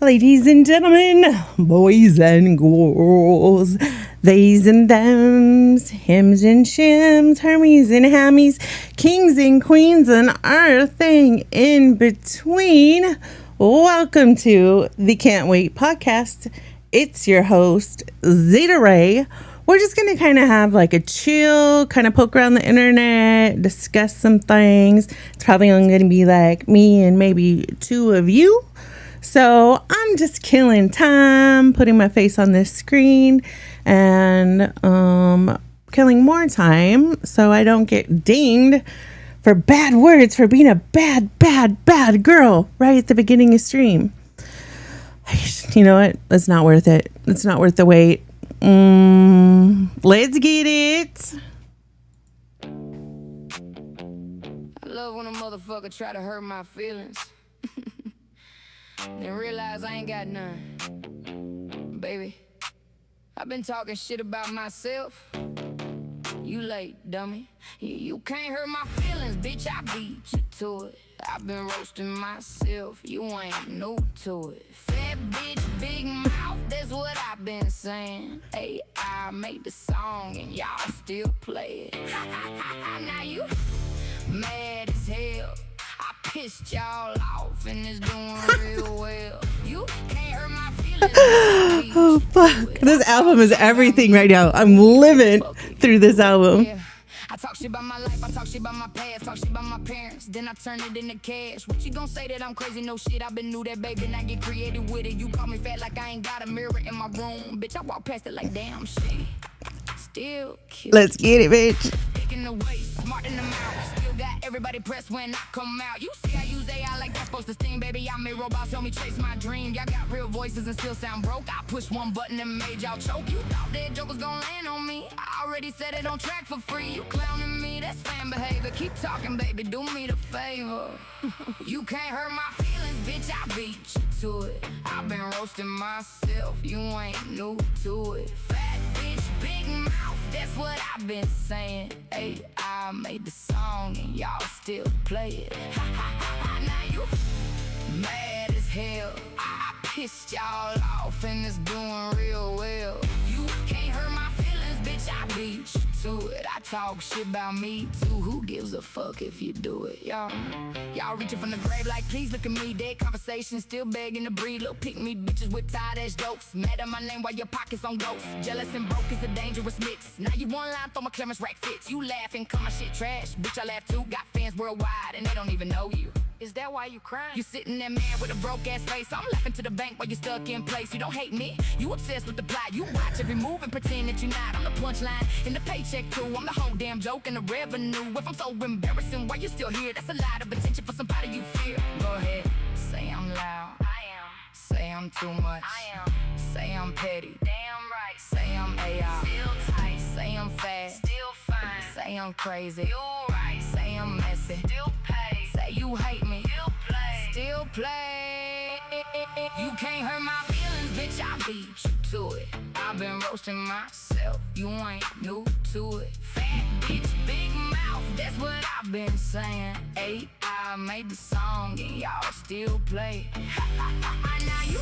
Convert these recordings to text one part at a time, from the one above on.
Ladies and gentlemen, boys and girls, theys and thems, hims and shims, hermies and hammies, kings and queens, and everything in between. Welcome to the Can't Wait podcast. It's your host, Zita Ray. We're just going to kind of have like a chill, kind of poke around the internet, discuss some things. It's probably only going to be like me and maybe two of you. So I'm just killing time, putting my face on this screen and killing more time so I don't get dinged for bad words for being a bad girl right at the beginning of stream. You know what? It's not worth it. It's not worth the wait. Let's get it. I love when a motherfucker try to hurt my feelings. Then realize I ain't got none. Baby, I've been talking shit about myself. You late, dummy. You can't hurt my feelings, bitch, I beat you to it. I've been roasting myself, you ain't new to it. Fat bitch, big mouth, that's what I've been saying. Hey, I made the song and y'all still play it. Now you mad as hell. I pissed y'all off and it's doing real well. You can't hurt my feelings. Oh, fuck. This album is everything right now. I'm living through this album. Yeah. I talk shit about my life, I talk shit about my past, talk shit about my parents, then I turn it into cash. What you gon' say that I'm crazy? No shit, I've been new that baby, and I get creative with it. You call me fat like I ain't got a mirror in my room. Bitch, I walk past it like damn shit. Still cute. Let's get it, bitch. Picking the waist, smart in the mouth. Still got everybody pressed when I come out. You see I use AI like that's supposed to sting, baby. I made robots help me chase my dream. Y'all got real voices and still sound broke. I push one button and made y'all choke. You thought that joke was gonna land on me. I already set it on track for free. You clowning me, that's fan behavior. Keep talking, baby, do me the favor. You can't hurt my feelings, bitch, I beat you to it. I've been roasting myself, you ain't new to it. Fat bitch, big mouth, that's what I've been saying. Hey, I made the song and y'all still play it. Now you mad as hell. I pissed y'all off and it's doing real well. You can't hurt my feelings, bitch, I beat you to it. I talk shit about me too. Who gives a fuck if you do it, y'all reaching from the grave like please look at me. Dead conversation still begging to breathe. Little pick me bitches with tired ass jokes. Mad at my name while your pockets on ghosts. Jealous and broke is a dangerous mix. Now you one line, throw my clearance rack fits. You laughing, call my shit trash. Bitch, I laugh too. Got fans worldwide and they don't even know you. Is that why you crying? You sitting there mad with a broke ass face. I'm laughing to the bank while you stuck in place. You don't hate me, you obsessed with the plot. You watch every move and pretend that you're not. I'm the punchline in the paycheck too. I'm the whole damn joke in the revenue. If I'm so embarrassing, why you still here? That's a lot of attention for somebody you fear. Go ahead, say I'm loud. I am. Say I'm too much. I am. Say I'm petty. Damn right. Say I'm AI. Still tight. Say I'm fast. Still fine. Say I'm crazy. You're right. Say I'm messy. Still pay. Say you hate me. Still play. Still play. You can't hurt my feelings, bitch. I beat you to it. I've been roasting myself. You ain't new to it. Fat bitch, big mouth. That's what I've been saying. Hey, I made the song and y'all still play it. Now you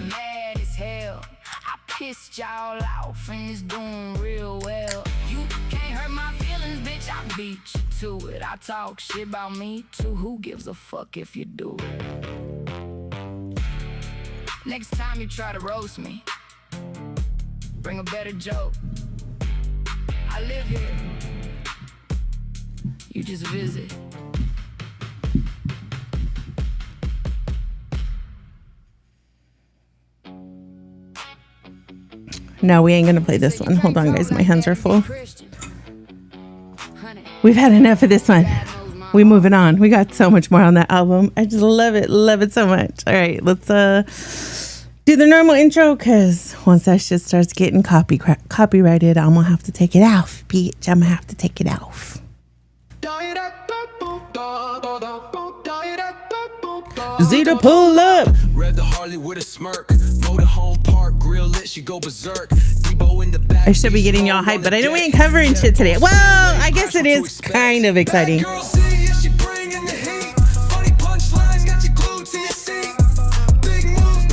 mad as hell. I pissed y'all off and it's doing real well. You can't hurt my feelings, bitch, I beat you to it. I talk shit about me too. Who gives a fuck if you do it? Next time you try to roast me, bring a better joke. I live here, you just visit. No, we ain't gonna play this one. Hold on, guys. My hands are full. We've had enough of this one. We moving on. We got so much more on that album. I just love it so much. All right, let's do the normal intro, because once that shit starts getting copyrighted, I'm gonna have to take it off, bitch. I'm gonna have to take it off. Zita, pull up. Rev the Harley with a smirk. Motorhome park, grill lit, she go berserk. Debo in the back. I should be getting y'all hyped, but I know we ain't covering shit today. Well, I guess it is kind of exciting. She bringing the heat. Funny punchlines got you glued to your seat. Big moves,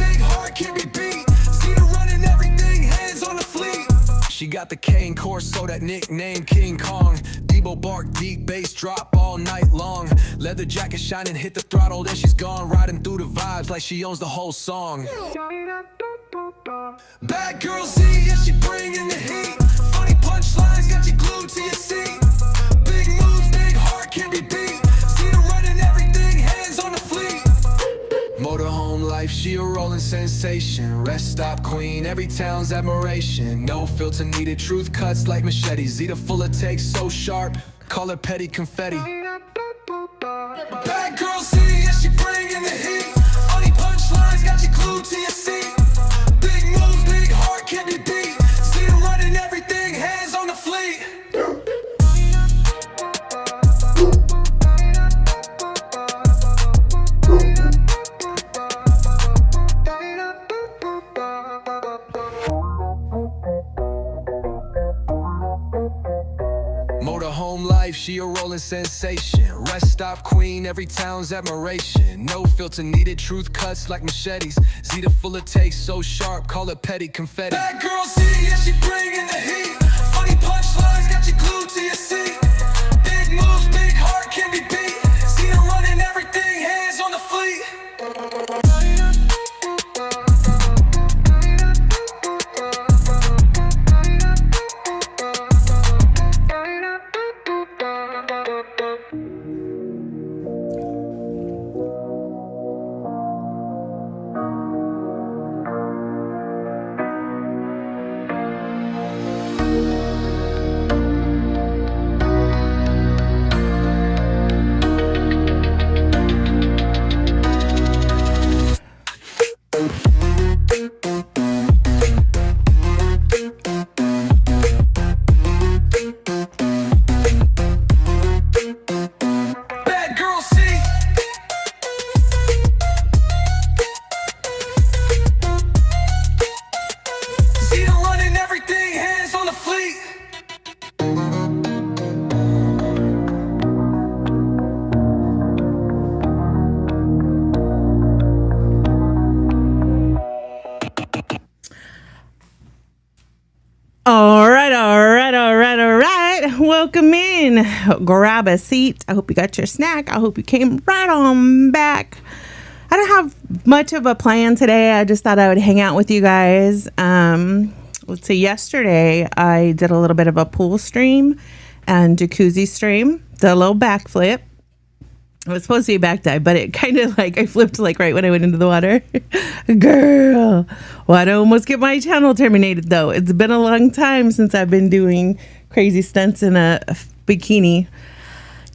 got the cane Corso, that nickname King Kong. Debo bark, deep bass drop all night long. Leather jacket shining, hit the throttle, then she's gone. Riding through the vibes like she owns the whole song. Bad girl Z, yeah, she bringing the heat. Funny punchlines, got you glued to your seat. Big moves, big heart, can't be beat. See her running everything, hands on the fleet. Motorhome life, she a rolling sensation. Rest stop queen, every town's admiration. No filter needed, truth cuts like machetes. Zita full of takes, so sharp, call her petty confetti. Bad girl Z, yeah, she bringing the heat. Funny punchlines, got you glued to your seat. Big moves, big heart, can't be beat. See her running everything, hands on the fleet. Motorhome life, she a rolling sensation. Rest stop queen, every town's admiration. No filter needed, truth cuts like machetes. Zita full of takes, so sharp, call it petty confetti. Bad girl Z, yeah, she bringing the heat. Funny punchlines, got you glued to your seat. Big moves, big heart, can't be beat. See her running everything, hands on the fleet. Welcome in. Grab a seat. I hope you got your snack. I hope you came right on back. I don't have much of a plan today. I just thought I would hang out with you guys. Let's see. Yesterday, I did a little bit of a pool stream and jacuzzi stream. Did a little backflip. It was supposed to be a back dive, but it kind of like I flipped like right when I went into the water. Girl, well, I'd almost get my channel terminated though. It's been a long time since I've been doing crazy stunts in a bikini.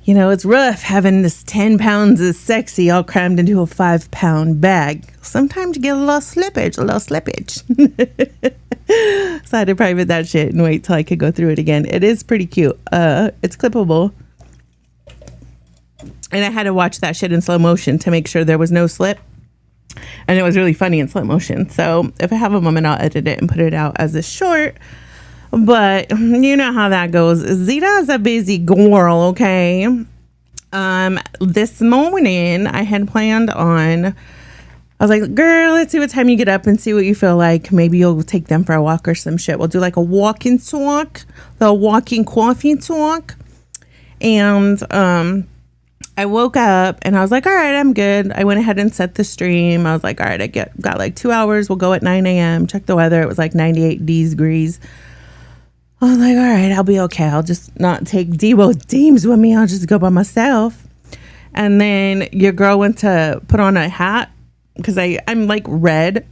You know, it's rough having this 10 pounds of sexy all crammed into a 5-pound bag. Sometimes you get a little slippage. So I had to private that shit and wait till I could go through it again. It is pretty cute. It's clippable. And I had to watch that shit in slow motion to make sure there was no slip. And it was really funny in slow motion. So if I have a moment, I'll edit it and put it out as a short. But you know how that goes. Zita is a busy girl, okay? This morning, I had planned on... I was like, girl, let's see what time you get up and see what you feel like. Maybe you'll take them for a walk or some shit. We'll do like a walking talk. The walking coffee talk. And... I woke up and I was like, all right, I'm good. I went ahead and set the stream. I was like, all right, got like 2 hours. We'll go at 9 a.m. Check the weather. It was like 98 degrees. I was like, all right, I'll be okay. I'll just not take Debo Deems with me. I'll just go by myself. And then your girl went to put on a hat because I'm like red.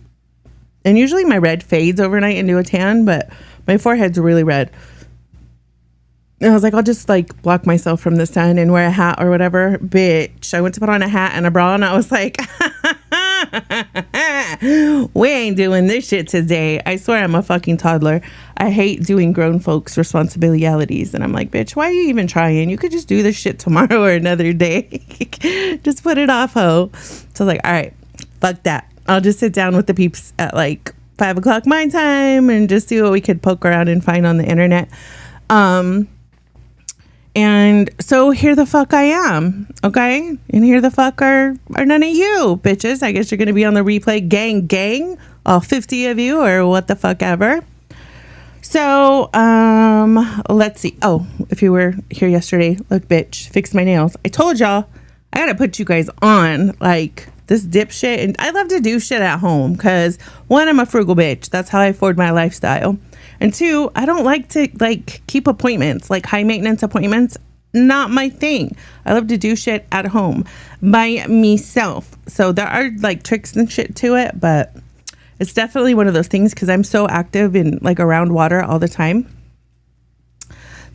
And usually my red fades overnight into a tan, but my forehead's really red. And I was like, I'll just like block myself from the sun and wear a hat or whatever. Bitch, I went to put on a hat and a bra and I was like, we ain't doing this shit today. I swear I'm a fucking toddler. I hate doing grown folks' responsibilities. And I'm like, bitch, why are you even trying? You could just do this shit tomorrow or another day. Just put it off, ho. So I was like, all right, fuck that. I'll just sit down with the peeps at like 5 o'clock my time and just see what we could poke around and find on the internet. And so here the fuck I am, okay? And here the fuck are none of you, bitches. I guess you're going to be on the replay gang, all 50 of you or what the fuck ever. So, let's see. Oh, if you were here yesterday, look, bitch, fixed my nails. I told y'all I gotta put you guys on like this dipshit. And I love to do shit at home because one, I'm a frugal bitch. That's how I afford my lifestyle. And two, I don't like to like keep appointments, like high maintenance appointments. Not my thing. I love to do shit at home by myself. So there are like tricks and shit to it, but it's definitely one of those things because I'm so active in like around water all the time.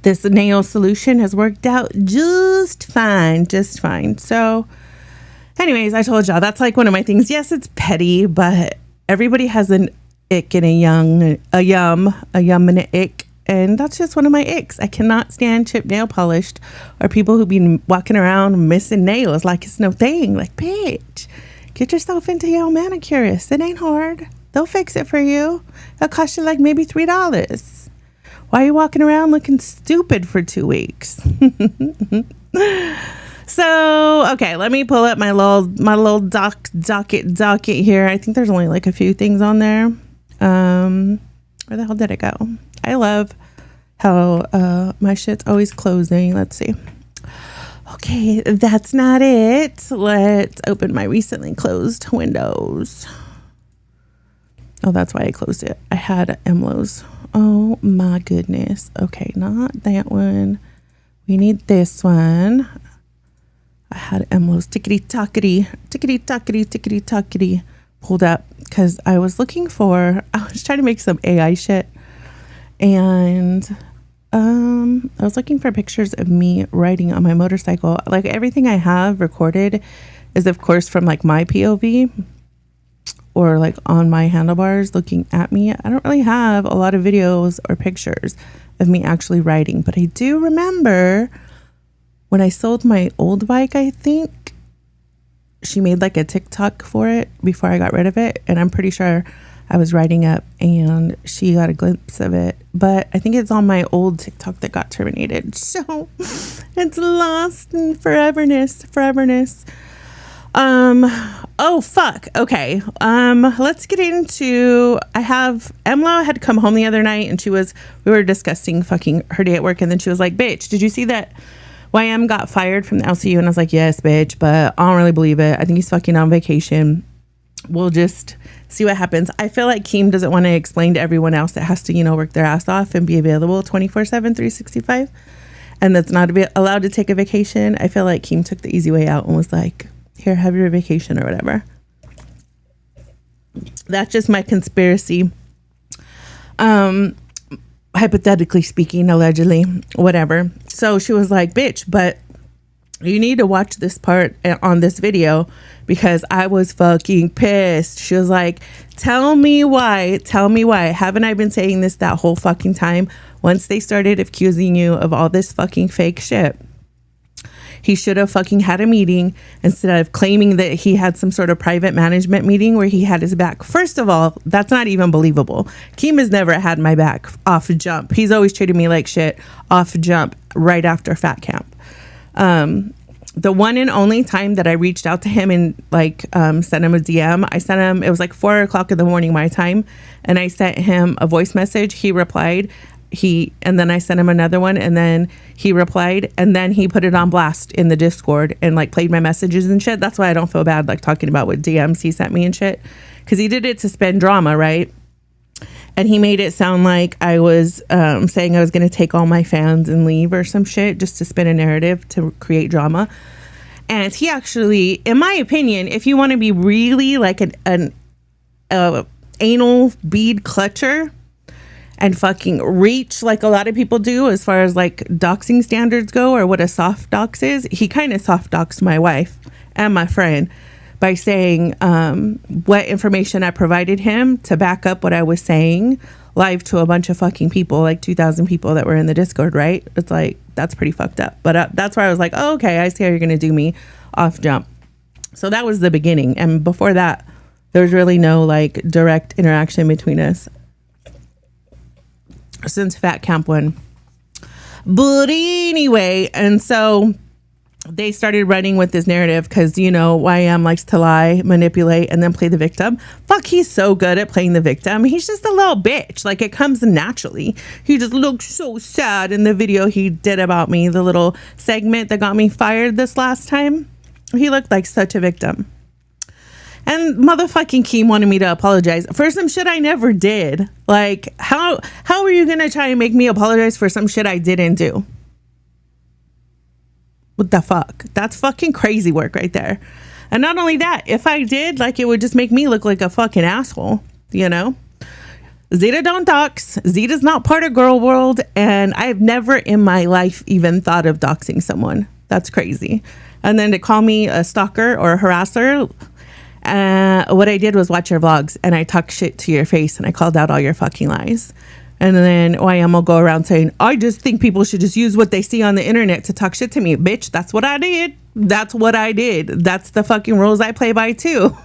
This nail solution has worked out just fine, just fine. So anyways, I told y'all that's like one of my things. Yes, it's petty, but everybody has an ick and a yum and an ick. And that's just one of my icks. I cannot stand chipped nail polished or people who be walking around missing nails like it's no thing. Like, bitch, get yourself into your manicurist. It ain't hard. They'll fix it for you. It'll cost you like maybe $3. Why are you walking around looking stupid for 2 weeks? So, okay, let me pull up my little docket here. I think there's only like a few things on there. Where the hell did it go? I love how my shit's always closing. Let's see. Okay, that's not it. Let's open my recently closed windows. Oh, that's why I closed it. I had MLOs. Oh my goodness. Okay, not that one. We need this one. I had MLOs tickety-tockety pulled up because I was trying to make some AI shit. And I was looking for pictures of me riding on my motorcycle. Like everything I have recorded is of course from like my POV or like on my handlebars looking at me. I don't really have a lot of videos or pictures of me actually riding, but I do remember when I sold my old bike, I think she made like a TikTok for it before I got rid of it. And I'm pretty sure I was riding up and she got a glimpse of it, but I think it's on my old TikTok that got terminated. So it's lost in foreverness. Oh fuck. Okay. Let's get into, Emlo had come home the other night and we were discussing fucking her day at work. And then she was like, bitch, did you see that YM got fired from the LCU? And I was like, yes, bitch, but I don't really believe it. I think he's fucking on vacation. We'll just see what happens. I feel like Keem doesn't want to explain to everyone else that has to, work their ass off and be available 24/7, 365. And that's not allowed to take a vacation. I feel like Keem took the easy way out and was like, here, have your vacation or whatever. That's just my conspiracy. Hypothetically speaking, allegedly, whatever. So she was like, bitch, but you need to watch this part on this video because I was fucking pissed. She was like, tell me why. Haven't I been saying this that whole fucking time? Once they started accusing you of all this fucking fake shit, he should have fucking had a meeting instead of claiming that he had some sort of private management meeting where he had his back. First of all, that's not even believable. Keem has never had my back off jump. He's always treated me like shit off jump right after Fat Camp. The one and only time that I reached out to him and sent him a DM, it was like 4:00 in the morning my time, and I sent him a voice message. He replied, and then I sent him another one, and then he replied, and then he put it on blast in the Discord and played my messages and shit. That's why I don't feel bad talking about what DMs he sent me and shit, because he did it to spin drama, right? And he made it sound like I was saying I was going to take all my fans and leave or some shit just to spin a narrative to create drama. And he actually, in my opinion, if you want to be really like an anal bead clutcher and fucking reach like a lot of people do as far as doxing standards go or what a soft dox is, he kind of soft doxed my wife and my friend by saying what information I provided him to back up what I was saying live to a bunch of fucking people, 2,000 people that were in the Discord, right? It's that's pretty fucked up. But that's where I was like, oh, okay, I see how you're going to do me off jump. So that was the beginning. And before that, there's really no direct interaction between us since Fat Camp 1. But anyway, and so they started running with this narrative because, you know, YM likes to lie, manipulate, and then play the victim. Fuck, he's so good at playing the victim. He's just a little bitch. Like, it comes naturally. He just looks so sad in the video he did about me, the little segment that got me fired this last time. He looked like such a victim. And motherfucking Keem wanted me to apologize for some shit I never did. Like, how are you going to try and make me apologize for some shit I didn't do? What the fuck? That's fucking crazy work right there. And not only that, if I did, like, it would just make me look like a fucking asshole, you know? Zita don't dox. Zita's not part of girl world. And I've never in my life even thought of doxing someone. That's crazy. And then to call me a stalker or a harasser, what I did was watch your vlogs and I talked shit to your face and I called out all your fucking lies. And then YM will go around saying, I just think people should just use what they see on the internet to talk shit to me. Bitch, that's what I did. That's what I did. That's the fucking rules I play by too.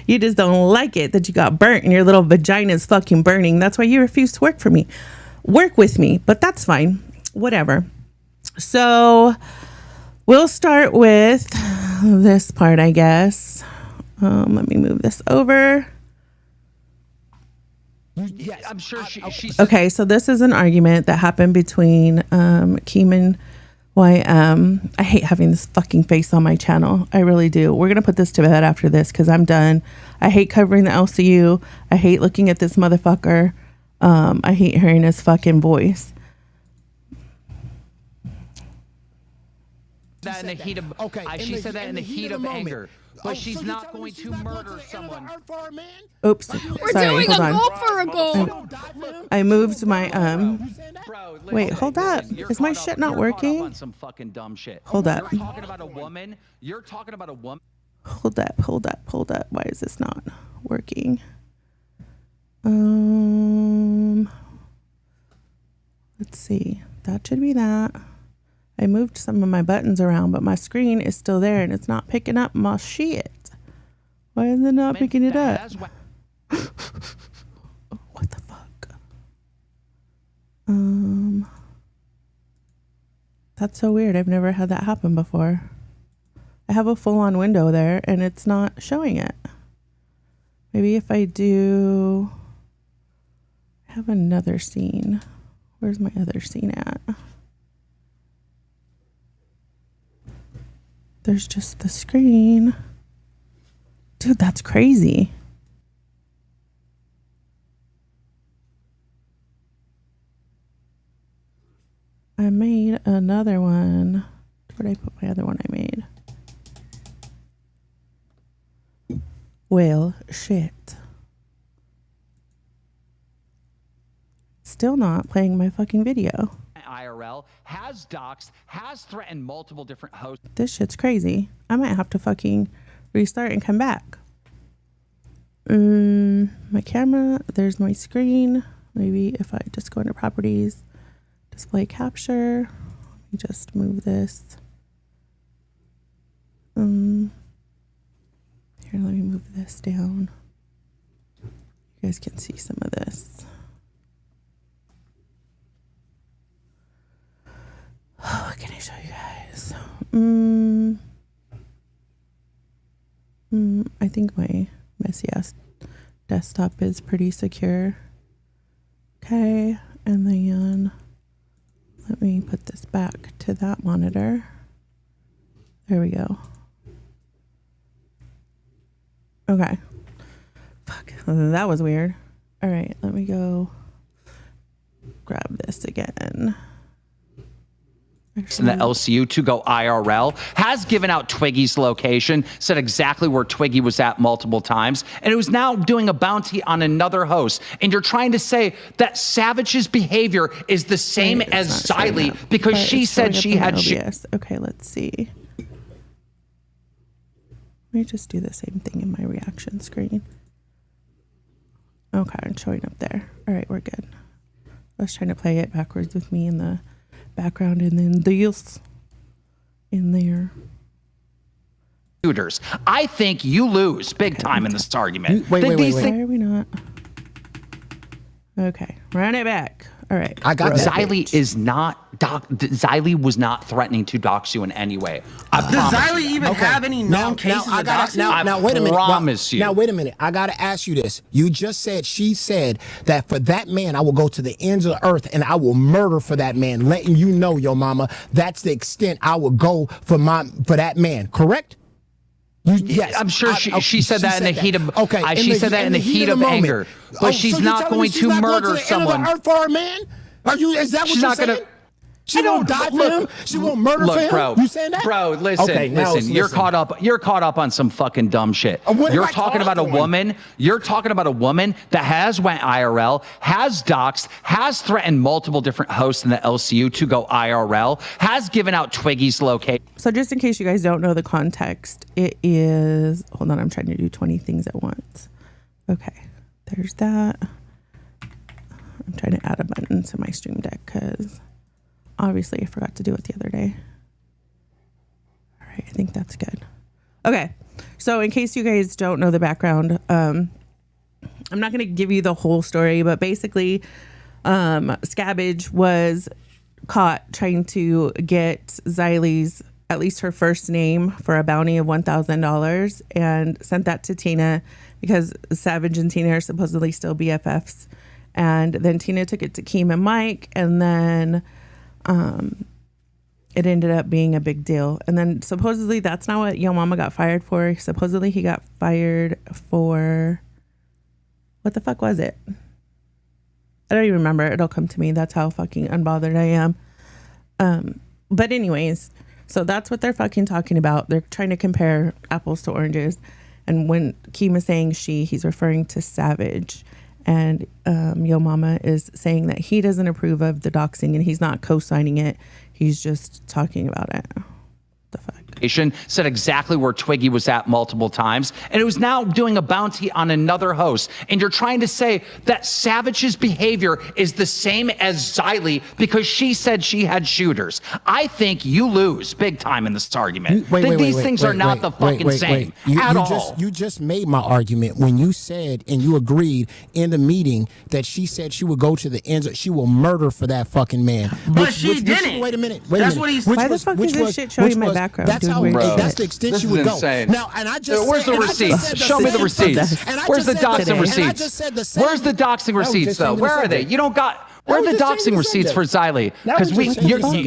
You just don't like it that you got burnt and your little vagina's fucking burning. That's why you refuse to work with me. But that's fine. Whatever. So we'll start with this part, I guess. Let me move this over. Yeah, I'm sure she Okay, so this is an argument that happened between Keem and YM. I hate having this fucking face on my channel. I really do. We're going to put this to bed after this because I'm done. I hate covering the LCU. I hate looking at this motherfucker. I hate hearing his fucking voice. That in the heat of she said that in the heat of anger. But she's not going to murder someone. Oops. We're Sorry, doing hold a on. goal for a goal. I moved my Bro, wait, hold up. Is my shit not working? On some fucking dumb shit. Hold up. You're talking about a woman. Hold up. Why is this not working? Let's see. That should be that. I moved some of my buttons around, but my screen is still there and it's not picking up my shit. Why is it not picking it up? What the fuck? That's so weird. I've never had that happen before. I have a full-on window there and it's not showing it. Maybe if I do... I have another scene. Where's my other scene at? There's just the screen. Dude, that's crazy. I made another one. Where'd I put my other one I made? Well, shit. Still not playing my fucking video. IRL has doxed, has threatened multiple different hosts. This shit's crazy. I might have to fucking restart and come back. My camera, there's my screen. Maybe if I just go into properties, display capture, let me just move this. Here, let me move this down. You guys can see some of this. What can I show you guys? I think my messy ass desktop is pretty secure. Okay, and then let me put this back to that monitor. There we go. Okay. Fuck, that was weird. All right, let me go grab this again. In the LCU to go IRL, has given out Twiggy's location, said exactly where Twiggy was at multiple times, and it was now doing a bounty on another host. And you're trying to say that Savage's behavior is the same as Xylee because she said she had OBS. Okay, let's see. Let me just do the same thing in my reaction screen. Okay, I'm showing up there. All right, we're good. I was trying to play it backwards with me in the background and then this in there. I think you lose big time in this argument. Wait. Why are we not? Okay, run it back. All right. I got that. Xylee is not Xylee was not threatening to dox you in any way. Does Xylee even have any known cases of doxing? Now, wait a minute. Promise you. Now, wait a minute. I got to ask you this. You just said, she said that for that man, I will go to the ends of the earth and I will murder for that man, letting you know, yo mama, that's the extent I would go for that man, correct? Yes, I'm sure she said that in the heat of she said that in the heat of anger, but she's not going to murder someone. Earth for a man? Is that what you're saying? She won't die for him. She won't murder for him. Bro, you saying that? Bro, listen. You're caught up. You're caught up on some fucking dumb shit. You're talking about a woman. You're talking about a woman that has went IRL, has doxed, has threatened multiple different hosts in the LCU to go IRL, has given out Twiggy's location. So just in case you guys don't know the context, it is. Hold on, I'm trying to do 20 things at once. Okay, there's that. I'm trying to add a button to my stream deck because obviously I forgot to do it the other day. All right, I think that's good. Okay, so in case you guys don't know the background, I'm not going to give you the whole story, but basically Scabbage was caught trying to get Xylee's, at least her first name, for a bounty of $1,000 and sent that to Tina because Savage and Tina are supposedly still BFFs. And then Tina took it to Keem and Mike, and then it ended up being a big deal. And then supposedly that's not what Yo Mama got fired for. Supposedly he got fired for, what the fuck was it? I don't even remember. It'll come to me. That's how fucking unbothered I am. But anyways, so that's what they're fucking talking about. They're trying to compare apples to oranges. And when Keem is saying he's referring to Savage. And Yo Mama is saying that he doesn't approve of the doxing and he's not co-signing it. He's just talking about it. The fuck? Said exactly where Twiggy was at multiple times, and it was now doing a bounty on another host. And you're trying to say that Savage's behavior is the same as Xylee because she said she had shooters. I think you lose big time in this argument. These things are not the fucking same at all. You just made my argument when you said and you agreed in the meeting that she said she would go to the ends. She will murder for that fucking man. But she didn't. Wait a minute. That's what he said. Why the fuck is this shit showing my background? That's the extent you would go. Now, and I just where's the receipts? Show me the receipts. Where's the doxing receipts? Where's the doxing receipts though? Where are they? You don't got. Where are the doxing receipts for Xylee? Because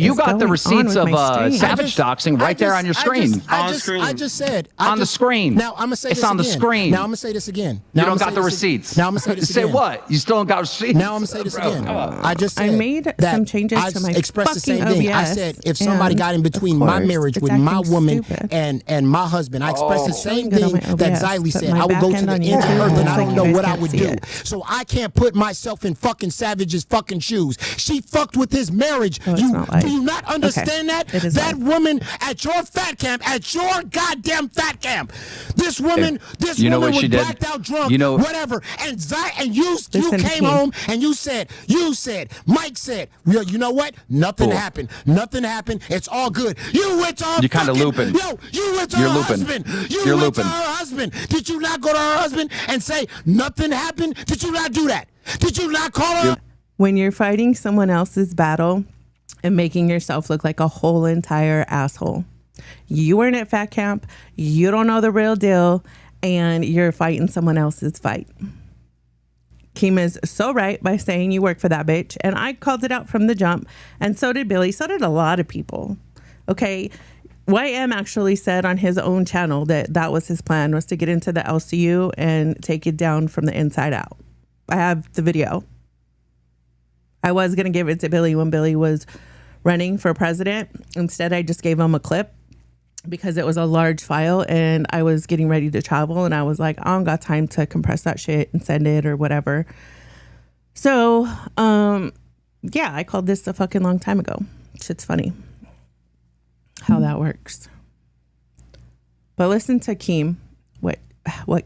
you got the receipts of Savage doxing right there on your screen. I just said on the screen. Now I'm gonna say it's on the screen. Now I'm gonna say this again. You don't got the receipts. Now I'm gonna say this again. Say what? You still don't got receipts. Now I'm gonna say this again. I just said I made some changes to my expressed the same fucking thing. I OBS, said if somebody got in between my marriage with my woman and my husband, I expressed the same thing that Xylee said. I would go to the ends of the earth and I don't know what I would do. So I can't put myself in fucking Savage's fucking shoes. She fucked with his marriage. Do you not understand that? That woman at your fat camp, at your goddamn fat camp, this woman was blacked out drunk, whatever. And you came home and you said, Mike said, you know what? Nothing happened. Nothing happened. It's all good. You went to her You're kind of looping. You went to her husband. You went to her husband. Did you not go to her husband and say nothing happened? Did you not do that? Did you not call her? When you're fighting someone else's battle and making yourself look like a whole entire asshole, you weren't at fat camp, you don't know the real deal, and you're fighting someone else's fight. Keem is so right by saying you work for that bitch, and I called it out from the jump, and so did Billy, so did a lot of people. Okay, YM actually said on his own channel that was his plan, was to get into the LCU and take it down from the inside out. I have the video. I was going to give it to Billy when Billy was running for president. Instead, I just gave him a clip because it was a large file and I was getting ready to travel. And I was like, I don't got time to compress that shit and send it or whatever. So, yeah, I called this a fucking long time ago. Shit's funny how that works. But listen to Keem, what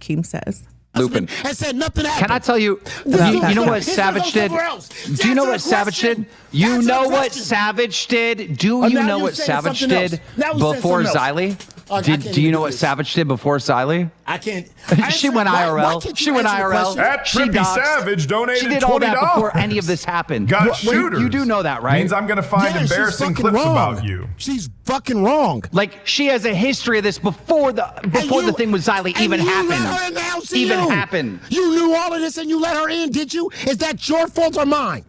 Keem says. Looping. I said nothing happened. Can I tell you? You know what Savage did? Do you know what Savage did? You know what Savage did? Do you know what Savage did before Xylee? Do you know what Savage did before Xylee? I can't. She went IRL. She went IRL. At She Trippy doxed. Savage donated $20. She did all that before any of this happened. Got shooters. You do know that, right? Means I'm going to find embarrassing clips about you. She's fucking wrong. Like, she has a history of this before the thing with Xylee even happened. Happened. You knew all of this and you let her in, did you? Is that your fault or mine?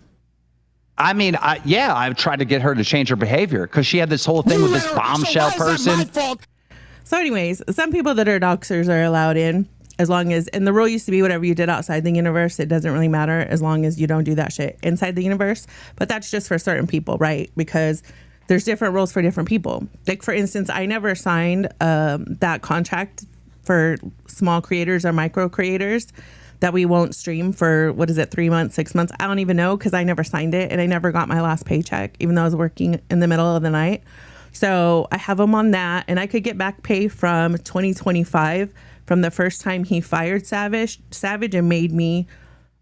I mean, I've tried to get her to change her behavior because she had this whole thing with this bombshell person. So anyways, some people that are doxers are allowed in as long as, and the rule used to be whatever you did outside the universe, it doesn't really matter as long as you don't do that shit inside the universe. But that's just for certain people, right? Because there's different rules for different people. Like, for instance, I never signed that contract for small creators or micro creators that we won't stream for, 3 months, 6 months? I don't even know because I never signed it and I never got my last paycheck, even though I was working in the middle of the night. So I have him on that, and I could get back pay from 2025 from the first time he fired Savage and made me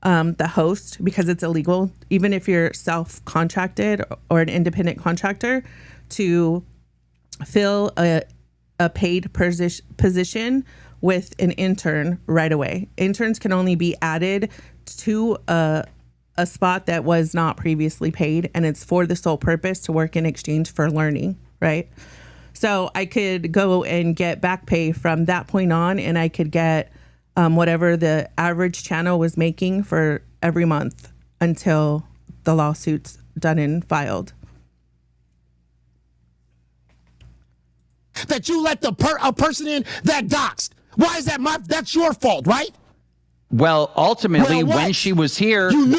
the host, because it's illegal, even if you're self-contracted or an independent contractor, to fill a paid position with an intern right away. Interns can only be added to a spot that was not previously paid, and it's for the sole purpose to work in exchange for learning, right? So I could go and get back pay from that point on, and I could get whatever the average channel was making for every month until the lawsuit's done and filed. That you let a person in that doxed. Why is that that's your fault, right? Well, ultimately, when she was here, you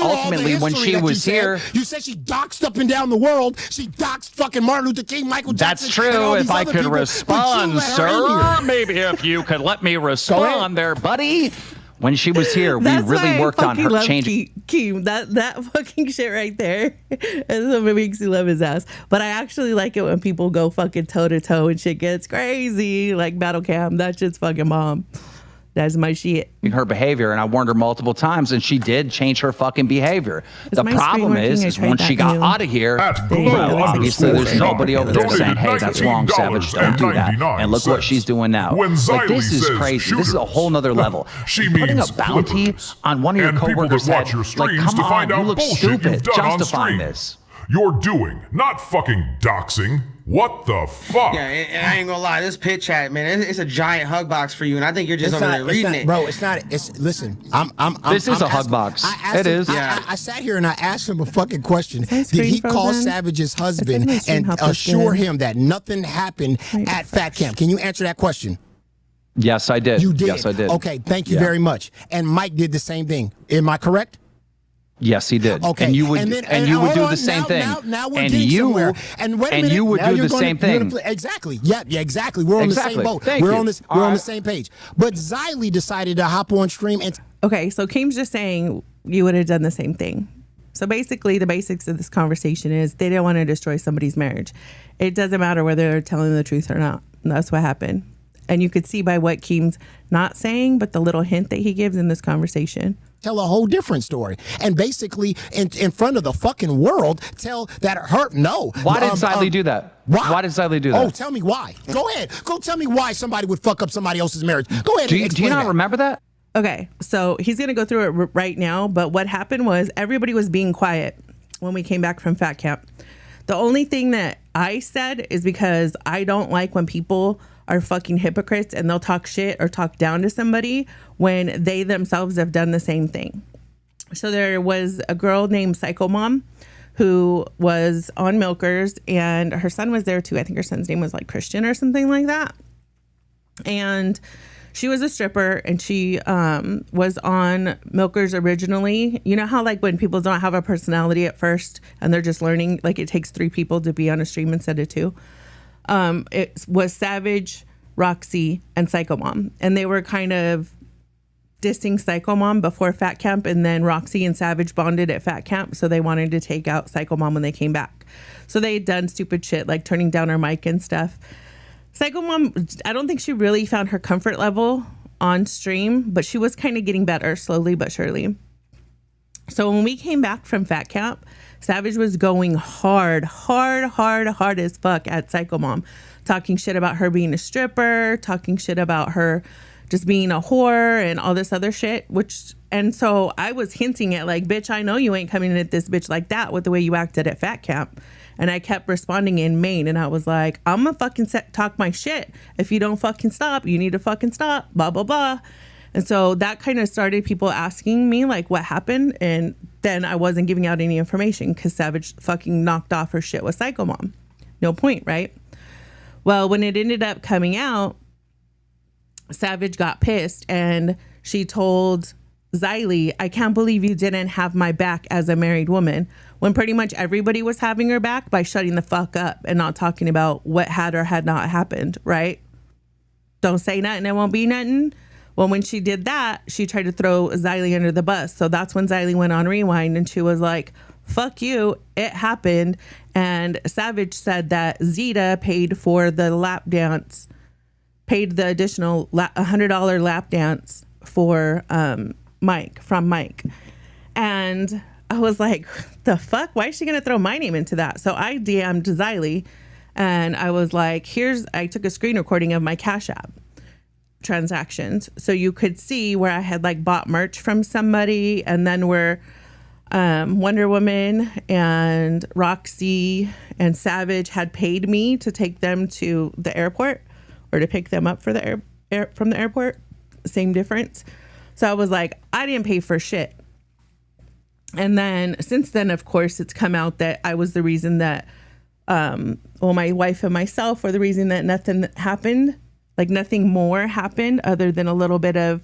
said she doxed up and down the world. She doxed fucking Martin Luther King, Michael Jackson. That's true. If I could respond, sir, maybe if you could let me respond there, buddy. When she was here, we really worked on her changing. Keem, that fucking shit right there is what makes you love his ass. But I actually like it when people go fucking toe to toe and shit gets crazy, like Battle Cam. That shit's fucking bomb. That's my shit. Her behavior, and I warned her multiple times, and she did change her fucking behavior. The problem is once she got out of here, obviously there's nobody over there saying, hey, that's wrong, Savage, don't do that. And look what she's doing now. Like, this is crazy. This is a whole nother level. Putting a bounty on one of your coworkers' head, like, come on, you look stupid justifying this. You're doing, not fucking doxing. What the fuck? Yeah, and I ain't gonna lie, this pit chat, man, it's a giant hug box for you, and I think you're just over there reading it. Bro, it's not. Listen, This is a hug box. It is. I sat here and I asked him a fucking question. Did he call Savage's husband and assure him that nothing happened at Fat Camp? Can you answer that question? Yes, I did. You did? Yes, I did. Okay, thank you very much. And Mike did the same thing. Am I correct? Yes, he did. Okay. And you would do the same thing. Now we're getting somewhere. And wait a minute. You would do the same thing. Exactly. Yeah, exactly. We're on the same boat. We're on the same page. But Xylee decided to hop on stream and okay, so Keem's just saying you would have done the same thing. So basically the basics of this conversation is they didn't want to destroy somebody's marriage. It doesn't matter whether they're telling the truth or not. That's what happened. And you could see by what Keem's not saying, but the little hint that he gives in this conversation. Tell a whole different story, and basically in front of the fucking world tell that her no. Why did Xylee do that? Why did Xylee do that? Oh, tell me why. Go ahead. Go tell me why somebody would fuck up somebody else's marriage. Go ahead. Do you not remember that? Okay, so he's gonna go through it right now. But what happened was everybody was being quiet when we came back from Fat Camp. The only thing that I said is because I don't like when people are fucking hypocrites and they'll talk shit or talk down to somebody when they themselves have done the same thing. So there was a girl named Psycho Mom who was on Milkers, and her son was there too. I think her son's name was like Christian or something like that. And she was a stripper, and she was on Milkers originally. You know how like when people don't have a personality at first and they're just learning, like it takes 3 people to be on a stream instead of 2. It was Savage, Roxy, and Psycho Mom. And they were kind of dissing Psycho Mom before Fat Camp, and then Roxy and Savage bonded at Fat Camp, so they wanted to take out Psycho Mom when they came back. So they had done stupid shit like turning down her mic and stuff. Psycho Mom, I don't think she really found her comfort level on stream, but she was kind of getting better slowly but surely. So when we came back from Fat Camp, Savage was going hard as fuck at Psycho Mom, talking shit about her being a stripper, talking shit about her just being a whore and all this other shit, and so I was hinting at like, bitch, I know you ain't coming in at this bitch like that with the way you acted at fat camp. And I kept responding in Maine, and I was like, I'm gonna fucking talk my shit. If you don't fucking stop, you need to fucking stop, blah, blah, blah. And so that kind of started people asking me like what happened. And then I wasn't giving out any information because Savage fucking knocked off her shit with Psycho Mom. No point, right? Well, when it ended up coming out, Savage got pissed and she told Xylee, I can't believe you didn't have my back as a married woman, when pretty much everybody was having her back by shutting the fuck up and not talking about what had or had not happened, right? Don't say nothing, it won't be nothing. Well, when she did that, she tried to throw Xylee under the bus. So that's when Xylee went on Rewind and she was like, fuck you, it happened. And Savage said that Zita paid for the lap dance, paid the additional $100 lap dance for Mike, from Mike. And I was like, the fuck? Why is she going to throw my name into that? So I DM'd Xylee and I was like, I took a screen recording of my Cash App transactions. So you could see where I had like bought merch from somebody, and then where Wonder Woman and Roxy and Savage had paid me to take them to the airport or to pick them up for the from the airport. Same difference. So I was like, I didn't pay for shit. And then since then, of course, it's come out that I was the reason that, my wife and myself were the reason that nothing happened. Like nothing more happened other than a little bit of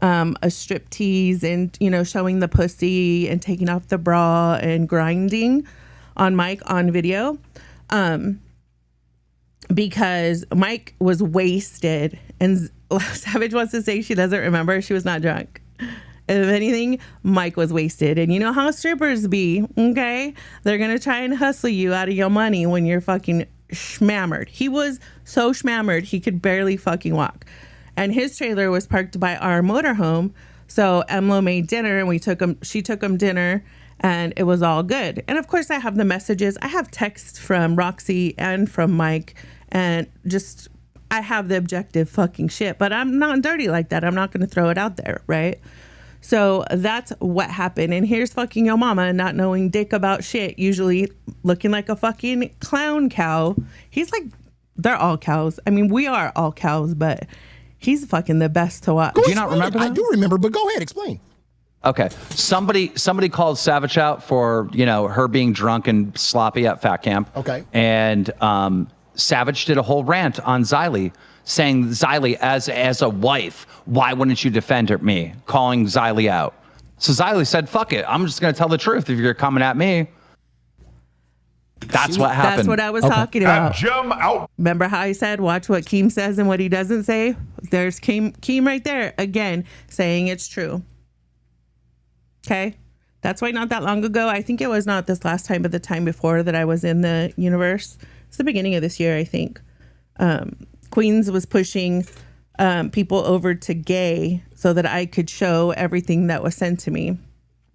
a strip tease and, showing the pussy and taking off the bra and grinding on Mike on video. Because Mike was wasted, and Savage wants to say she doesn't remember. She was not drunk. If anything, Mike was wasted. And you know how strippers be, okay? They're going to try and hustle you out of your money when you're fucking schmammered. He was so schmammered, he could barely fucking walk. And his trailer was parked by our motorhome. So Emlo made dinner and she took him dinner, and it was all good. And of course I have the messages. I have texts from Roxy and from Mike, and just, I have the objective fucking shit, but I'm not dirty like that. I'm not going to throw it out there, right? So that's what happened. And here's fucking your mama not knowing dick about shit, usually looking like a fucking clown cow. He's like, they're all cows. I mean, we are all cows, but he's fucking the best to watch. Do you not remember that? I do remember, but go ahead, explain. Okay. Somebody called Savage out for, her being drunk and sloppy at fat camp. Okay. And Savage did a whole rant on Xylee, saying, Xylee, as a wife, why wouldn't you defend me? Calling Xylee out. So Xylee said, fuck it. I'm just going to tell the truth if you're coming at me. That's what happened. That's what I was talking about. Gem out. Remember how I said, watch what Keem says and what he doesn't say? There's Keem right there, again, saying it's true. Okay? That's why not that long ago, I think it was not this last time, but the time before that I was in the universe. It's the beginning of this year, I think. Queens was pushing people over to gay so that I could show everything that was sent to me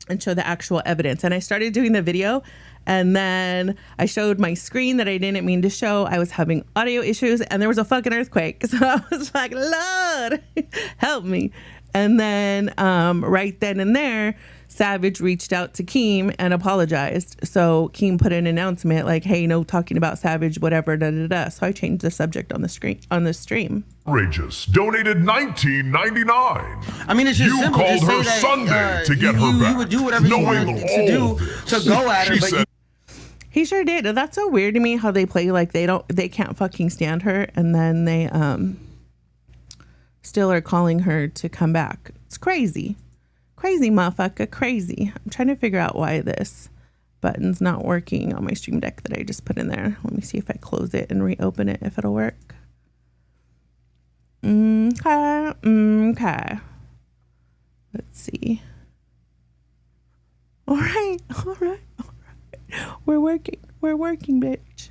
and show the actual evidence. And I started doing the video, and then I showed my screen that I didn't mean to show. I was having audio issues, and there was a fucking earthquake. So I was like, Lord, help me. And then right then and there, Savage reached out to Keem and apologized. So Keem put an announcement like, hey, no talking about Savage, whatever, da da da. So I changed the subject on the screen on the stream. Outrageous. Donated $19.99. I mean, it's just you simple. called Just her say that, Sunday to get her back. You would do whatever you wanted to do to go at her, but he sure did. That's so weird to me how they play like they can't fucking stand her, and then they still are calling her to come back. It's crazy. Crazy motherfucker, crazy. I'm trying to figure out why this button's not working on my Stream Deck that I just put in there. Let me see if I close it and reopen it, if it'll work. Okay. Let's see. All right. We're working, bitch.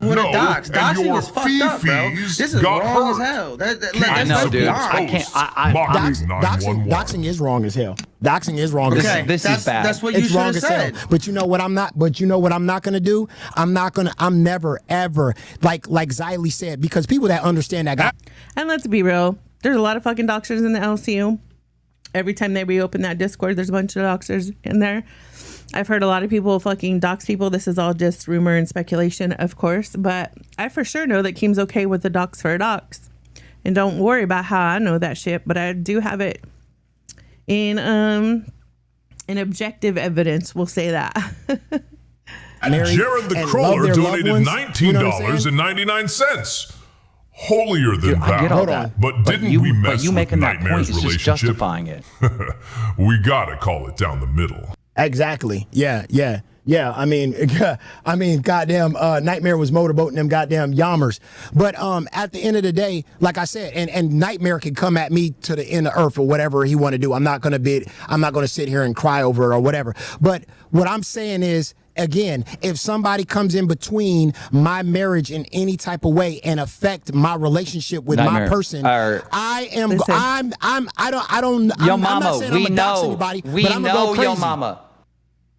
with No, a dox. and Doxing your is fucked up, bro. fifis This is got wrong as hurt. hell. I know, dude. beyond. I can't. Doxing is wrong as hell. Doxing is wrong as hell. This is bad. That's what you It's should wrong have as hell. said. But you know what I'm not. But you know what I'm not gonna do. I'm never ever like Xylee said, because people that understand that. And let's be real, there's a lot of fucking doctors in the LCU. Every time they reopen that Discord, there's a bunch of doctors in there. I've heard a lot of people fucking dox people. This is all just rumor and speculation, of course. But I for sure know that Keem's okay with the dox for a dox. And don't worry about how I know that shit. But I do have it in objective evidence. We'll say that. Jared the Crawler donated $19.99. Holier than I get all thou. that. But didn't we mess you with making that point Nightmare's is just relationship? justifying it. We gotta call it down the middle. Exactly. Yeah. I mean, goddamn, Nightmare was motorboating them goddamn Yammers. But at the end of the day, like I said, and Nightmare can come at me to the end of earth or whatever he want to do. I'm not gonna sit here and cry over it or whatever. But what I'm saying is, again, if somebody comes in between my marriage in any type of way and affect my relationship with Nightmare. my person, I am. Listen. I don't. Yo, I'm mama, not saying we I'm gonna dox know. anybody, We but I'm gonna go know, crazy. yo, mama.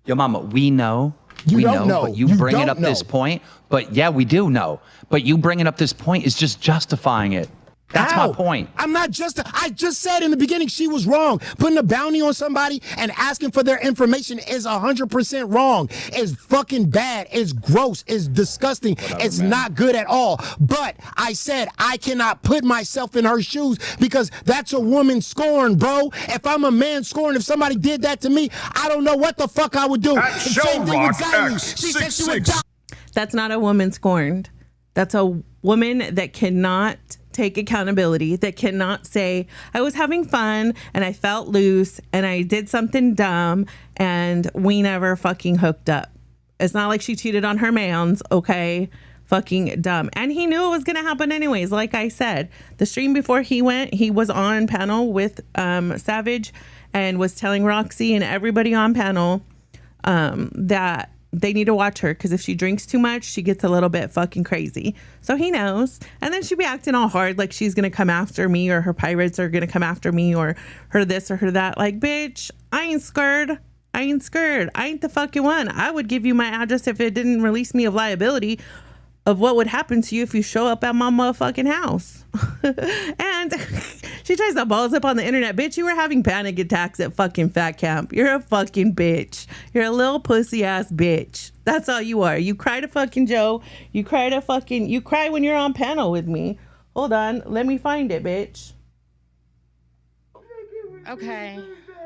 Yo, mama, we know. You we don't know. But you You bringing don't up this know. point. But yeah, we do know. But you bringing up this point is just justifying it. That's How? my point. I'm not I just said in the beginning she was wrong. Putting a bounty on somebody and asking for their information is 100% wrong. It's fucking bad. It's gross. It's disgusting. It's not good at all. But I said I cannot put myself in her shoes because that's a woman scorn, bro. If I'm a man scorn, if somebody did that to me, I don't know what the fuck I would do. At Same thing with Shellrock Xylee. She said she would X66. die. That's not a woman scorned. That's a woman that cannot take accountability, that cannot say, I was having fun and I felt loose and I did something dumb and we never fucking hooked up. It's not like she cheated on her mans, okay? Fucking dumb. And he knew it was going to happen anyways. Like I said, the stream before he went, he was on panel with Savage and was telling Roxy and everybody on panel that they need to watch her because if she drinks too much, she gets a little bit fucking crazy. So he knows. And then she'd be acting all hard like she's going to come after me or her pirates are going to come after me or her this or her that. Like, bitch, I ain't scared. I ain't scared. I ain't the fucking one. I would give you my address if it didn't release me of liability of what would happen to you if you show up at my motherfucking house. And she tries to balls up on the internet. Bitch, you were having panic attacks at fucking fat camp. You're a fucking bitch. You're a little pussy ass bitch. That's all you are. You cry to fucking Joe. You cry when you're on panel with me. Hold on. Let me find it, bitch. Okay.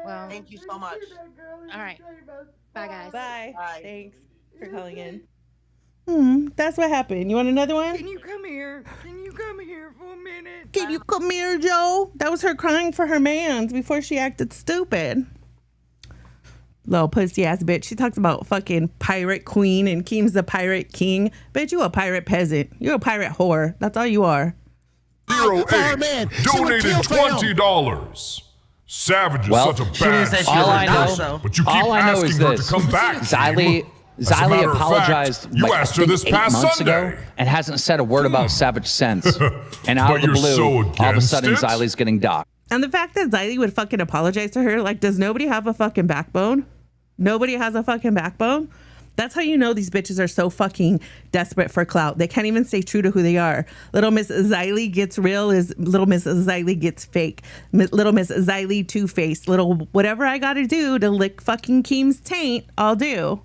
Well, Thank you so much. all right. Bye, guys. Bye. Bye. Thanks for calling in. That's what happened. You want another one? Can you come here? Can you come here for a minute? Can you come here, Joe? That was her crying for her mans before she acted stupid. Little pussy ass bitch. She talks about fucking pirate queen and Keem's the pirate king. Bitch, you a pirate peasant. You're a pirate whore. That's all you are. 08 man. She would donated kill for him. $20. Savage is Well, such a She didn't bad say she spirit, was All I a know- dox, though. but you keep all I know asking is her this. to come back. Xylee As a matter of apologized fact, you like, asked I her think this 8 past months Sunday. ago and hasn't said a word about Savage since. And out But of the you're blue, so all of a against sudden it? Xylee's getting docked. And the fact that Xylee would fucking apologize to her, like, does nobody have a fucking backbone? Nobody has a fucking backbone? That's how you know these bitches are so fucking desperate for clout. They can't even stay true to who they are. Little Miss Xylee gets real is Little Miss Xylee gets fake. Little Miss Xylee two-faced. Little whatever I gotta do to lick fucking Keem's taint, I'll do.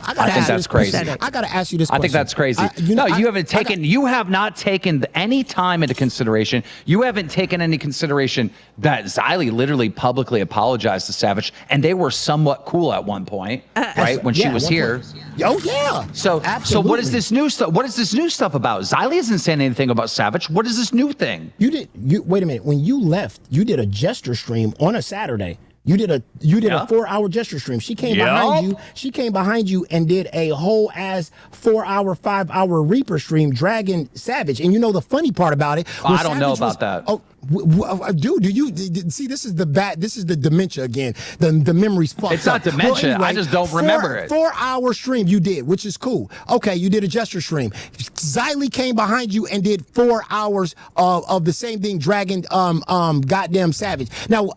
I think that's crazy. I gotta ask you this I question. think that's crazy. You have not taken any time into consideration. You haven't taken any consideration that Xylee literally publicly apologized to Savage, and they were somewhat cool at one point, right? When she was here. Oh yeah. So what is this new stuff? What is this new stuff about? Xylee isn't saying anything about Savage. What is this new thing? Wait a minute. When you left, you did a gesture stream on a Saturday. You did a 4-hour gesture stream. She came behind you. She came behind you and did a whole ass 4-hour, 5-hour Reaper stream dragging Savage. And you know the funny part about it? I don't know about that. Oh, Dude, do you see? This is the dementia again. The memory's fucked up. It's not dementia. Well, anyway, I just don't remember it. 4-hour stream you did, which is cool. Okay, you did a gesture stream. Xylee came behind you and did 4 hours of the same thing, dragging goddamn Savage. Now,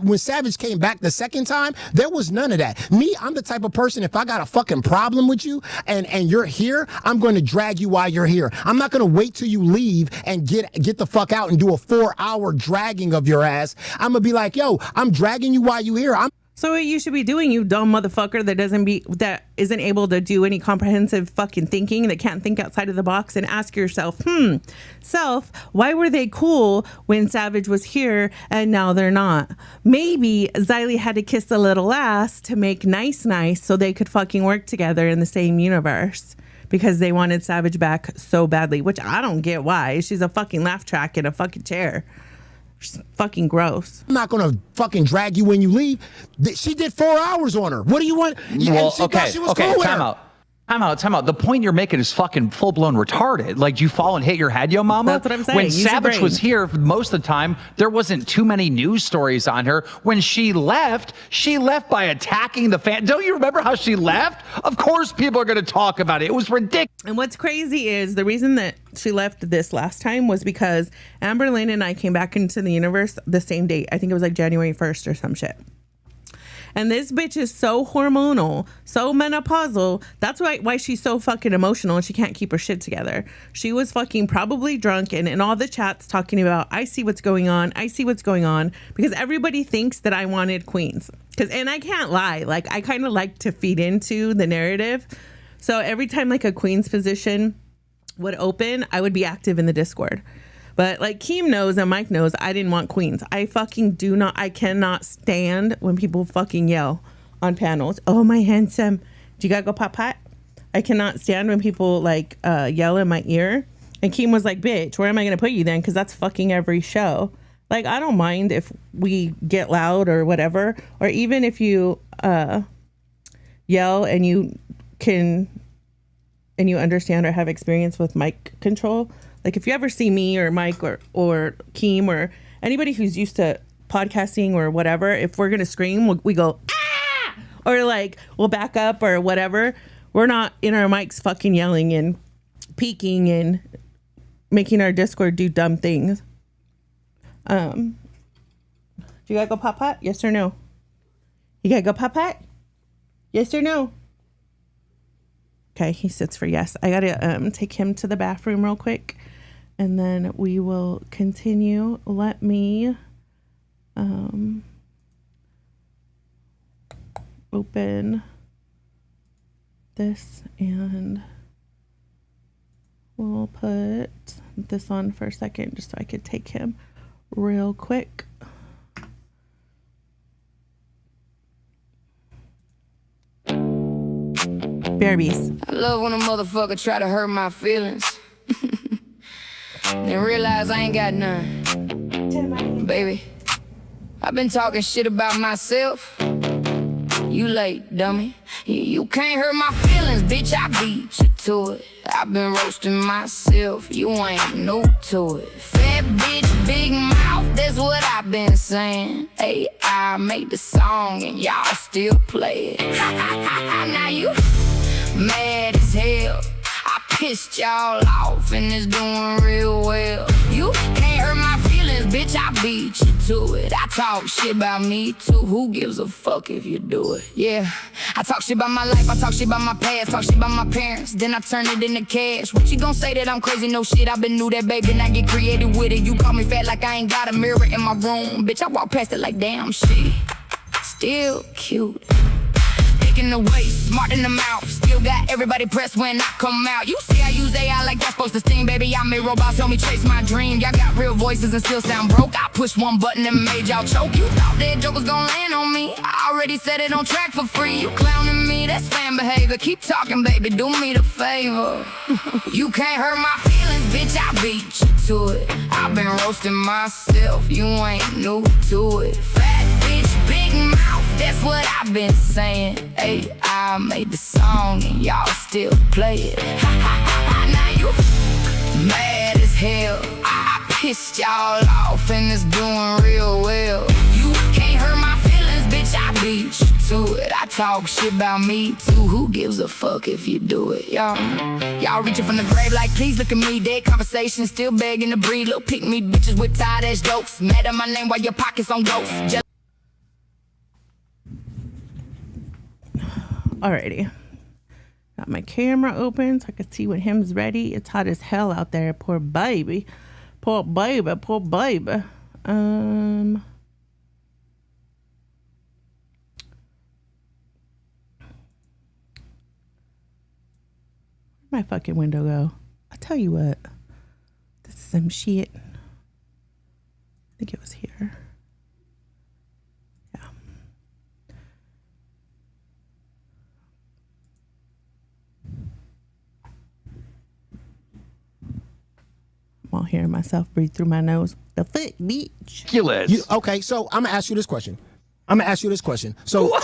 when Savage came back the second time, there was none of that. Me, I'm the type of person, if I got a fucking problem with you and you're here, I'm going to drag you while you're here. I'm not going to wait till you leave and get the fuck out and do a 4-hour dragging of your ass. I'm gonna be like, yo, I'm dragging you while you here. So what you should be doing, you dumb motherfucker that isn't able to do any comprehensive fucking thinking, that can't think outside of the box, and ask yourself, self, why were they cool when Savage was here and now they're not? Maybe Xylee had to kiss a little ass to make nice so they could fucking work together in the same universe. Because they wanted Savage back so badly, which I don't get why. She's a fucking laugh track in a fucking chair. She's fucking gross. I'm not gonna fucking drag you when you leave. She did 4 hours on her. What do you want? Well, okay, time out. The point you're making is fucking full-blown retarded. Like, you fall and hit your head, yo mama? That's what I'm saying. When Savage was here most of the time, there wasn't too many news stories on her. When she left by attacking the fan. Don't you remember how she left? Of course people are going to talk about it. It was ridiculous. And what's crazy is the reason that she left this last time was because Amber Lynn and I came back into the universe the same date. I think it was like January 1st or some shit. And this bitch is so hormonal, so menopausal. That's why she's so fucking emotional and she can't keep her shit together. She was fucking probably drunk and in all the chats talking about, I see what's going on. Because everybody thinks that I wanted queens. And I can't lie. Like, I kind of like to feed into the narrative. So every time like a queen's position would open, I would be active in the Discord. But like Keem knows and Mike knows, I didn't want queens. I cannot stand when people fucking yell on panels. Oh, my handsome. Do you gotta go pot? I cannot stand when people like yell in my ear. And Keem was like, bitch, where am I gonna put you then? Because that's fucking every show. Like, I don't mind if we get loud or whatever. Or even if you yell and you understand or have experience with mic control. Like, if you ever see me or Mike or Keem or anybody who's used to podcasting or whatever, if we're going to scream, we go, ah! Or, like, we'll back up or whatever. We're not in our mics fucking yelling and peeking and making our Discord do dumb things. Do you got to go pot? Yes or no? You got to go pot? Yes or no? Okay, he sits for yes. I got to take him to the bathroom real quick. And then we will continue. Let me open this and we'll put this on for a second just so I could take him real quick. Barbies. I love when a motherfucker try to hurt my feelings. Then realize I ain't got none. Baby, I've been talking shit about myself. You late, dummy. You can't hurt my feelings, bitch, I beat you to it. I've been roasting myself, you ain't new to it. Fat bitch, big mouth, that's what I've been saying. Hey, I made the song and y'all still play it. Now you mad as hell. I pissed y'all off and it's doing real well. You can't hurt my feelings, bitch, I beat you to it. I talk shit about me too, who gives a fuck if you do it? Yeah, I talk shit about my life, I talk shit about my past, talk shit about my parents, then I turn it into cash. What you gon' say that I'm crazy? No shit, I been knew that, baby, and I get creative with it. You call me fat like I ain't got a mirror in my room. Bitch, I walk past it like damn shit, still cute. In the waist, smart in the mouth. Still got everybody pressed when I come out. You see I use AI like that's supposed to sting, baby. I made robots help me chase my dream. Y'all got real voices and still sound broke. I pushed one button and made y'all choke. You thought that joke was gonna land on me. I already set it on track for free. You clowning me, that's fan behavior. Keep talking, baby, do me the favor. You can't hurt my feelings, bitch, I beat you to it. I've been roasting myself, you ain't new to it. Fat bitch, big mouth, that's what I've been saying. Hey, I made the song and y'all still play it. Now you mad as hell. I pissed y'all off and it's doing real well. You can't hurt my feelings, bitch, I beat you to it. I talk shit about me too, who gives a fuck if you do it, y'all reaching from the grave like please look at me. Dead conversation, still begging to breathe. Little pick me bitches with tired ass jokes. Mad at my name while your pockets on ghosts. Alrighty. Got my camera open so I can see when him's ready. It's hot as hell out there. Poor baby. Poor baby. Poor baby. Where'd my fucking window go? I'll tell you what. This is some shit. I think it was here. Yeah. I'm all hearing myself breathe through my nose. The fuck, bitch. Okay, so I'm gonna ask you this question. So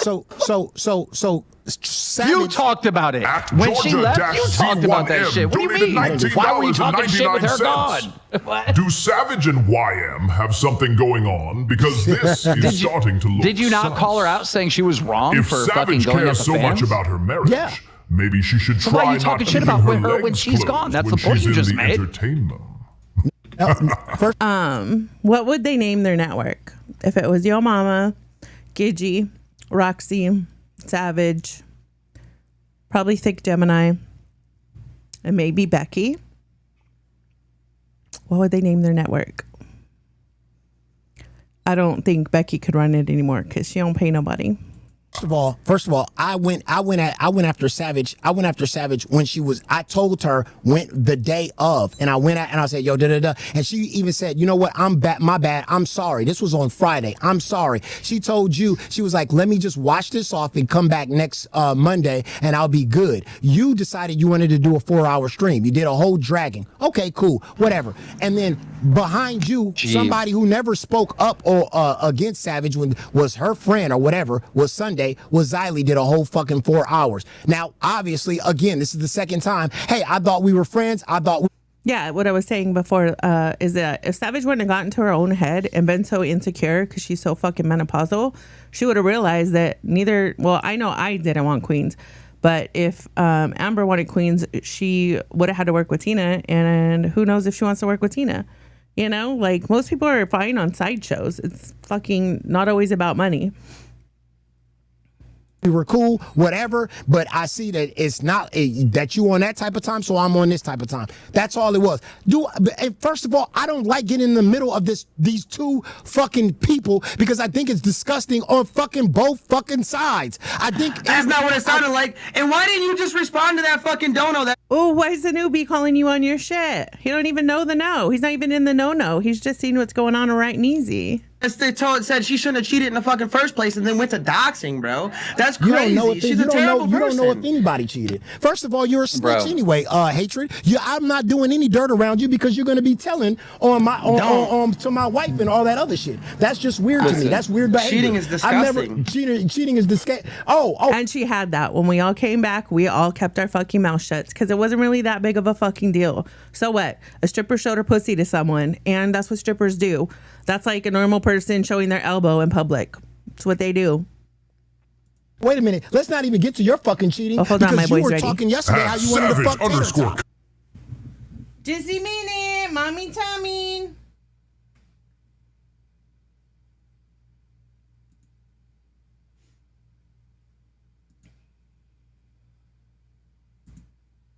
Savage, you talked about it. When she left, you talked about that shit. What do you mean? Why were you talking shit with her gone? What? Do Savage and YM have something going on? Because this is starting to look Did you not sus. call her out saying she was wrong If for fucking Savage going at cares the so fans? much about her marriage, maybe she should So try why are you not talking shit leaving about her her when legs she's closed gone? That's when the point she's you in just the made. entertainment. What would they name their network? If it was Yo Mama, Gigi, Roxy, Savage, probably Thick Gemini, and maybe Becky. What would they name their network? I don't think Becky could run it anymore because she don't pay nobody. First of all, I went after Savage. I went after Savage when she was. I told her the day of, and I said, yo, and she even said, you know what? I'm bad. My bad. I'm sorry. This was on Friday. I'm sorry. She told you, she was like, let me just wash this off and come back next Monday, and I'll be good. You decided you wanted to do a 4-hour stream. You did a whole dragging. Okay, cool, whatever. And then behind you, somebody who never spoke up or against Savage when was her friend or whatever was Sunday. Was Xylee did a whole fucking 4 hours. Now, obviously, again, this is the second time. Hey, I thought we were friends. Yeah, what I was saying before is that if Savage wouldn't have gotten to her own head and been so insecure because she's so fucking menopausal, she would have realized that I know I didn't want queens, but if Amber wanted queens, she would have had to work with Tina, and who knows if she wants to work with Tina. You know, like most people are fine on sideshows. It's fucking not always about money. We were cool, whatever, but I see that it's not that you on that type of time, so I'm on this type of time. That's all it was. First of all, I don't like getting in the middle of these two fucking people because I think it's disgusting on fucking both fucking sides. I think that's not what it sounded like. And why didn't you just respond to that fucking dono? Why is the newbie calling you on your shit? He don't even know the no. He's not even in the no. He's just seeing what's going on right and easy. They said she shouldn't have cheated in the fucking first place and then went to doxing, bro. That's crazy. She's a terrible person. You don't know if anybody cheated. First of all, you're a snitch anyway, Hatred. I'm not doing any dirt around you because you're going to be telling to my wife and all that other shit. That's just weird to me. That's weird behavior. Cheating is disgusting. Cheating is disgusting. Oh. And she had that. When we all came back, we all kept our fucking mouth shut because it wasn't really that big of a fucking deal. So what? A stripper showed her pussy to someone, and that's what strippers do. That's like a normal person showing their elbow in public. It's what they do. Wait a minute. Let's not even get to your fucking cheating. Oh, hold on, my boy's you were ready. talking yesterday how you wanted to fuck _ Jizzy Minute, Mommy Tommy.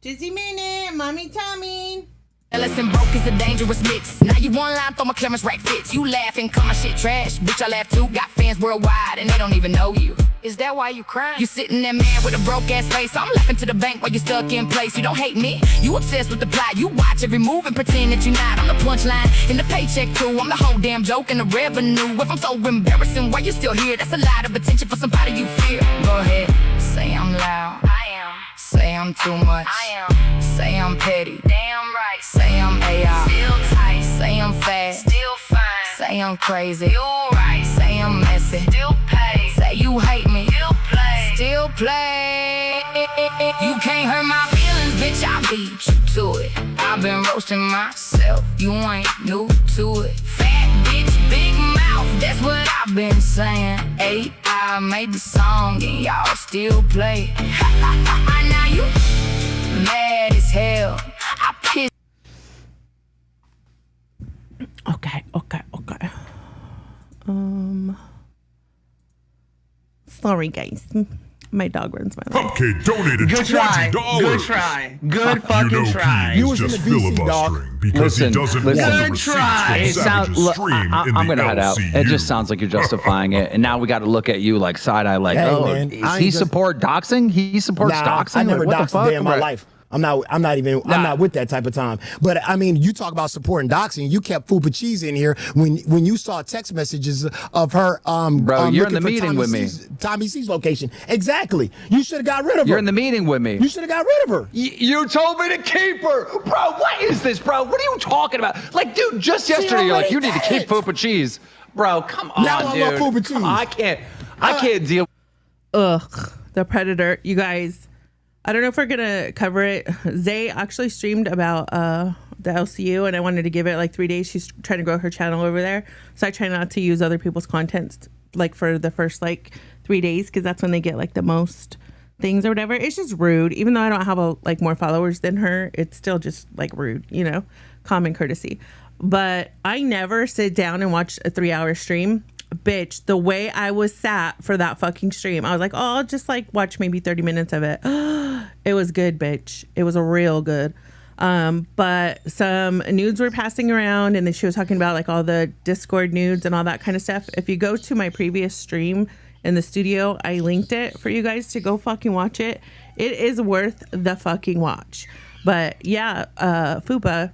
Jizzy Minute, Mommy Tommy. Jealous and broke is a dangerous mix. Now you one line, throw my clearance rack fits. You laughing, call my shit trash. Bitch, I laugh too. Got fans worldwide and they don't even know you. Is that why you crying? You sitting there mad with a broke ass face. I'm laughing to the bank while you stuck in place. You don't hate me, you obsessed with the plot. You watch every move and pretend that you're not. I'm the punchline in the paycheck too. I'm the whole damn joke in the revenue. If I'm so embarrassing, why you still here? That's a lot of attention for somebody you fear. Go ahead, say I'm loud. I am. Say I'm too much. I am. Say I'm petty. Damn right. Say I'm AI. Still tight. Say I'm fast. Still fine. Say I'm crazy. You right. Say I'm messy. Still pay. Say you hate me. Still play. Still play. You can't hurt my feelings, bitch, I beat you to it. I've been roasting myself, you ain't new to it. Fat bitch, big mouth, that's what I've been saying. I made the song and y'all still play it. Now you mad as hell. I pissed. Okay. Sorry, guys. My dog runs my life. Cupcake donated Good try. $20. Good try. Good fucking try. He You is was in just the VC, dog. filibustering because he doesn't want the Good receipts try. from It sounds. Savage's stream in I'm the gonna head out. LCU. It just sounds like you're justifying it, and now we got to look at you like side eye, like, Hey, oh, man, does I he ain't just- support doxing? He supports doxing. I never Like, what the doxed a fuck? day in my Right. life. I'm not with that type of time. But I mean, you talk about supporting doxing. You kept Fupa Cheese in here when you saw text messages of her. Bro, you're in looking the for meeting with me. Tommy C's location. Exactly. You should have got rid of her. You're in the meeting with me. You should have got rid of her. You told me to keep her, bro. What is this, bro? What are you talking about? Like, dude, just yesterday you're like, you need to keep Fupa Cheese, bro. Come on, Now I dude. love Fupa Cheese. Come on, I can't deal. Ugh, the Predator. You guys, I don't know if we're gonna cover it. Zay actually streamed about the LCU, and I wanted to give it like 3 days. She's trying to grow her channel over there, so I try not to use other people's content like for the first like 3 days, because that's when they get like the most things or whatever. It's just rude. Even though I don't have like more followers than her, it's still just like rude, you know, common courtesy. But I never sit down and watch a 3-hour stream. Bitch, the way I was sat for that fucking stream, I was like, oh, I'll just like watch maybe 30 minutes of it. It was good, bitch. It was a real good. But some nudes were passing around, and then she was talking about like all the Discord nudes and all that kind of stuff. If you go to my previous stream in the studio, I linked it for you guys to go fucking watch it. It is worth the fucking watch. But yeah, Fupa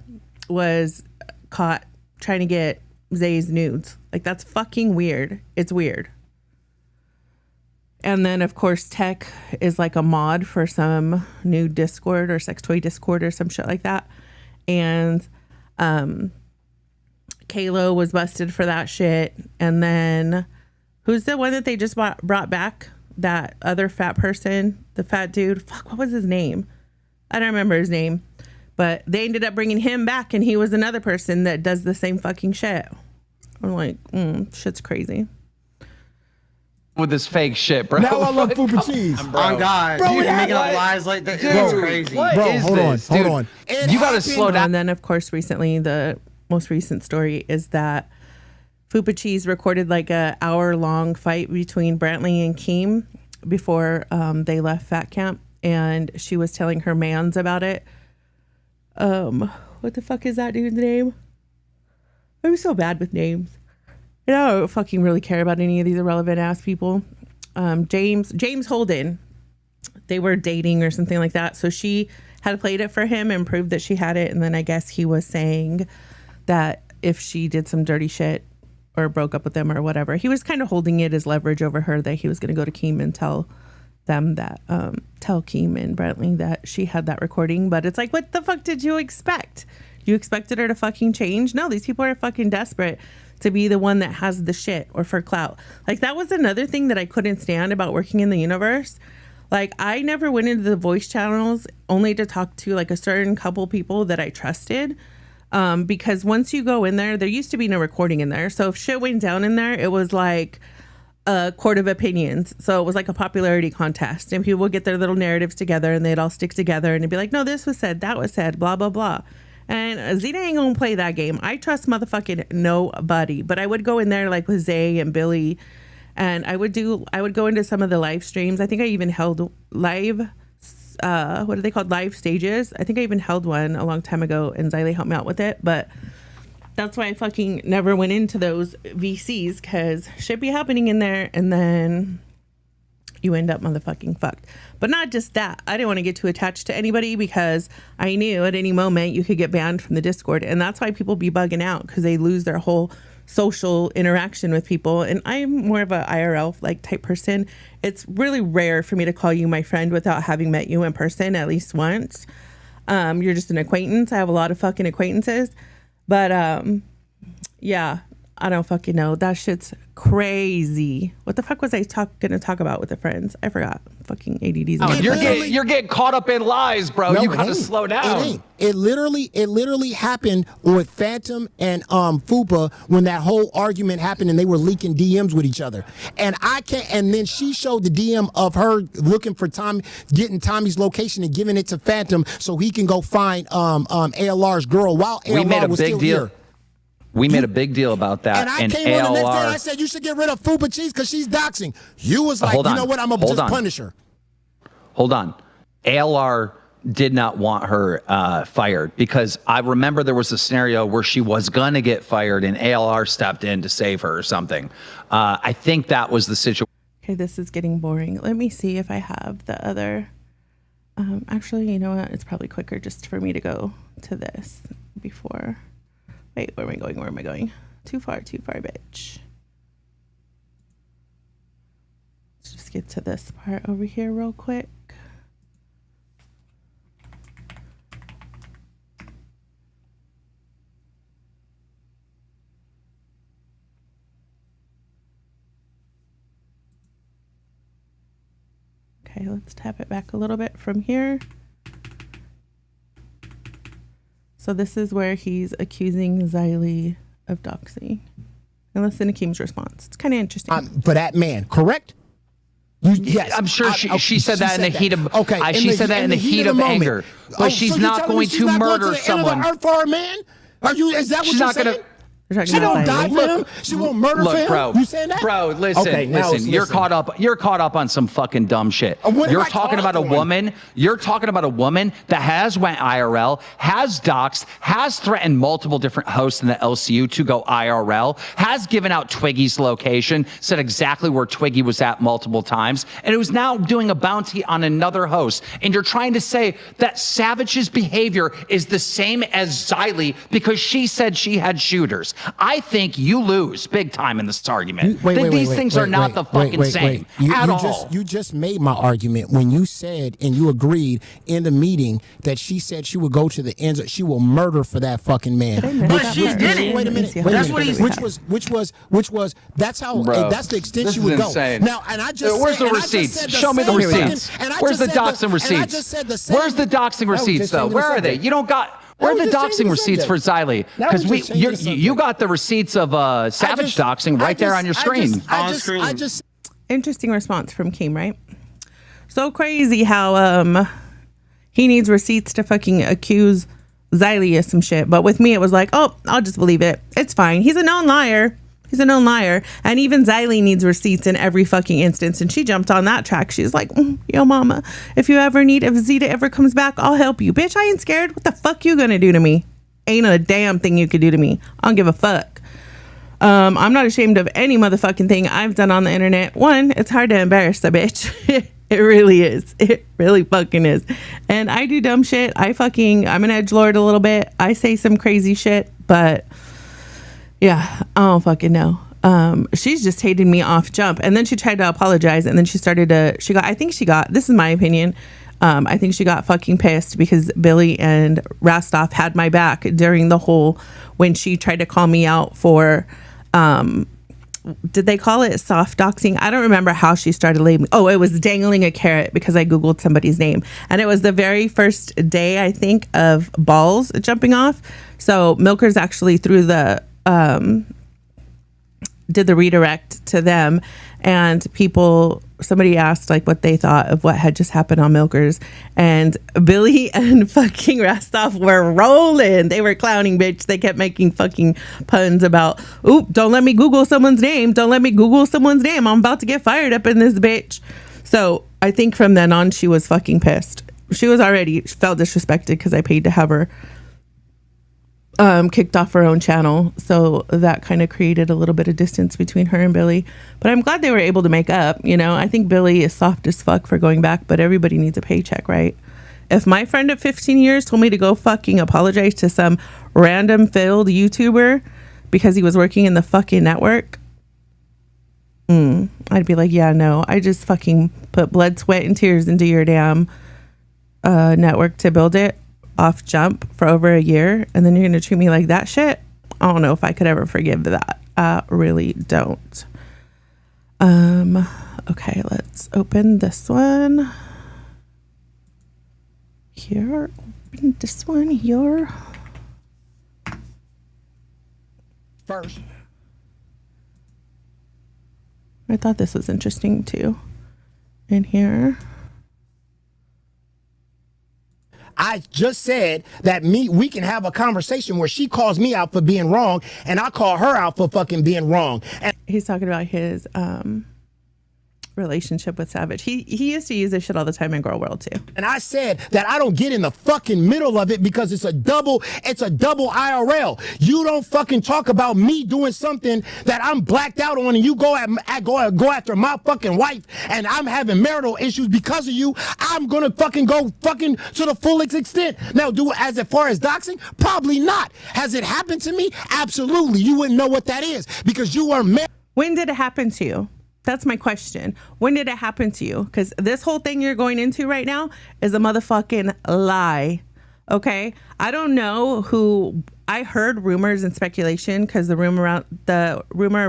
was caught trying to get Zay's nudes. Like, that's fucking weird. It's weird. And then, of course, Tech is like a mod for some new Discord or sex toy Discord or some shit like that. And Kalo was busted for that shit. And then, who's the one that they just brought back? That other fat person, the fat dude. Fuck, what was his name? I don't remember his name. But they ended up bringing him back, and he was another person that does the same fucking shit. I'm like, shit's crazy. With this fake shit, bro. Now I love Fupa Cheese. On God. Bro, You're it making up happened. lies like that. Dude, It's crazy. what Bro, is hold this, on, dude? hold on. It You gotta happened. slow down. And then, of course, recently, the most recent story is that Fupa Cheese recorded like a hour-long fight between Brantley and Keem before they left Fat Camp, and she was telling her mans about it. What the fuck is that dude's name? I'm so bad with names. I don't fucking really care about any of these irrelevant ass people. James Holden, they were dating or something like that. So she had played it for him and proved that she had it. And then I guess he was saying that if she did some dirty shit or broke up with them or whatever, he was kind of holding it as leverage over her, that he was going to go to Keem and tell them that, tell Keem and Brantley that she had that recording. But it's like, what the fuck did you expect? You expected her to fucking change? No, these people are fucking desperate to be the one that has the shit or for clout. Like, that was another thing that I couldn't stand about working in the universe. Like, I never went into the voice channels only to talk to like a certain couple people that I trusted. Because once you go in there used to be no recording in there. So if shit went down in there, it was like a court of opinions. So it was like a popularity contest, and people would get their little narratives together and they'd all stick together and it'd be like, no, this was said, that was said, blah, blah, blah. And Zita ain't gonna play that game. I trust motherfucking nobody. But I would go in there like with Zay and Billy, and I would go into some of the live streams. I think I even held live, what are they called? Live stages. I think I even held one a long time ago, and Ziley helped me out with it. But that's why I fucking never went into those VCs, because shit be happening in there, and then you end up motherfucking fucked. But not just that. I didn't want to get too attached to anybody, because I knew at any moment you could get banned from the Discord. And that's why people be bugging out, because they lose their whole social interaction with people. And I'm more of a IRL like type person. It's really rare for me to call you my friend without having met you in person at least once. You're just an acquaintance. I have a lot of fucking acquaintances. But yeah, I don't fucking know. That shit's crazy. What the fuck was I gonna talk about with the friends? I forgot. Fucking ADDs. Oh, you're getting caught up in lies, bro. No, you it gotta ain't. slow down. It ain't. It literally happened with Phantom and Fupa when that whole argument happened and they were leaking DMs with each other. And I can't. And then she showed the DM of her looking for Tommy, getting Tommy's location and giving it to Phantom so he can go find ALR's girl while ALR was still here. We made a big deal about that. And I came on the next day and I said, you should get rid of Fupa Cheese because she's doxing. You was like, you know what? I'm going to just punish her. Hold on. ALR did not want her fired because I remember there was a scenario where she was going to get fired and ALR stepped in to save her or something. I think that was the situation. Okay, this is getting boring. Let me see if I have the other. Actually, you know what? It's probably quicker just for me to go to this before. Wait, where am I going? Where am I going? Too far, bitch. Let's just get to this part over here real quick. Okay, let's tap it back a little bit from here. So this is where he's accusing Xylee of doxing. And listen to Keem's response. It's kind of interesting. For that man, correct? Yes, I'm sure she said that in the heat of she said that in the heat of anger. But she's not going to murder someone. Earth for a man? Is that what you're saying? She don't die for him. She won't murder for him. Bro, you saying that? Bro, listen. You're caught up on some fucking dumb shit. You're talking about a woman. You're talking about a woman that has went IRL, has doxed, has threatened multiple different hosts in the LCU to go IRL, has given out Twiggy's location, said exactly where Twiggy was at multiple times, and it was now doing a bounty on another host. And you're trying to say that Savage's behavior is the same as Xylee because she said she had shooters. I think you lose big time in this argument. These things are not the fucking same at all. You just made my argument when you said and you agreed in the meeting that she said she would go to the ends. She will murder for that fucking man. But she didn't. Wait a minute. That's what he said. Which was. That's how. That's the extent she would go. Now, and I just. Where's the receipts? Show me the receipts. Where's the doxing receipts? Where's the doxing receipts though? Where are they? You don't got. Where are the doxing receipts for Xylee? Because you got the receipts of Savage doxing right there on your screen. Interesting response from Keem, right? So crazy how he needs receipts to fucking accuse Xylee of some shit. But with me, it was like, oh, I'll just believe it. It's fine. He's a known liar. And even Xylee needs receipts in every fucking instance. And she jumped on that track. She's like, yo, mama, if Zita ever comes back, I'll help you. Bitch, I ain't scared. What the fuck you gonna do to me? Ain't a damn thing you could do to me. I don't give a fuck. I'm not ashamed of any motherfucking thing I've done on the internet. One, it's hard to embarrass a bitch. It really is. It really fucking is. And I do dumb shit. I'm an edgelord a little bit. I say some crazy shit, but yeah, I don't fucking know. She's just hated me off jump. And then she tried to apologize. And then this is my opinion. I think she got fucking pissed because Billy and Rastov had my back during the whole, when she tried to call me out for, did they call it soft doxing? I don't remember how she started labeling. Oh, it was dangling a carrot because I Googled somebody's name. And it was the very first day, I think, of balls jumping off. So Milkers actually threw did the redirect to them, and somebody asked like what they thought of what had just happened on Milkers, and Billy and fucking Rastov were rolling. They were clowning, bitch. They kept making fucking puns about, oop, don't let me Google someone's name. I'm about to get fired up in this bitch. So I think from then on, she was fucking pissed. She felt disrespected because I paid to have her kicked off her own channel, so that kind of created a little bit of distance between her and Billy. But I'm glad they were able to make up. I think Billy is soft as fuck for going back, but everybody needs a paycheck, right? If my friend of 15 years told me to go fucking apologize to some random failed YouTuber because he was working in the fucking network, I'd be like, yeah, no, I just fucking put blood, sweat, and tears into your damn network to build it off jump for over a year, and then you're gonna treat me like that shit. I don't know if I could ever forgive that. really don't. Okay, let's open this one. Here, open this one here. First. I thought this was interesting too. In here. I just said that we can have a conversation where she calls me out for being wrong and I call her out for fucking being wrong. And he's talking about his relationship with Savage. He used to use this shit all the time in Girl World too. And I said that I don't get in the fucking middle of it because it's a double IRL. You don't fucking talk about me doing something that I'm blacked out on, and you go after my fucking wife, and I'm having marital issues because of you. I'm gonna fucking go fucking to the fullest extent. Now, as far as doxing, probably not. Has it happened to me? Absolutely. You wouldn't know what that is because you are married. When did it happen to you? That's my question. When did it happen to you? Because this whole thing you're going into right now is a motherfucking lie. Okay? I don't know who. I heard rumors and speculation because the rumor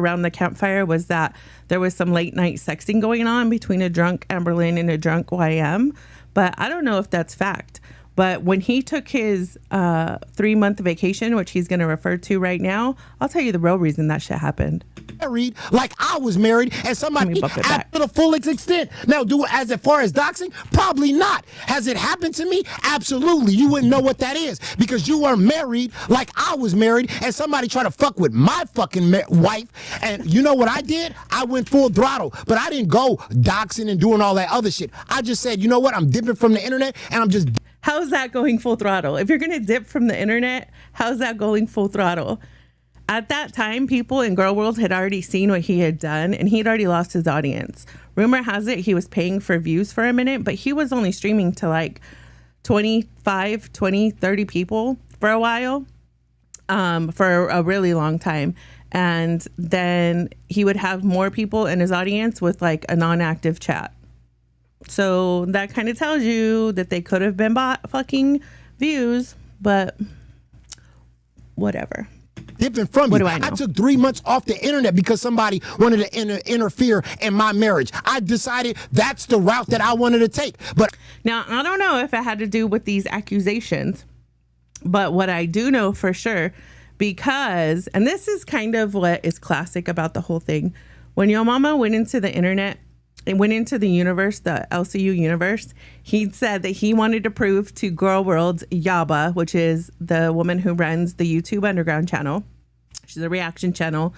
around the campfire was that there was some late night sexting going on between a drunk Amberlynn and a drunk YM. But I don't know if that's fact. But when he took his 3-month vacation, which he's going to refer to right now, I'll tell you the real reason that shit happened. Married like I was married, and somebody after the full extent. Now, as far as doxing, probably not. Has it happened to me? Absolutely. You wouldn't know what that is because you are married like I was married, and somebody tried to fuck with my fucking wife. And you know what I did? I went full throttle, but I didn't go doxing and doing all that other shit. I just said, you know what? I'm dipping from the internet, and I'm just. How's that going full throttle? If you're going to dip from the internet, how's that going full throttle? At that time, people in Girl World had already seen what he had done, and he'd already lost his audience. Rumor has it he was paying for views for a minute, but he was only streaming to like 25, 20, 30 people for a while, for a really long time. And then he would have more people in his audience with like a non-active chat. So that kind of tells you that they could have been bought fucking views, but whatever. Different from what you. Do I know? I took 3 months off the internet because somebody wanted to interfere in my marriage. I decided that's the route that I wanted to take. But now I don't know if it had to do with these accusations, but what I do know for sure, because, and this is kind of what is classic about the whole thing, when your mama went into the internet and went into the universe, the LCU universe, he said that he wanted to prove to Girl World's Yaba, which is the woman who runs the YouTube Underground channel. She's a reaction channel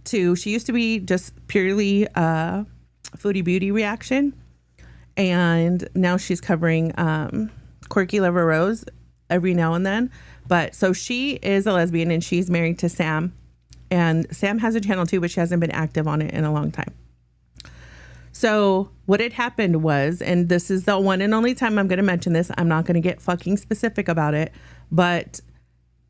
she used to be just purely foodie beauty reaction. And now she's covering Quirky Lover Rose every now and then. But so she is a lesbian and she's married to Sam. And Sam has a channel too, but she hasn't been active on it in a long time. So what had happened was, and this is the one and only time I'm going to mention this, I'm not going to get fucking specific about it, but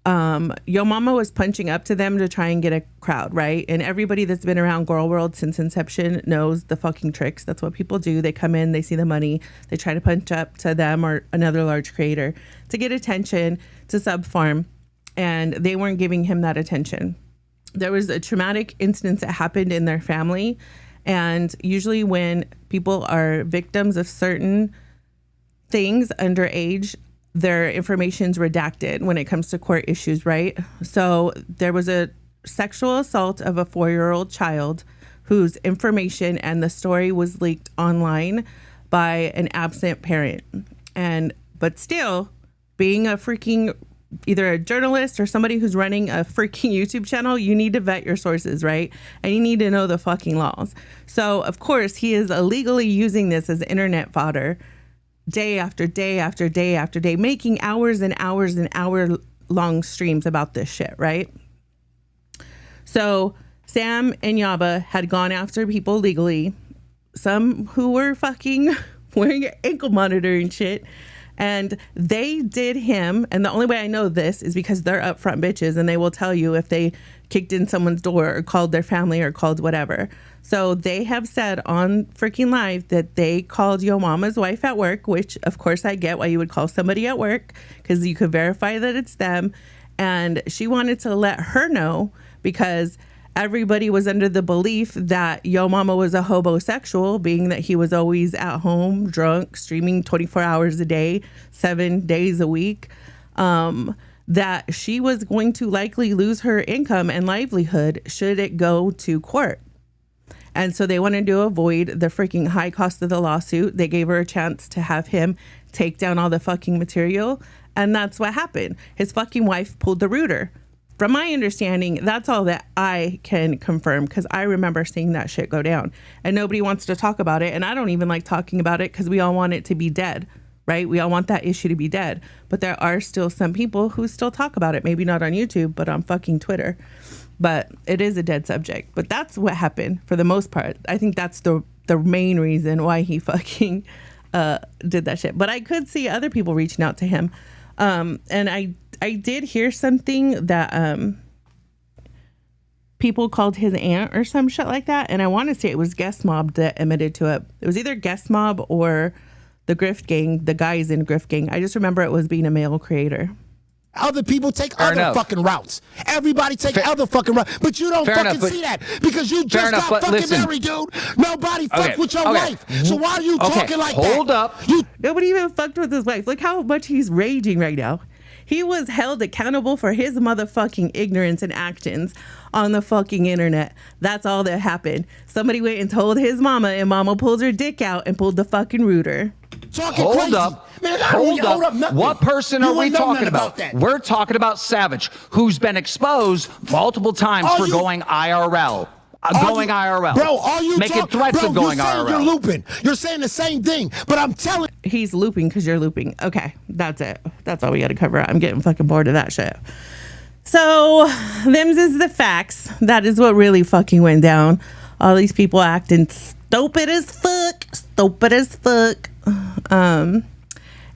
Yo Mama was punching up to them to try and get a crowd, right? And everybody that's been around Girl World since inception knows the fucking tricks. That's what people do. They come in, they see the money, they try to punch up to them or another large creator to get attention, to sub farm, and they weren't giving him that attention. There was a traumatic incident that happened in their family. And usually when people are victims of certain things underage, their information's redacted when it comes to court issues, right? So there was a sexual assault of a 4-year-old child whose information and the story was leaked online by an absent parent. But still, being a freaking either a journalist or somebody who's running a freaking YouTube channel, you need to vet your sources, right? And you need to know the fucking laws. So, of course, he is illegally using this as internet fodder day after day after day after day, making hours and hours and hour long streams about this shit, right? So Sam and Yaba had gone after people legally, some who were fucking wearing an ankle monitor and shit. And they did him, and the only way I know this is because they're upfront bitches and they will tell you if they kicked in someone's door or called their family or called whatever. So they have said on freaking live that they called Yo Mama's wife at work, which of course I get why you would call somebody at work because you could verify that it's them. And she wanted to let her know because everybody was under the belief that Yo Mama was a homosexual, being that he was always at home, drunk, streaming 24 hours a day, 7 days a week, that she was going to likely lose her income and livelihood should it go to court. And so they wanted to avoid the freaking high cost of the lawsuit. They gave her a chance to have him take down all the fucking material. And that's what happened. His fucking wife pulled the rooter. From my understanding, that's all that I can confirm, because I remember seeing that shit go down. And nobody wants to talk about it. And I don't even like talking about it because we all want it to be dead, right? We all want that issue to be dead. But there are still some people who still talk about it. Maybe not on YouTube, but on fucking Twitter. But it is a dead subject. But that's what happened for the most part. I think that's the main reason why he fucking did that shit. But I could see other people reaching out to him. And I did hear something that people called his aunt or some shit like that. And I want to say it was Guest Mob that admitted to it. It was either Guest Mob or the Grift Gang, the guys in Grift Gang. I just remember it was being a male creator. Other people take other fucking routes. Everybody take other fucking routes. But you don't fucking see that because you just got fucking married, dude. Nobody fucked with your wife. So why are you talking like that? Hold up. Nobody even fucked with his wife. Look how much he's raging right now. He was held accountable for his motherfucking ignorance and actions on the fucking internet. That's all that happened. Somebody went and told his mama, and mama pulled her dick out and pulled the fucking rooter. Hold up. Man, hold up. Nothing. What person are we talking about? That. We're talking about Savage, who's been exposed multiple times for going IRL. IRL. Bro, are you making threats of going IRL? You're looping. You're saying the same thing, but I'm telling. He's looping because you're looping. Okay, that's it. That's all we got to cover. I'm getting fucking bored of that shit. So, them's is the facts. That is what really fucking went down. All these people acting stupid as fuck. Stupid as fuck.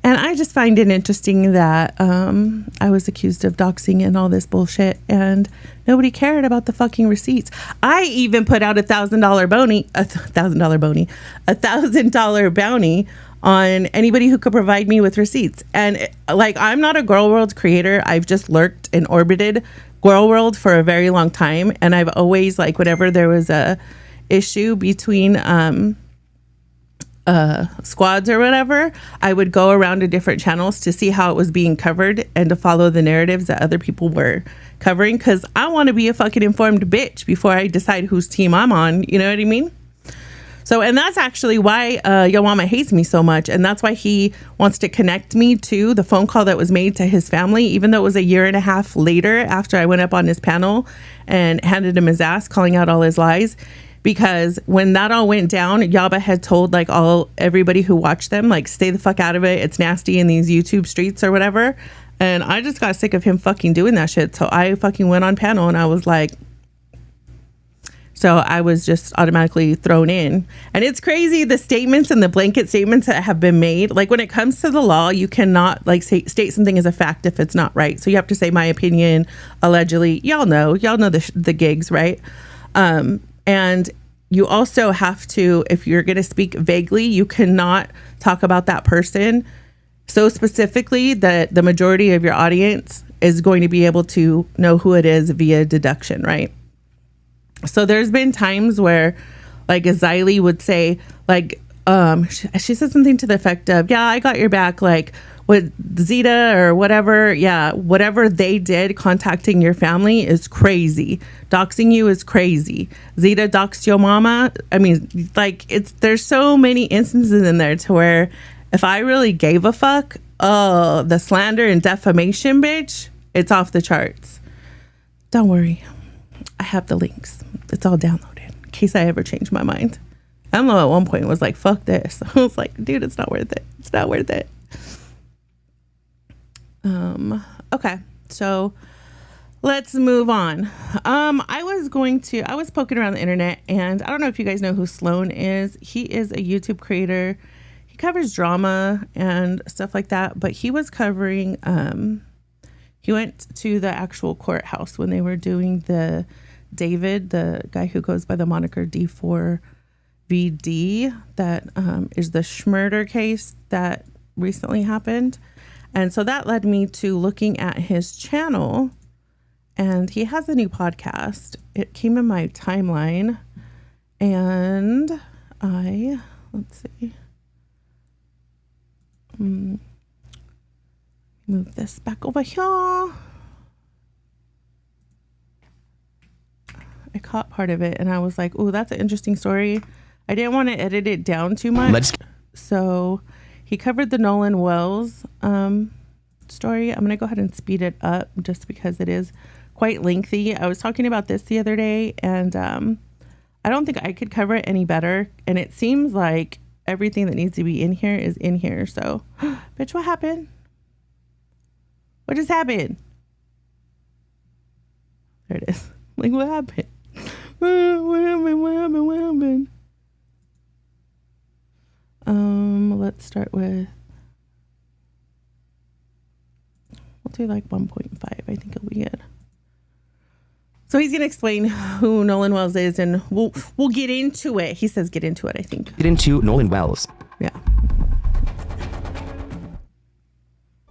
And I just find it interesting that I was accused of doxing and all this bullshit, and nobody cared about the fucking receipts. I even put out $1,000 bounty on anybody who could provide me with receipts. And like, I'm not a Girl World creator. I've just lurked and orbited Girl World for a very long time, and I've always, like, whenever there was a issue between squads or whatever, I would go around to different channels to see how it was being covered and to follow the narratives that other people were covering, because I want to be a fucking informed bitch before I decide whose team I'm on. You know what I mean? So, and that's actually why Yo Mama hates me so much, and that's why he wants to connect me to the phone call that was made to his family, even though it was a year and a half later after I went up on his panel and handed him his ass, calling out all his lies. Because when that all went down, Yaba had told like everybody who watched them, like, stay the fuck out of it. It's nasty in these YouTube streets or whatever. And I just got sick of him fucking doing that shit. So I fucking went on panel and I was like, so I was just automatically thrown in. And it's crazy, the statements and the blanket statements that have been made. Like, when it comes to the law, you cannot like state something as a fact if it's not right. So you have to say my opinion, allegedly. Y'all know the gigs, right? And you also have to, if you're going to speak vaguely, you cannot talk about that person so specifically that the majority of your audience is going to be able to know who it is via deduction, right? So there's been times where, like, Aziley would say, like, she said something to the effect of, yeah, I got your back, like, with Zita or whatever. Yeah, whatever they did contacting your family is crazy. Doxing you is crazy. Zita doxed your mama. I mean, like, there's so many instances in there to where if I really gave a fuck, the slander and defamation, bitch, it's off the charts. Don't worry. I have the links. It's all downloaded in case I ever change my mind. Emma at one point was like, fuck this. I was like, dude, it's not worth it. It's not worth it. Okay, so let's move on. I was poking around the internet, and I don't know if you guys know who Sloan is. He is a YouTube creator. He covers drama and stuff like that, but he was covering, he went to the actual courthouse when they were doing the David, the guy who goes by the moniker D4VD, that is the Schmurder case that recently happened. And so that led me to looking at his channel and he has a new podcast. It came in my timeline, and let's see. Move this back over here. I caught part of it, and I was like, "Oh, that's an interesting story." I didn't want to edit it down too much. So he covered the Nolan Wells story. I'm going to go ahead and speed it up just because it is quite lengthy. I was talking about this the other day, and I don't think I could cover it any better. And it seems like everything that needs to be in here is in here. So, bitch, what happened? What just happened? There it is. Like, what happened? What happened? Let's start with, we'll do like 1.5. I think it'll be good. So he's going to explain who Nolan Wells is, and we'll get into it. He says get into it, I think. Get into Nolan Wells. Yeah.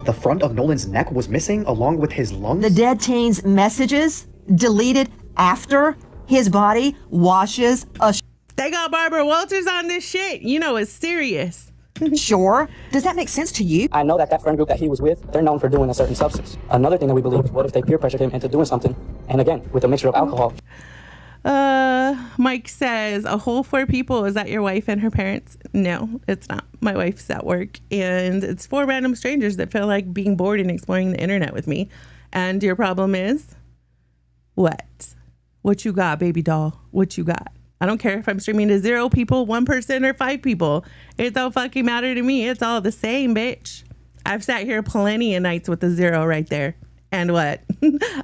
The front of Nolan's neck was missing along with his lungs. The dead teen's messages deleted after his body washes They got Barbara Walters on this shit. You know it's serious. Sure. Does that make sense to you? I know that friend group that he was with, they're known for doing a certain substance. Another thing that we believe is, what if they peer pressured him into doing something? And again, with a mixture of alcohol. Mike says, a whole 4 people. Is that your wife and her parents? No, it's not. My wife's at work, and it's 4 random strangers that feel like being bored and exploring the internet with me. And your problem is what? What you got, baby doll? What you got? I don't care if I'm streaming to 0 people, 1 person, or 5 people. It don't fucking matter to me. It's all the same, bitch. I've sat here plenty of nights with a 0 right there. And what?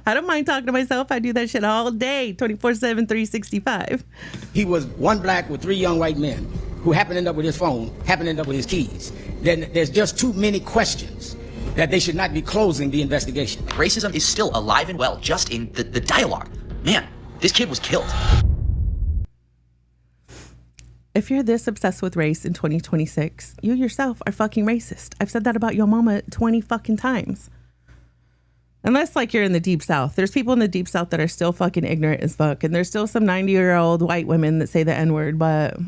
I don't mind talking to myself. I do that shit all day, 24/7, 365. He was one black with 3 young white men who happened to end up with his phone, happened to end up with his keys. Then there's just too many questions that they should not be closing the investigation. Racism is still alive and well, just in the dialogue. Man, this kid was killed. If you're this obsessed with race in 2026, you yourself are fucking racist. I've said that about your mama 20 fucking times. Unless like you're in the deep south. There's people in the deep south that are still fucking ignorant as fuck. And there's still some 90-year-old white women that say the N-word, but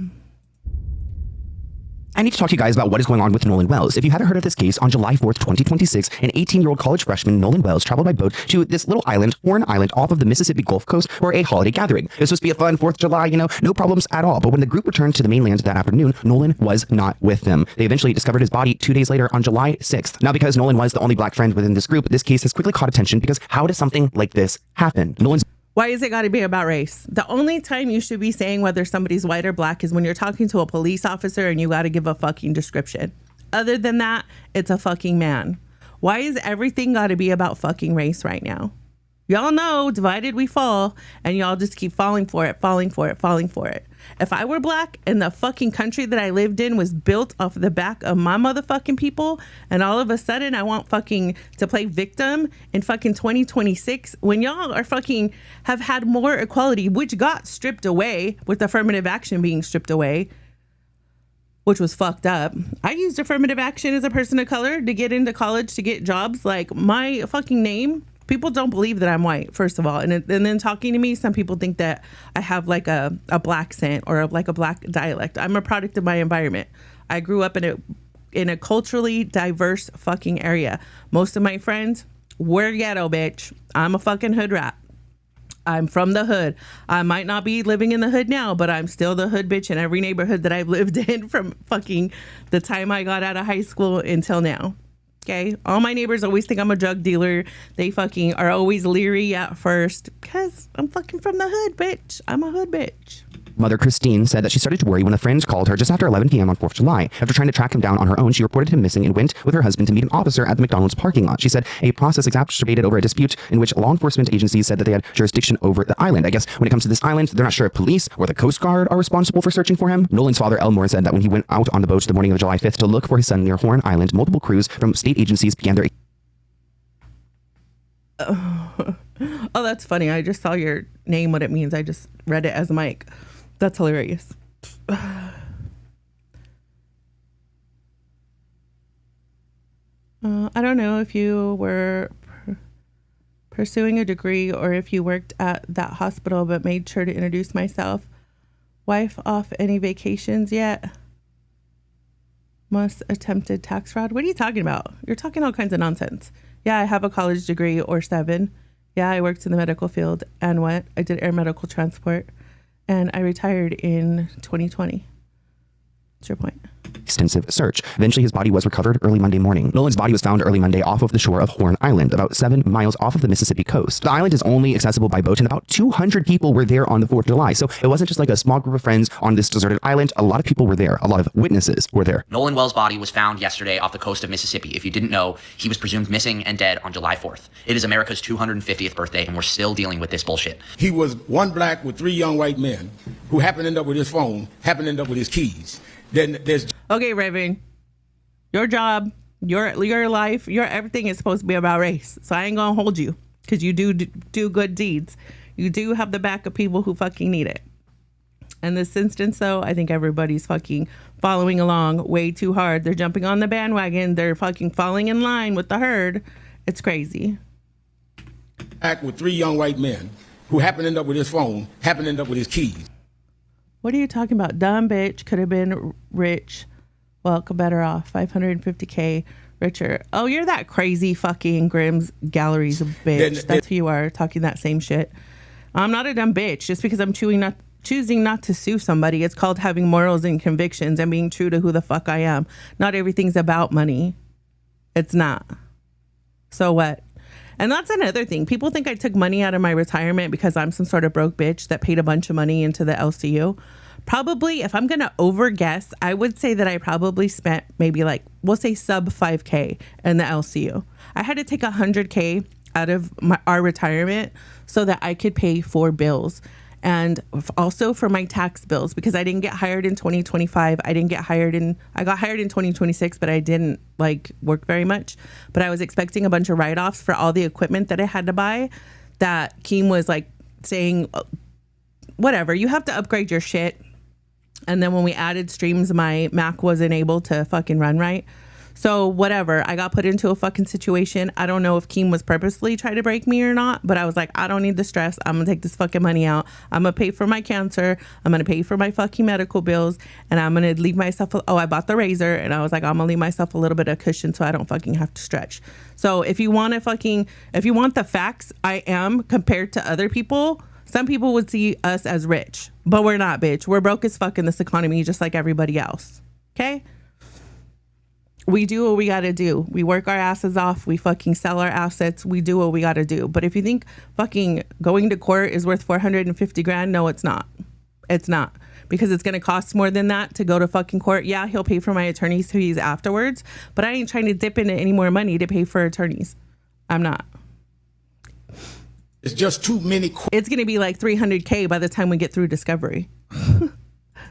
I need to talk to you guys about what is going on with Nolan Wells. If you hadn't heard of this case, on July 4th, 2026, an 18-year-old college freshman, Nolan Wells, traveled by boat to this little island, Horn Island, off of the Mississippi Gulf Coast for a holiday gathering. It was supposed to be a fun 4th of July, no problems at all. But when the group returned to the mainland that afternoon, Nolan was not with them. They eventually discovered his body 2 days later on July 6th. Now, because Nolan was the only black friend within this group, this case has quickly caught attention because how does something like this happen? why is it got to be about race? The only time you should be saying whether somebody's white or black is when you're talking to a police officer and you got to give a fucking description. Other than that, it's a fucking man. Why is everything got to be about fucking race right now? Y'all know, divided we fall, and y'all just keep falling for it. If I were black and the fucking country that I lived in was built off the back of my motherfucking people, and all of a sudden I want fucking to play victim in fucking 2026, when y'all are fucking have had more equality, which got stripped away with affirmative action being stripped away, which was fucked up. I used affirmative action as a person of color to get into college, to get jobs. Like, my fucking name, people don't believe that I'm white, first of all. And then talking to me, some people think that I have like a black accent or like a black dialect. I'm a product of my environment. I grew up in a culturally diverse fucking area. Most of my friends were ghetto, bitch. I'm a fucking hood rat. I'm from the hood. I might not be living in the hood now, but I'm still the hood bitch in every neighborhood that I've lived in from fucking the time I got out of high school until now. Okay? All my neighbors always think I'm a drug dealer. They fucking are always leery at first because I'm fucking from the hood, bitch. I'm a hood bitch. Mother Christine said that she started to worry when a friend called her just after 11 p.m. on 4th of July. After trying to track him down on her own, she reported him missing and went with her husband to meet an officer at the McDonald's parking lot. She said a process exacerbated over a dispute in which law enforcement agencies said that they had jurisdiction over the island. I guess when it comes to this island, they're not sure if police or the Coast Guard are responsible for searching for him. Nolan's father, Elmore, said that when he went out on the boat the morning of July 5th to look for his son near Horn Island, multiple crews from state agencies began their... Oh, that's funny. I just saw your name, what it means. I just read it as Mike. That's hilarious. I don't know if you were pursuing a degree, or if you worked at that hospital but made sure to introduce myself. Wife off any vacations yet? Most attempted tax fraud. What are you talking about? You're talking all kinds of nonsense. Yeah, I have a college degree or 7. Yeah, I worked in the medical field. And what? I did air medical transport. And I retired in 2020. What's your point? Extensive search. Eventually, his body was recovered early Monday morning. Nolan's body was found early Monday off of the shore of Horn Island, about 7 miles off of the Mississippi coast. The island is only accessible by boat, and about 200 people were there on the 4th of July. So it wasn't just like a small group of friends on this deserted island. A lot of people were there. A lot of witnesses were there. Nolan Wells' body was found yesterday off the coast of Mississippi. If you didn't know, he was presumed missing and dead on July 4th. It is America's 250th birthday, and we're still dealing with this bullshit. He was one black with 3 young white men who happened to end up with his phone, happened to end up with his keys. Then there's... Okay, Raven. Your job, your life, your everything is supposed to be about race. So I ain't gonna hold you because you do good deeds. You do have the back of people who fucking need it. In this instance, though, I think everybody's fucking following along way too hard. They're jumping on the bandwagon. They're fucking falling in line with the herd. It's crazy. Act with 3 young white men who happened to end up with his phone, happened to end up with his keys. What are you talking about? Dumb bitch, could have been rich. Well, better off. 550K richer. Oh, you're that crazy fucking Grimm's Galleries bitch. That's who you are, talking that same shit. I'm not a dumb bitch. Just because I'm choosing not to sue somebody, it's called having morals and convictions and being true to who the fuck I am. Not everything's about money. It's not. So what? And that's another thing. People think I took money out of my retirement because I'm some sort of broke bitch that paid a bunch of money into the LCU. Probably, if I'm going to overguess, I would say that I probably spent maybe like, we'll say sub 5K in the LCU. I had to take 100K out of our retirement so that I could pay for bills. And also for my tax bills, because I didn't get hired in 2025. I got hired in 2026, but I didn't work very much. But I was expecting a bunch of write-offs for all the equipment that I had to buy that Keem was saying, whatever, you have to upgrade your shit. And then when we added streams, my Mac wasn't able to fucking run right. So whatever, I got put into a fucking situation. I don't know if Keem was purposely trying to break me or not, but I was like, I don't need the stress. I'm gonna take this fucking money out. I'm gonna pay for my cancer. I'm gonna pay for my fucking medical bills, and I'm gonna leave myself. I bought the razor, and I was like, I'm gonna leave myself a little bit of cushion so I don't fucking have to stretch. So if you want the facts, I am compared to other people. Some people would see us as rich, but we're not, bitch. We're broke as fuck in this economy, just like everybody else. Okay? We do what we got to do. We work our asses off. We fucking sell our assets. We do what we got to do. But if you think fucking going to court is worth $450,000, no, it's not. It's not. Because it's going to cost more than that to go to fucking court. Yeah, he'll pay for my attorney's fees afterwards, but I ain't trying to dip into any more money to pay for attorneys. I'm not. It's just too many It's going to be like $300K by the time we get through discovery.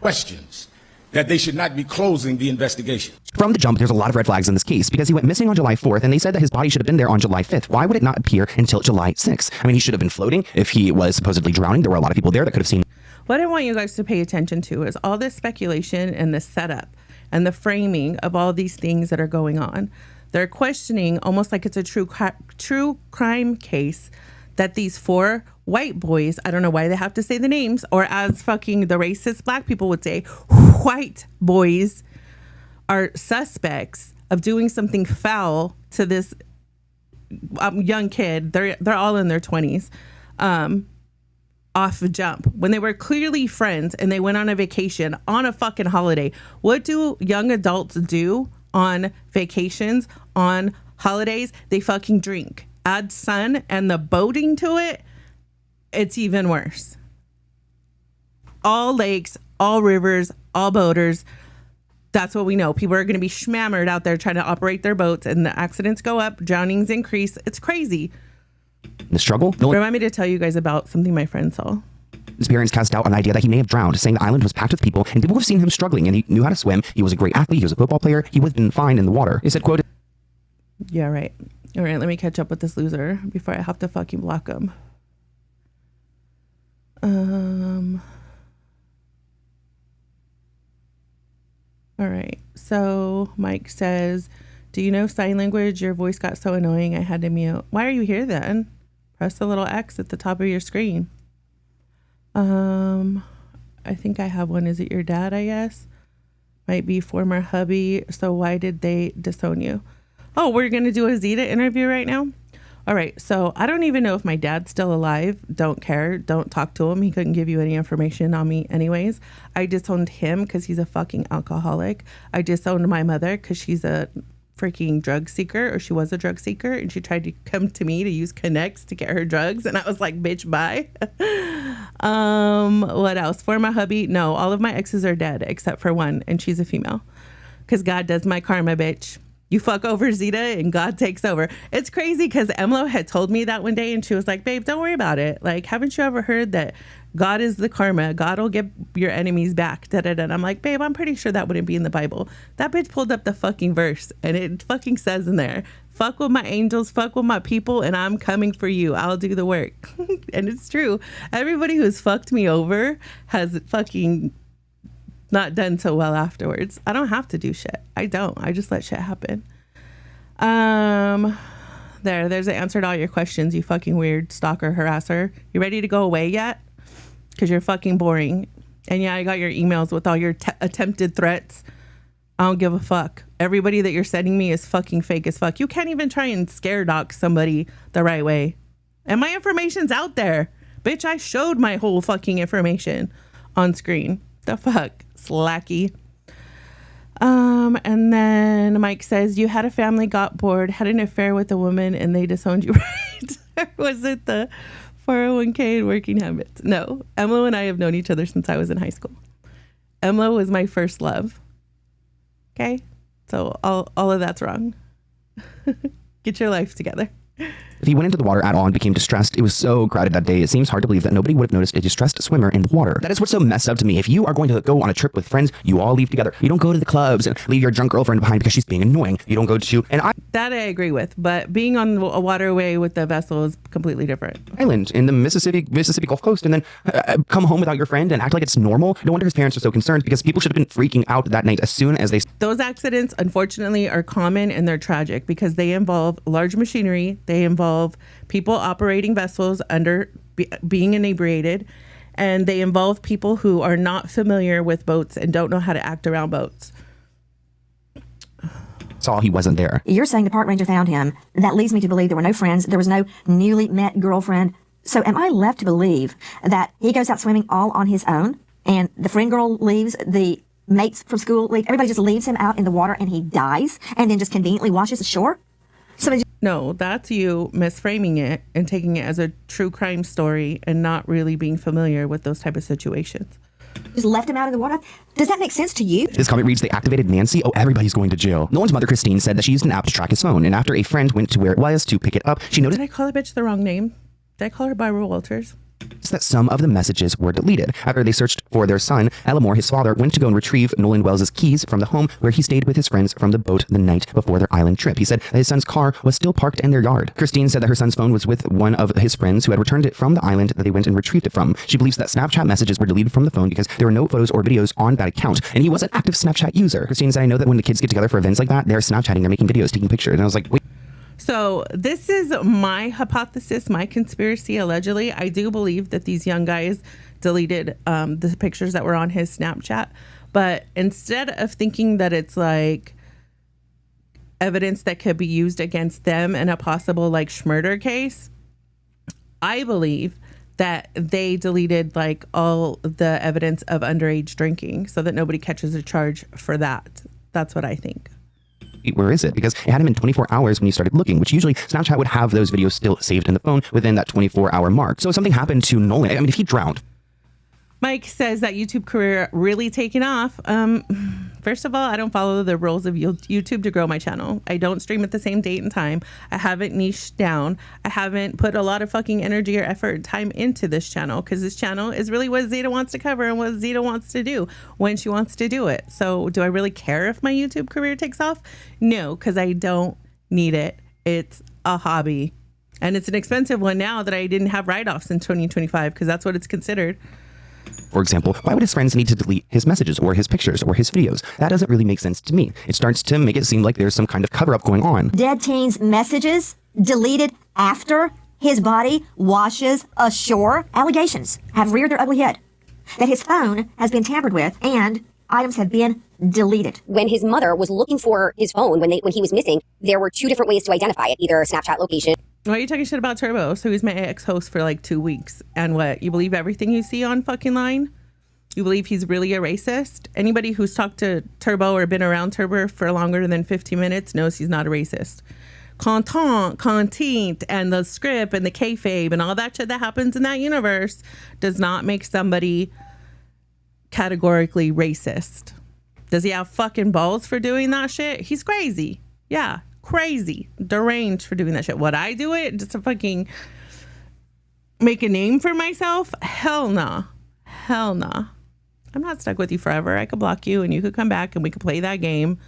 questions that they should not be closing the investigation. From the jump, there's a lot of red flags in this case because he went missing on July 4th and they said that his body should have been there on July 5th. Why would it not appear until July 6th? I mean, he should have been floating. If he was supposedly drowning, there were a lot of people there that could have seen. What I want you guys to pay attention to is all this speculation and the setup and the framing of all these things that are going on. They're questioning almost like it's a true crime case that these 4 white boys, I don't know why they have to say the names, or as fucking the racist black people would say, white boys are suspects of doing something foul to this young kid. They're all in their 20s, off the jump, when they were clearly friends and they went on a vacation on a fucking holiday. What do young adults do on vacations, on holidays? They fucking drink. Add sun and the boating to it, it's even worse. All lakes, all rivers, all boaters. That's what we know. People are going to be schmammered out there trying to operate their boats, and the accidents go up, drownings increase. It's crazy. The struggle? Remind me to tell you guys about something my friend saw. His parents cast doubt on the idea that he may have drowned, saying the island was packed with people and people have seen him struggling and he knew how to swim. He was a great athlete. He was a football player. He would have been fine in the water. He said, quote, yeah, right. All right, let me catch up with this loser before I have to fucking block him. All right, so Mike says, do you know sign language? Your voice got so annoying I had to mute. Why are you here then? Press the little X at the top of your screen. I think I have one. Is it your dad, I guess? Might be former hubby. So why did they disown you? Oh, we're going to do a Zita interview right now? All right. So I don't even know if my dad's still alive. Don't care. Don't talk to him. He couldn't give you any information on me anyways. I disowned him because he's a fucking alcoholic. I disowned my mother because she's a freaking drug seeker, or she was a drug seeker, and she tried to come to me to use connects to get her drugs, and I was like, bitch, bye. What else? For my hubby, no, all of my exes are dead except for one, and she's a female, because God does my karma, bitch. You fuck over Zita and God takes over. It's crazy because Emlo had told me that one day, and she was like, babe, don't worry about it. Like, haven't you ever heard that God is the karma? God will get your enemies back. And I'm like, babe, I'm pretty sure that wouldn't be in the Bible. That bitch pulled up the fucking verse, and it fucking says in there, fuck with my angels, fuck with my people, and I'm coming for you. I'll do the work. And it's true. Everybody who's fucked me over has fucking not done so well afterwards. I don't have to do shit. I don't. I just let shit happen. There's answered all your questions, you fucking weird stalker harasser. You ready to go away yet? Because you're fucking boring. And yeah, I got your emails with all your attempted threats. I don't give a fuck. Everybody that you're sending me is fucking fake as fuck. You can't even try and scare doc somebody the right way. And my information's out there. Bitch, I showed my whole fucking information on screen. The fuck? Slacky. And then Mike says, you had a family, got bored, had an affair with a woman, and they disowned you, right? Or was it the 401k and working habits? No. Emlo and I have known each other since I was in high school. Emlo was my first love. Okay? So all of that's wrong. Get your life together. If he went into the water at all and became distressed, it was so crowded that day, it seems hard to believe that nobody would have noticed a distressed swimmer in the water. That is what's so messed up to me. If you are going to go on a trip with friends, you all leave together. You don't go to the clubs and leave your drunk girlfriend behind because she's being annoying. You don't go to that I agree with, but being on a waterway with the vessel is completely different. Island in the Mississippi Gulf Coast, and then come home without your friend and act like it's normal. No wonder his parents are so concerned, because people should have been freaking out that night as soon as they... Those accidents, unfortunately, are common, and they're tragic because they involve large machinery. They involve people operating vessels under being inebriated, and they involve people who are not familiar with boats and don't know how to act around boats. Saw he wasn't there. You're saying the park ranger found him. That leads me to believe there were no friends. There was no newly met girlfriend. So am I left to believe that he goes out swimming all on his own, and the friend girl leaves, the mates from school leave, everybody just leaves him out in the water, and he dies and then just conveniently washes ashore? No, that's you misframing it and taking it as a true crime story and not really being familiar with those type of situations. Just left him out in the water? Does that make sense to you? This comment reads, they activated Nancy. Oh, everybody's going to jail. Nolan's mother, Christine, said that she used an app to track his phone, and after a friend went to where it was to pick it up, she noticed... Did I call a bitch the wrong name? Did I call her Barbara Walters? That some of the messages were deleted. After they searched for their son, Elmore, his father, went to go and retrieve Nolan Wells' keys from the home where he stayed with his friends from the boat the night before their island trip. He said that his son's car was still parked in their yard. Christine said that her son's phone was with one of his friends who had returned it from the island that they went and retrieved it from. She believes that Snapchat messages were deleted from the phone because there were no photos or videos on that account, and he was an active Snapchat user. Christine said, I know that when the kids get together for events like that, they're Snapchatting, they're making videos, taking pictures. And I was like, wait. So this is my hypothesis, my conspiracy, allegedly. I do believe that these young guys deleted the pictures that were on his Snapchat. But instead of thinking that it's like evidence that could be used against them in a possible like murder case, I believe that they deleted like all the evidence of underage drinking so that nobody catches a charge for that. That's what I think. Where is it? Because it hadn't been 24 hours when you started looking, which usually Snapchat would have those videos still saved in the phone within that 24-hour mark. So if something happened to Nolan, I mean, if he drowned. Mike says that YouTube career really taking off. First of all, I don't follow the rules of YouTube to grow my channel. I don't stream at the same date and time. I haven't niched down. I haven't put a lot of fucking energy or effort and time into this channel because this channel is really what Zita wants to cover and what Zita wants to do when she wants to do it. So do I really care if my YouTube career takes off? No, because I don't need it. It's a hobby. And it's an expensive one now that I didn't have write-offs in 2025 because that's what it's considered. For example, why would his friends need to delete his messages or his pictures or his videos? That doesn't really make sense to me. It starts to make it seem like there's some kind of cover-up going on. Dead teens' messages deleted after his body washes ashore. Allegations have reared their ugly head that his phone has been tampered with and items have been deleted. When his mother was looking for his phone when he was missing, there were two different ways to identify it, either a Snapchat location. Why are you talking shit about Turbo? So he's my ex-host for like 2 weeks. And what? You believe everything you see on fucking line? You believe he's really a racist? Anybody who's talked to Turbo or been around Turbo for longer than 15 minutes knows he's not a racist. Content, and the script and the kayfabe and all that shit that happens in that universe does not make somebody categorically racist. Does he have fucking balls for doing that shit? He's crazy. Yeah, crazy. Deranged for doing that shit. Would I do it just to fucking make a name for myself? Hell nah. Hell nah. I'm not stuck with you forever. I could block you and you could come back and we could play that game.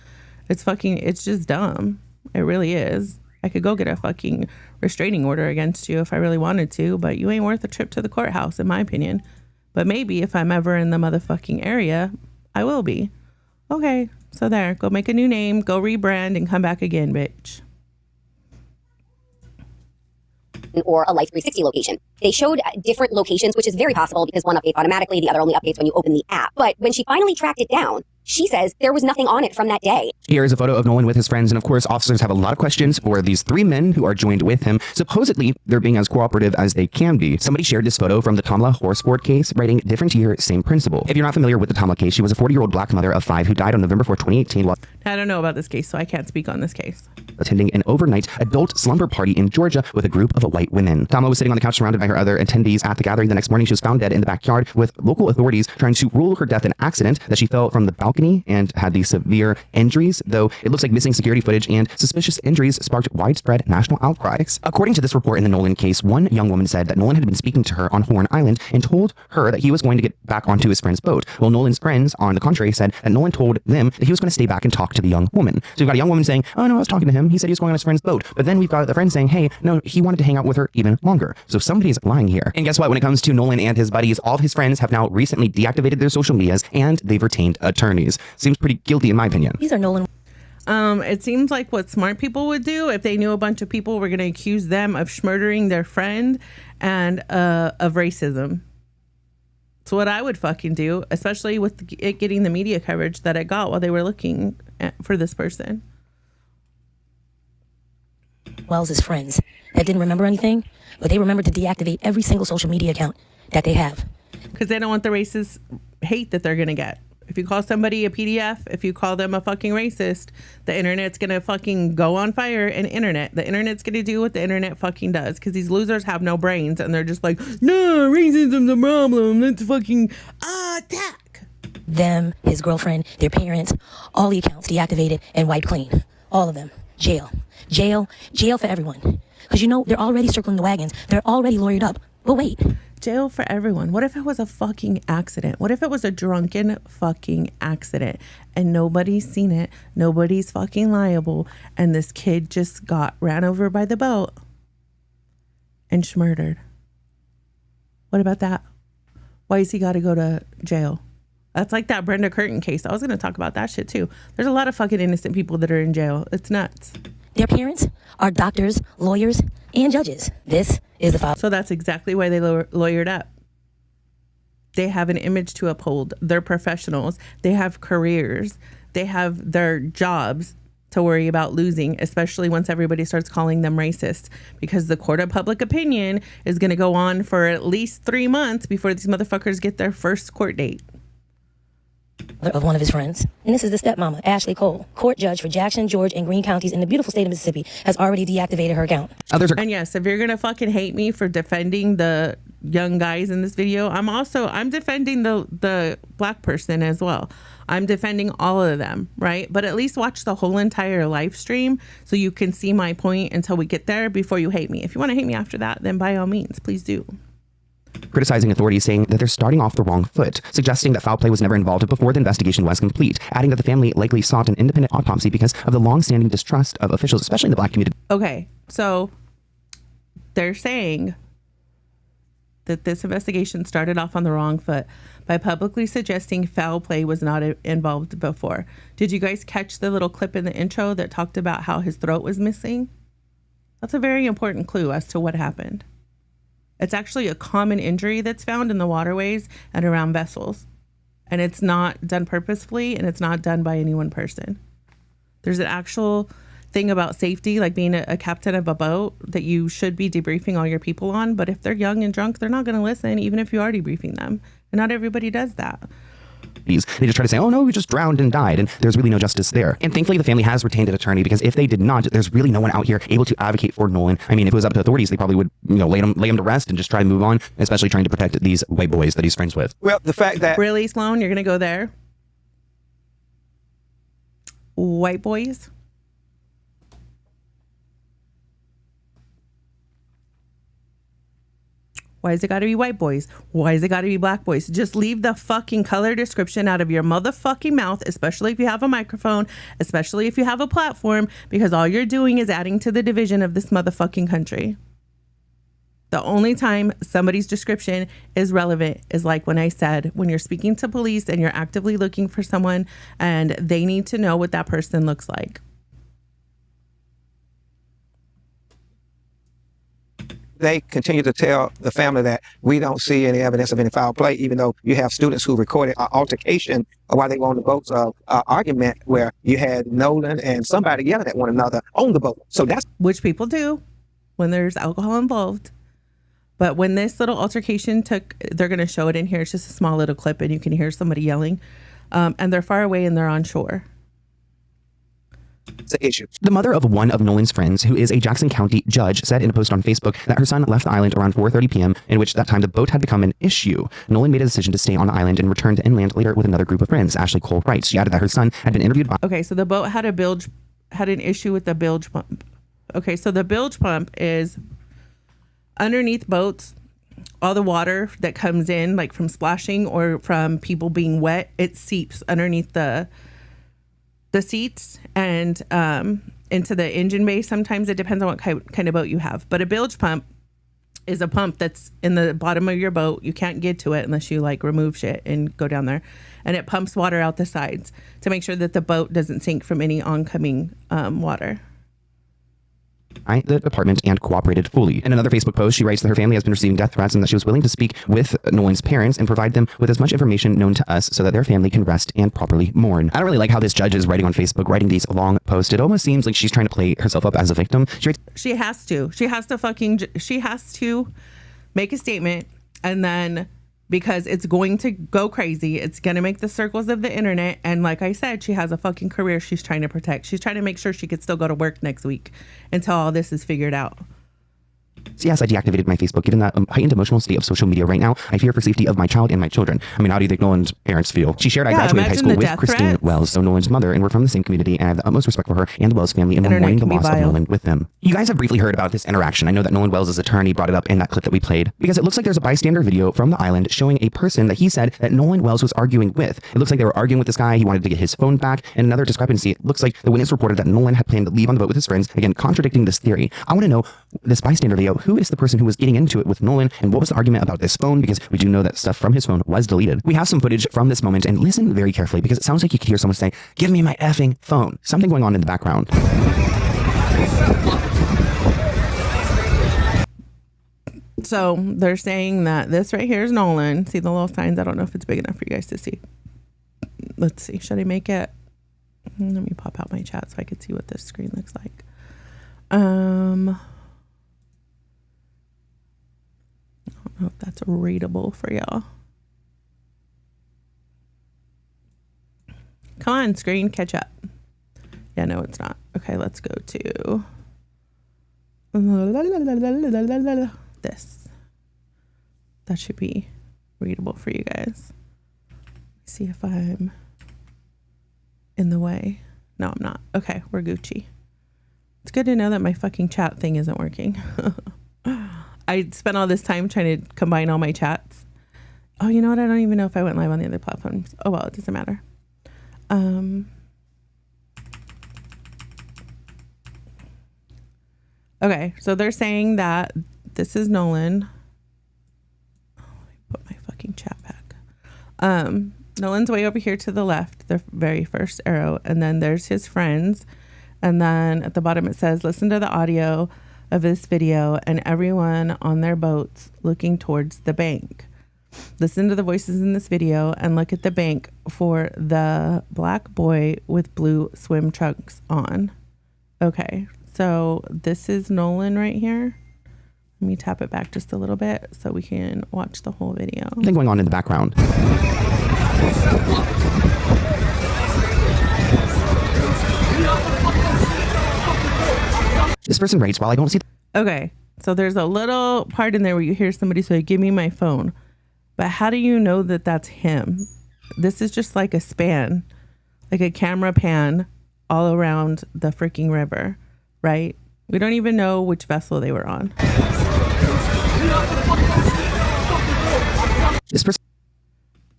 It's just dumb. It really is. I could go get a fucking restraining order against you if I really wanted to, but you ain't worth a trip to the courthouse, in my opinion. But maybe if I'm ever in the motherfucking area, I will be. Okay, so there. Go make a new name, go rebrand, and come back again, bitch. Or a Life 360 location. They showed different locations, which is very possible because one updates automatically, the other only updates when you open the app. But when she finally tracked it down, she says there was nothing on it from that day. Here is a photo of Nolan with his friends, and of course, officers have a lot of questions for these three men who are joined with him. Supposedly, they're being as cooperative as they can be. Somebody shared this photo from the Tamla Horsford case, writing, different year, same principle. If you're not familiar with the Tamla case, she was a 40-year-old black mother of 5 who died on November 4, 2018 while I don't know about this case, so I can't speak on this case. Attending an overnight adult slumber party in Georgia with a group of white women. Tamla was sitting on the couch surrounded by her other attendees at the gathering. The next morning, she was found dead in the backyard, with local authorities trying to rule her death an accident, that she fell from the balcony and had these severe injuries, though it looks like missing security footage and suspicious injuries sparked widespread national outcries. According to this report in the Nolan case, one young woman said that Nolan had been speaking to her on Horn Island and told her that he was going to get back onto his friend's boat. Well, Nolan's friends, on the contrary, said that Nolan told them that he was going to stay back and talk to the young woman. So we've got a young woman saying, oh no, I was talking to him. He said he was going on his friend's boat. But then we've got the friend saying, hey, no, he wanted to hang out with her even longer. So somebody's lying here. And guess what? When it comes to Nolan and his buddies, all of his friends have now recently deactivated their social medias and they've retained attorneys. Seems pretty guilty in my opinion. These are Nolan. It seems like what smart people would do if they knew a bunch of people were going to accuse them of murdering their friend and of racism. It's what I would fucking do, especially with it getting the media coverage that it got while they were looking for this person. Wells' friends that didn't remember anything, but they remembered to deactivate every single social media account that they have. Because they don't want the racist hate that they're going to get. If you call somebody a PDF, if you call them a fucking racist, the internet's going to fucking go on fire. And the internet's going to do what the internet fucking does. Because these losers have no brains and they're just like, no, racism's a problem. Let's fucking attack. Them, his girlfriend, their parents, all the accounts deactivated and wiped clean. All of them. Jail for everyone. Because they're already circling the wagons. They're already lawyered up. But wait. Jail for everyone. What if it was a fucking accident? What if it was a drunken fucking accident and nobody's seen it? Nobody's fucking liable. And this kid just got ran over by the boat and murdered. What about that? Why has he got to go to jail? That's like that Brenda Curtin case. I was going to talk about that shit too. There's a lot of fucking innocent people that are in jail. It's nuts. Their parents are doctors, lawyers, and judges. This is the file. So that's exactly why they lawyered up. They have an image to uphold. They're professionals. They have careers. They have their jobs to worry about losing, especially once everybody starts calling them racist, because the court of public opinion is going to go on for at least 3 months before these motherfuckers get their first court date. Of one of his friends. And this is the stepmama, Ashley Cole, court judge for Jackson, George, and Greene counties in the beautiful state of Mississippi, has already deactivated her account. And yes, if you're going to fucking hate me for defending the young guys in this video, I'm defending the black person as well. I'm defending all of them, right? But at least watch the whole entire live stream so you can see my point until we get there before you hate me. If you want to hate me after that, then by all means, please do. Criticizing authorities, saying that they're starting off the wrong foot, suggesting that foul play was never involved before the investigation was complete, adding that the family likely sought an independent autopsy because of the long-standing distrust of officials, especially in the black community. Okay, so they're saying that this investigation started off on the wrong foot by publicly suggesting foul play was not involved before. Did you guys catch the little clip in the intro that talked about how his throat was missing? That's a very important clue as to what happened. It's actually a common injury that's found in the waterways and around vessels. And it's not done purposefully, and it's not done by any one person. There's an actual thing about safety, like being a captain of a boat, that you should be debriefing all your people on. But if they're young and drunk, they're not going to listen, even if you are debriefing them. And not everybody does that. They just try to say, oh no, we just drowned and died, and there's really no justice there. And thankfully the family has retained an attorney, because if they did not, there's really no one out here able to advocate for Nolan. I mean, if it was up to authorities, they probably would, lay him to rest and just try to move on, especially trying to protect these white boys that he's friends with. Well, the fact that... Really, Sloan, you're going to go there? White boys? Why has it got to be white boys? Why has it got to be black boys? Just leave the fucking color description out of your motherfucking mouth, especially if you have a microphone, especially if you have a platform, because all you're doing is adding to the division of this motherfucking country. The only time somebody's description is relevant is like when I said, when you're speaking to police and you're actively looking for someone and they need to know what that person looks like. They continue to tell the family that we don't see any evidence of any foul play, even though you have students who recorded an altercation while they were on the boats of argument where you had Nolan and somebody yelling at one another on the boat. So that's... Which people do when there's alcohol involved. But when this little altercation took, they're going to show it in here. It's just a small little clip and you can hear somebody yelling. And they're far away and they're on shore. It's an issue. The mother of one of Nolan's friends, who is a Jackson County judge, said in a post on Facebook that her son left the island around 4:30 p.m., in which that time the boat had become an issue. Nolan made a decision to stay on the island and return to inland later with another group of friends. Ashley Cole writes. She added that her son had been interviewed by... Okay, so the boat had an issue with the bilge pump. Okay, so the bilge pump is underneath boats. All the water that comes in, like from splashing or from people being wet, it seeps underneath the seats and into the engine bay. Sometimes it depends on what kind of boat you have. But a bilge pump is a pump that's in the bottom of your boat. You can't get to it unless you like remove shit and go down there. And it pumps water out the sides to make sure that the boat doesn't sink from any oncoming water. The department and cooperated fully. In another Facebook post, she writes that her family has been receiving death threats and that she was willing to speak with Nolan's parents and provide them with as much information known to us so that their family can rest and properly mourn. I don't really like how this judge is writing on Facebook, writing these long posts. It almost seems like she's trying to play herself up as a victim. She has to make a statement, and then because it's going to go crazy, it's going to make the circles of the internet. And like I said, she has a fucking career she's trying to protect. She's trying to make sure she could still go to work next week until all this is figured out. Yes, I deactivated my Facebook. Given that heightened emotional state of social media right now, I fear for safety of my child and my children. I mean, how do you think Nolan's parents feel? She shared, I graduated high school with Christine Wells, so Nolan's mother, and we're from the same community, and I have the utmost respect for her and the Wells family, and we're mourning the loss of Nolan with them. You guys have briefly heard about this interaction. I know that Nolan Wells' attorney brought it up in that clip that we played, because it looks like there's a bystander video from the island showing a person that he said that Nolan Wells was arguing with. It looks like they were arguing with this guy. He wanted to get his phone back, and another discrepancy. It looks like the witness reported that Nolan had planned to leave on the boat with his friends, again, contradicting this theory. I want to know, this bystander video, who is the person who was getting into it with Nolan, and what was the argument about this phone, because we do know that stuff from his phone was deleted. We have some footage from this moment, and listen very carefully, because it sounds like you could hear someone say, "Give me my effing phone." Something going on in the background. So they're saying that this right here is Nolan. See the little signs? I don't know if it's big enough for you guys to see. Let's see. Should I make it? Let me pop out my chat so I can see what this screen looks like. I don't know if that's readable for y'all. Come on, screen, catch up. Yeah, no, it's not. Okay, let's go to this. That should be readable for you guys. See if I'm in the way. No, I'm not. Okay, we're Gucci. It's good to know that my fucking chat thing isn't working. I spent all this time trying to combine all my chats. Oh, you know what? I don't even know if I went live on the other platforms. Oh, well, it doesn't matter. Okay, so they're saying that this is Nolan. Oh, let me put my fucking chat back. Nolan's way over here to the left, the very first arrow, and then there's his friends. And then at the bottom it says, listen to the audio. of this video and everyone on their boats looking towards the bank. Listen to the voices in this video and look at the bank for the black boy with blue swim trunks on. Okay, so this is Nolan right here. Let me tap it back just a little bit so we can watch the whole video. Something going on in the background. This person writes, while I don't see... Okay, so there's a little part in there where you hear somebody say, give me my phone. But how do you know that that's him? This is just like a span, like a camera pan all around the freaking river, right? We don't even know which vessel they were on. This person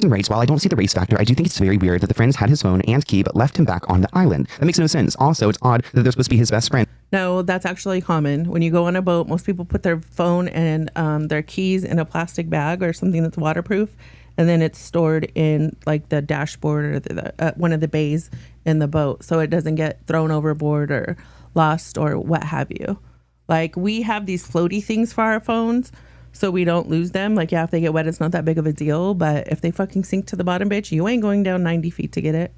writes, while I don't see the race factor, I do think it's very weird that the friends had his phone and key but left him back on the island. That makes no sense. Also, it's odd that they're supposed to be his best friend. No, that's actually common. When you go on a boat, most people put their phone and their keys in a plastic bag or something that's waterproof, and then it's stored in like the dashboard or the one of the bays in the boat, so it doesn't get thrown overboard or lost or what have you. Like, we have these floaty things for our phones so we don't lose them. Like, yeah, if they get wet, it's not that big of a deal, but if they fucking sink to the bottom, bitch, you ain't going down 90 feet to get it.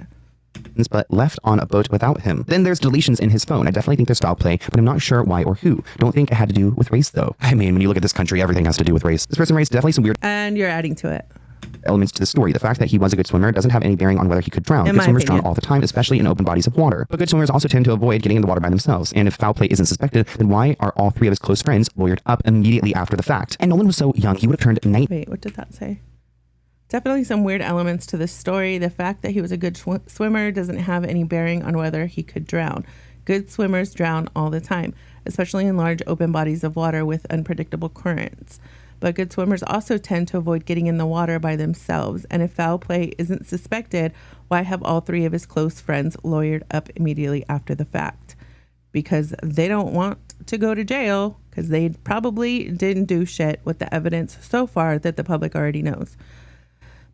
But left on a boat without him. Then there's deletions in his phone. I definitely think there's foul play, but I'm not sure why or who. Don't think it had to do with race, though. I mean, when you look at this country, everything has to do with race. This person writes definitely some weird and you're adding to it elements to the story. The fact that he was a good swimmer doesn't have any bearing on whether he could drown. Good swimmers drown all the time, especially in open bodies of water. But good swimmers also tend to avoid getting in the water by themselves. And if foul play isn't suspected, then why are all three of his close friends lawyered up immediately after the fact? And Nolan was so young, he would have turned 19. Wait, what did that say? Definitely some weird elements to this story. The fact that he was a good swimmer doesn't have any bearing on whether he could drown. Good swimmers drown all the time, especially in large open bodies of water with unpredictable currents. But good swimmers also tend to avoid getting in the water by themselves. And if foul play isn't suspected, why have all three of his close friends lawyered up immediately after the fact? Because they don't want to go to jail, because they probably didn't do shit with the evidence so far that the public already knows.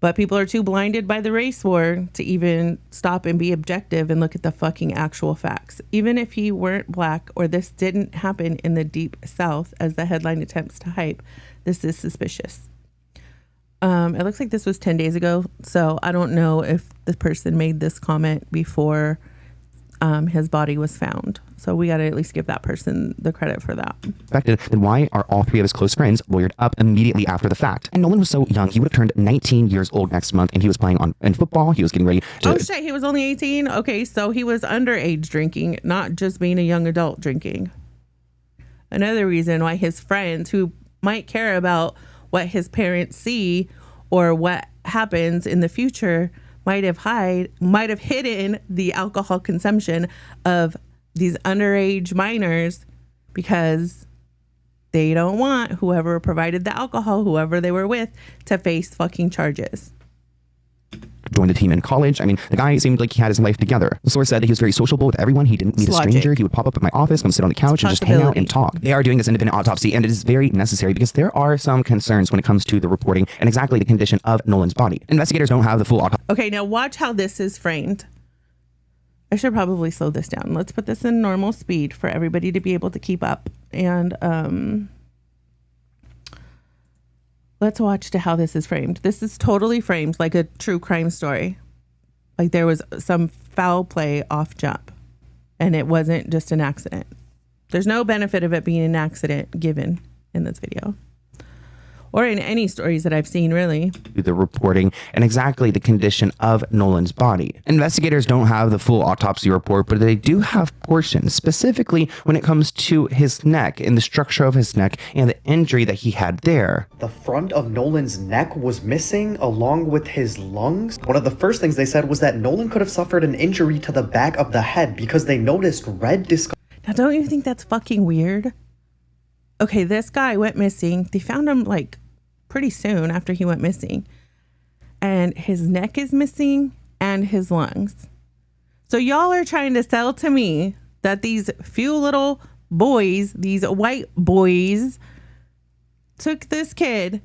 But people are too blinded by the race war to even stop and be objective and look at the fucking actual facts. Even if he weren't black or this didn't happen in the deep South, as the headline attempts to hype, this is suspicious. It looks like this was 10 days ago, so I don't know if the person made this comment before his body was found. So we got to at least give that person the credit for that. Then why are all three of his close friends lawyered up immediately after the fact? And Nolan was so young, he would have turned 19 years old next month, and he was playing in football. He was getting ready to... Oh shit, he was only 18? Okay, so he was underage drinking, not just being a young adult drinking. Another reason why his friends, who might care about what his parents see or what happens in the future, might have hidden the alcohol consumption of these underage minors because they don't want whoever provided the alcohol, whoever they were with, to face fucking charges. Joined the team in college. I mean, the guy seemed like he had his life together. The source said that he was very sociable with everyone. He didn't meet a stranger. He would pop up at my office, come sit on the couch, and just hang out and talk. They are doing this independent autopsy, and it is very necessary because there are some concerns when it comes to the reporting and exactly the condition of Nolan's body. Investigators don't have the full autopsy. Okay, now watch how this is framed. I should probably slow this down. Let's put this in normal speed for everybody to be able to keep up. And let's watch to how this is framed. This is totally framed like a true crime story. Like there was some foul play off jump, and it wasn't just an accident. There's no benefit of it being an accident given in this video. Or in any stories that I've seen, really. The reporting and exactly the condition of Nolan's body. Investigators don't have the full autopsy report, but they do have portions, specifically when it comes to his neck and the structure of his neck and the injury that he had there. The front of Nolan's neck was missing along with his lungs. One of the first things they said was that Nolan could have suffered an injury to the back of the head because they noticed red discoloration. Now, don't you think that's fucking weird? Okay, this guy went missing. They found him like pretty soon after he went missing. And his neck is missing and his lungs. So y'all are trying to sell to me that these few little boys, these white boys, took this kid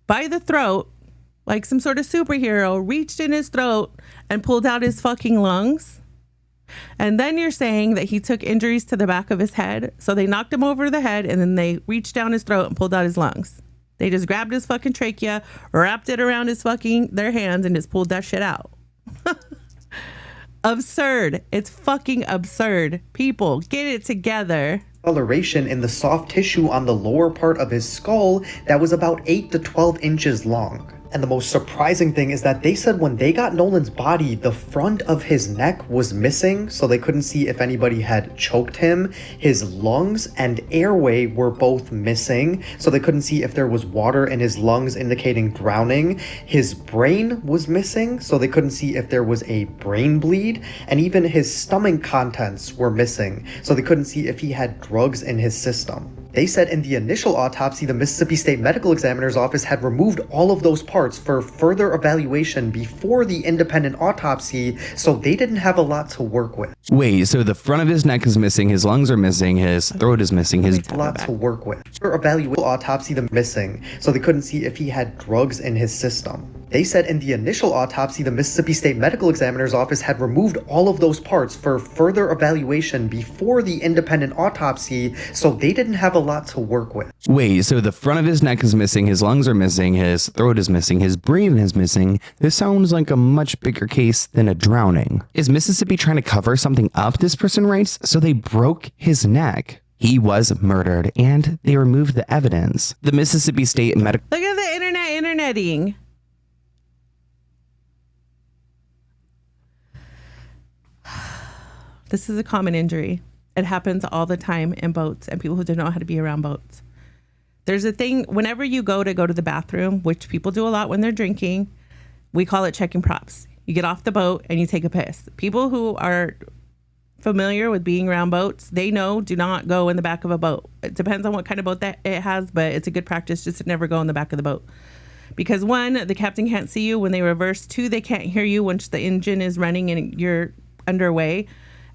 by the throat like some sort of superhero, reached in his throat and pulled out his fucking lungs. And then you're saying that he took injuries to the back of his head. So they knocked him over the head and then they reached down his throat and pulled out his lungs. They just grabbed his fucking trachea, wrapped it around their hands and just pulled that shit out. Absurd. It's fucking absurd. People, get it together. Coloration in the soft tissue on the lower part of his skull that was about 8 to 12 inches long. And the most surprising thing is that they said when they got Nolan's body, the front of his neck was missing, so they couldn't see if anybody had choked him. His lungs and airway were both missing, so they couldn't see if there was water in his lungs indicating drowning. His brain was missing, so they couldn't see if there was a brain bleed. And even his stomach contents were missing, so they couldn't see if he had drugs in his system. They said in the initial autopsy, the Mississippi State Medical Examiner's Office had removed all of those parts for further evaluation before the independent autopsy, so they didn't have a lot to work with. Wait, so the front of his neck is missing, his lungs are missing, his throat is missing, his... A lot to work with. For evaluation autopsy, the missing, so they couldn't see if he had drugs in his system. They said in the initial autopsy, the Mississippi State Medical Examiner's Office had removed all of those parts for further evaluation before the independent autopsy, so they didn't have a lot to work with. Wait, so the front of his neck is missing, his lungs are missing, his throat is missing, his brain is missing. This sounds like a much bigger case than a drowning. Is Mississippi trying to cover something up, this person writes? So they broke his neck. He was murdered and they removed the evidence. The Mississippi State Medical... Look at the interneting. This is a common injury. It happens all the time in boats and people who don't know how to be around boats. There's a thing, whenever you go to the bathroom, which people do a lot when they're drinking, we call it checking props. You get off the boat and you take a piss. People who are familiar with being around boats, they know do not go in the back of a boat. It depends on what kind of boat that it has, but it's a good practice just to never go in the back of the boat. Because 1, the captain can't see you when they reverse. 2, they can't hear you once the engine is running and you're underway.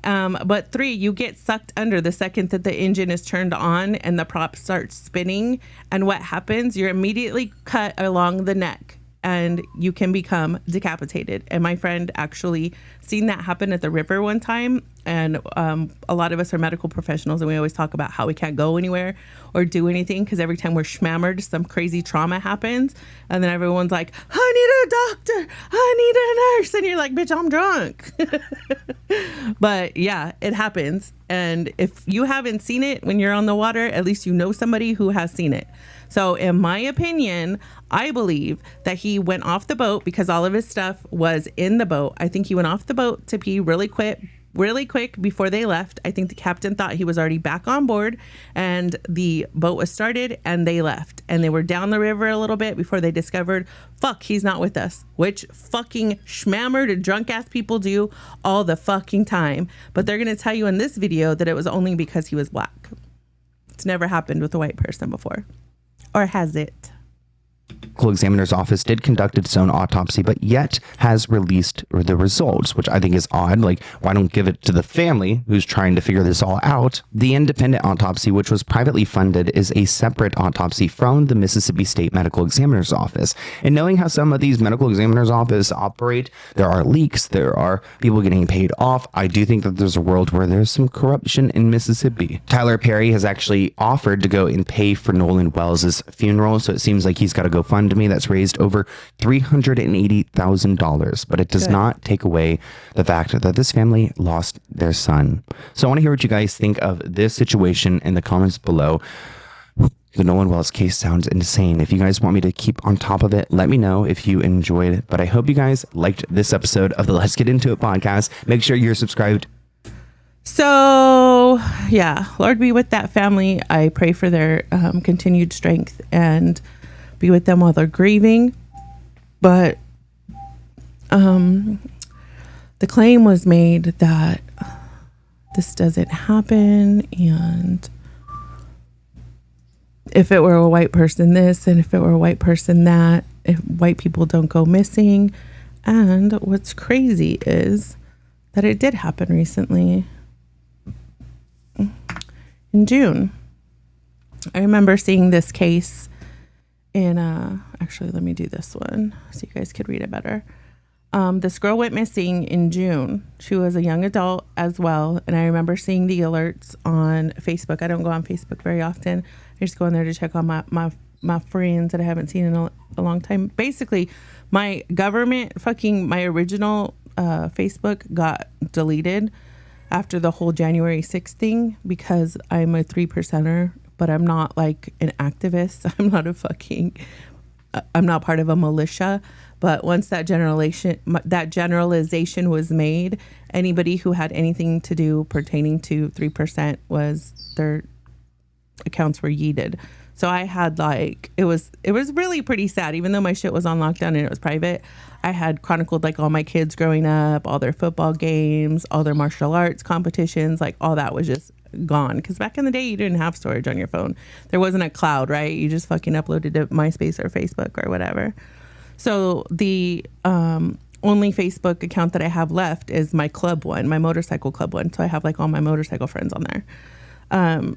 But 3, you get sucked under the second that the engine is turned on and the prop starts spinning. And what happens? You're immediately cut along the neck and you can become decapitated. And my friend actually seen that happen at the river one time. And a lot of us are medical professionals and we always talk about how we can't go anywhere or do anything because every time we're schmammered, some crazy trauma happens. And then everyone's like, I need a doctor, I need a nurse. And you're like, bitch, I'm drunk. But yeah, it happens. And if you haven't seen it when you're on the water, at least you know somebody who has seen it. So in my opinion, I believe that he went off the boat because all of his stuff was in the boat. I think he went off the boat to pee really quick before they left. I think the captain thought he was already back on board and the boat was started and they left. And they were down the river a little bit before they discovered, fuck, he's not with us, which fucking schmammered drunk ass people do all the fucking time. But they're going to tell you in this video that it was only because he was black. It's never happened with a white person before. Or has it? Medical Examiner's Office did conduct its own autopsy, but yet has released the results, which I think is odd. Like, why don't give it to the family who's trying to figure this all out? The independent autopsy, which was privately funded, is a separate autopsy from the Mississippi State Medical Examiner's Office. And knowing how some of these medical examiners' offices operate, there are leaks, there are people getting paid off. I do think that there's a world where there's some corruption in Mississippi. Tyler Perry has actually offered to go and pay for Nolan Wells' funeral, so it seems like he's got to go fund me that's raised over $380,000, but it does not take away the fact that this family lost their son. So I want to hear what you guys think of this situation in the comments below. The Nolan Wells case sounds insane. If you guys want me to keep on top of it, let me know if you enjoyed it. But I hope you guys liked this episode of the Let's Get Into It podcast. Make sure you're subscribed. So yeah, Lord be with that family. I pray for their continued strength and be with them while they're grieving. But the claim was made that this doesn't happen, and if it were a white person this, and if it were a white person that, if white people don't go missing. And what's crazy is that it did happen recently in June. I remember seeing this case in actually, let me do this one so you guys could read it better. This girl went missing in June. She was a young adult as well. And I remember seeing the alerts on Facebook. I don't go on Facebook very often. I just go in there to check on my friends that I haven't seen in a long time. Basically, my original Facebook got deleted after the whole January 6th thing because I'm a 3%er, but I'm not like an activist. I'm not part of a militia. But once that generalization was made, anybody who had anything to do pertaining to 3% their accounts were yeeted. So I had it was really pretty sad. Even though my shit was on lockdown and it was private, I had chronicled like all my kids growing up, all their football games, all their martial arts competitions, like all that was just gone. Because back in the day, you didn't have storage on your phone. There wasn't a cloud, right? You just fucking uploaded to MySpace or Facebook or whatever. So the only Facebook account that I have left is my club one, my motorcycle club one. So I have like all my motorcycle friends on there.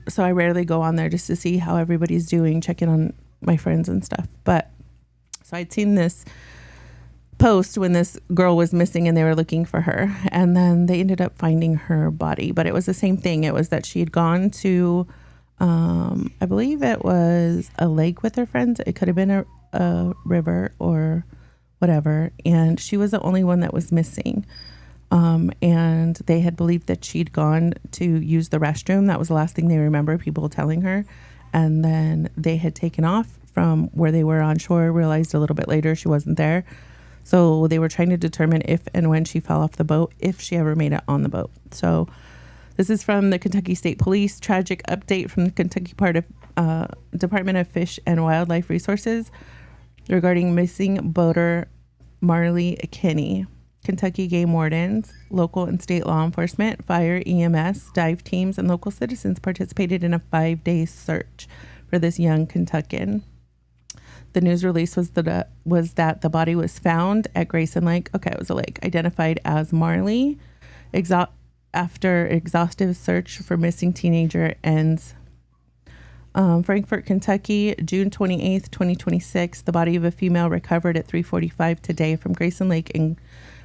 So I rarely go on there just to see how everybody's doing, check in on my friends and stuff. But so I'd seen this post when this girl was missing and they were looking for her. And then they ended up finding her body. But it was the same thing. It was that she had gone to, I believe it was a lake with her friends. It could have been a river or whatever, and she was the only one that was missing, and they had believed that she'd gone to use the restroom. That was the last thing they remember, people telling her. And then they had taken off from where they were on shore, realized a little bit later she wasn't there. So they were trying to determine if and when she fell off the boat, if she ever made it on the boat. So this is from the Kentucky State Police. Tragic update from the Kentucky Department of Fish and Wildlife Resources regarding missing boater Marley Kinney. Kentucky game wardens, local and state law enforcement, fire, EMS, dive teams, and local citizens participated in a 5-day search for this young Kentuckian. The news release was that the body was found at Grayson Lake. Okay, it was a lake. Identified as Marley. After exhaustive search for missing teenager ends. Frankfort, Kentucky, June 28th, 2026. The body of a female recovered at 3:45 today from Grayson Lake in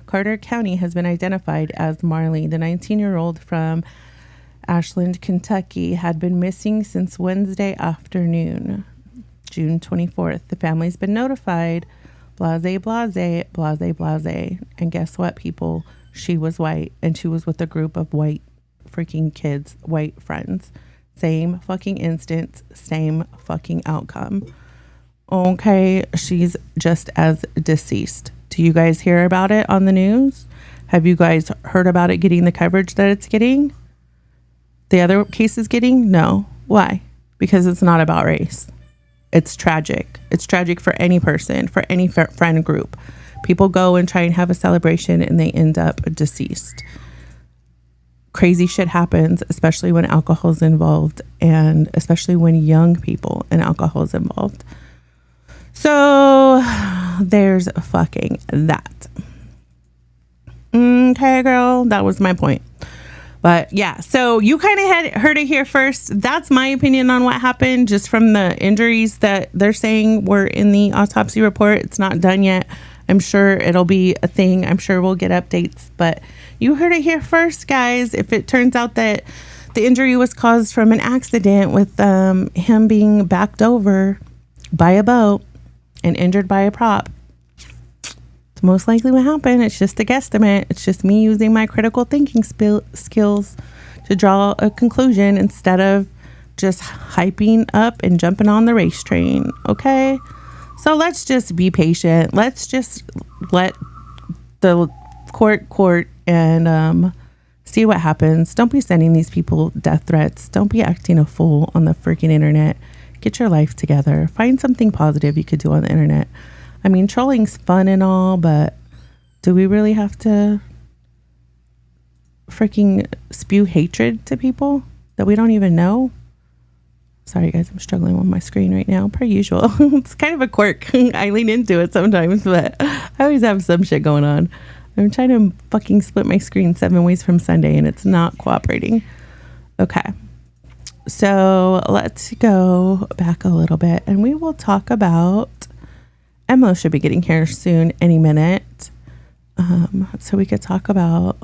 Carter County has been identified as Marley. The 19-year-old from Ashland, Kentucky, had been missing since Wednesday afternoon, June 24th. The family's been notified. Blase, blase, blase, blase. And guess what, people? She was white, and she was with a group of white freaking kids, white friends. Same fucking instance, same fucking outcome. Okay, she's just as deceased. Do you guys hear about it on the news? Have you guys heard about it getting the coverage that it's getting? The other case is getting? No. Why? Because it's not about race. It's tragic. It's tragic for any person, for any friend group. People go and try and have a celebration and they end up deceased. Crazy shit happens, especially when alcohol is involved, and especially when young people and alcohol is involved. So there's fucking that. Okay, girl, that was my point. But yeah, so you kind of had heard it here first. That's my opinion on what happened, just from the injuries that they're saying were in the autopsy report. It's not done yet. I'm sure it'll be a thing. I'm sure we'll get updates, but you heard it here first, guys. If it turns out that the injury was caused from an accident with him being backed over by a boat and injured by a prop, it's most likely what happened. It's just a guesstimate. It's just me using my critical thinking skills to draw a conclusion instead of just hyping up and jumping on the race train. Okay? So let's just be patient. Let's just let the court and see what happens. Don't be sending these people death threats. Don't be acting a fool on the freaking internet. Get your life together. Find something positive you could do on the internet. I mean, trolling's fun and all, but do we really have to freaking spew hatred to people that we don't even know? Sorry, guys, I'm struggling with my screen right now, per usual. It's kind of a quirk. I lean into it sometimes, but I always have some shit going on. I'm trying to fucking split my screen 7 ways from Sunday, and it's not cooperating. Okay. So let's go back a little bit, and we will talk about... Emlo should be getting here soon, any minute. So we could talk about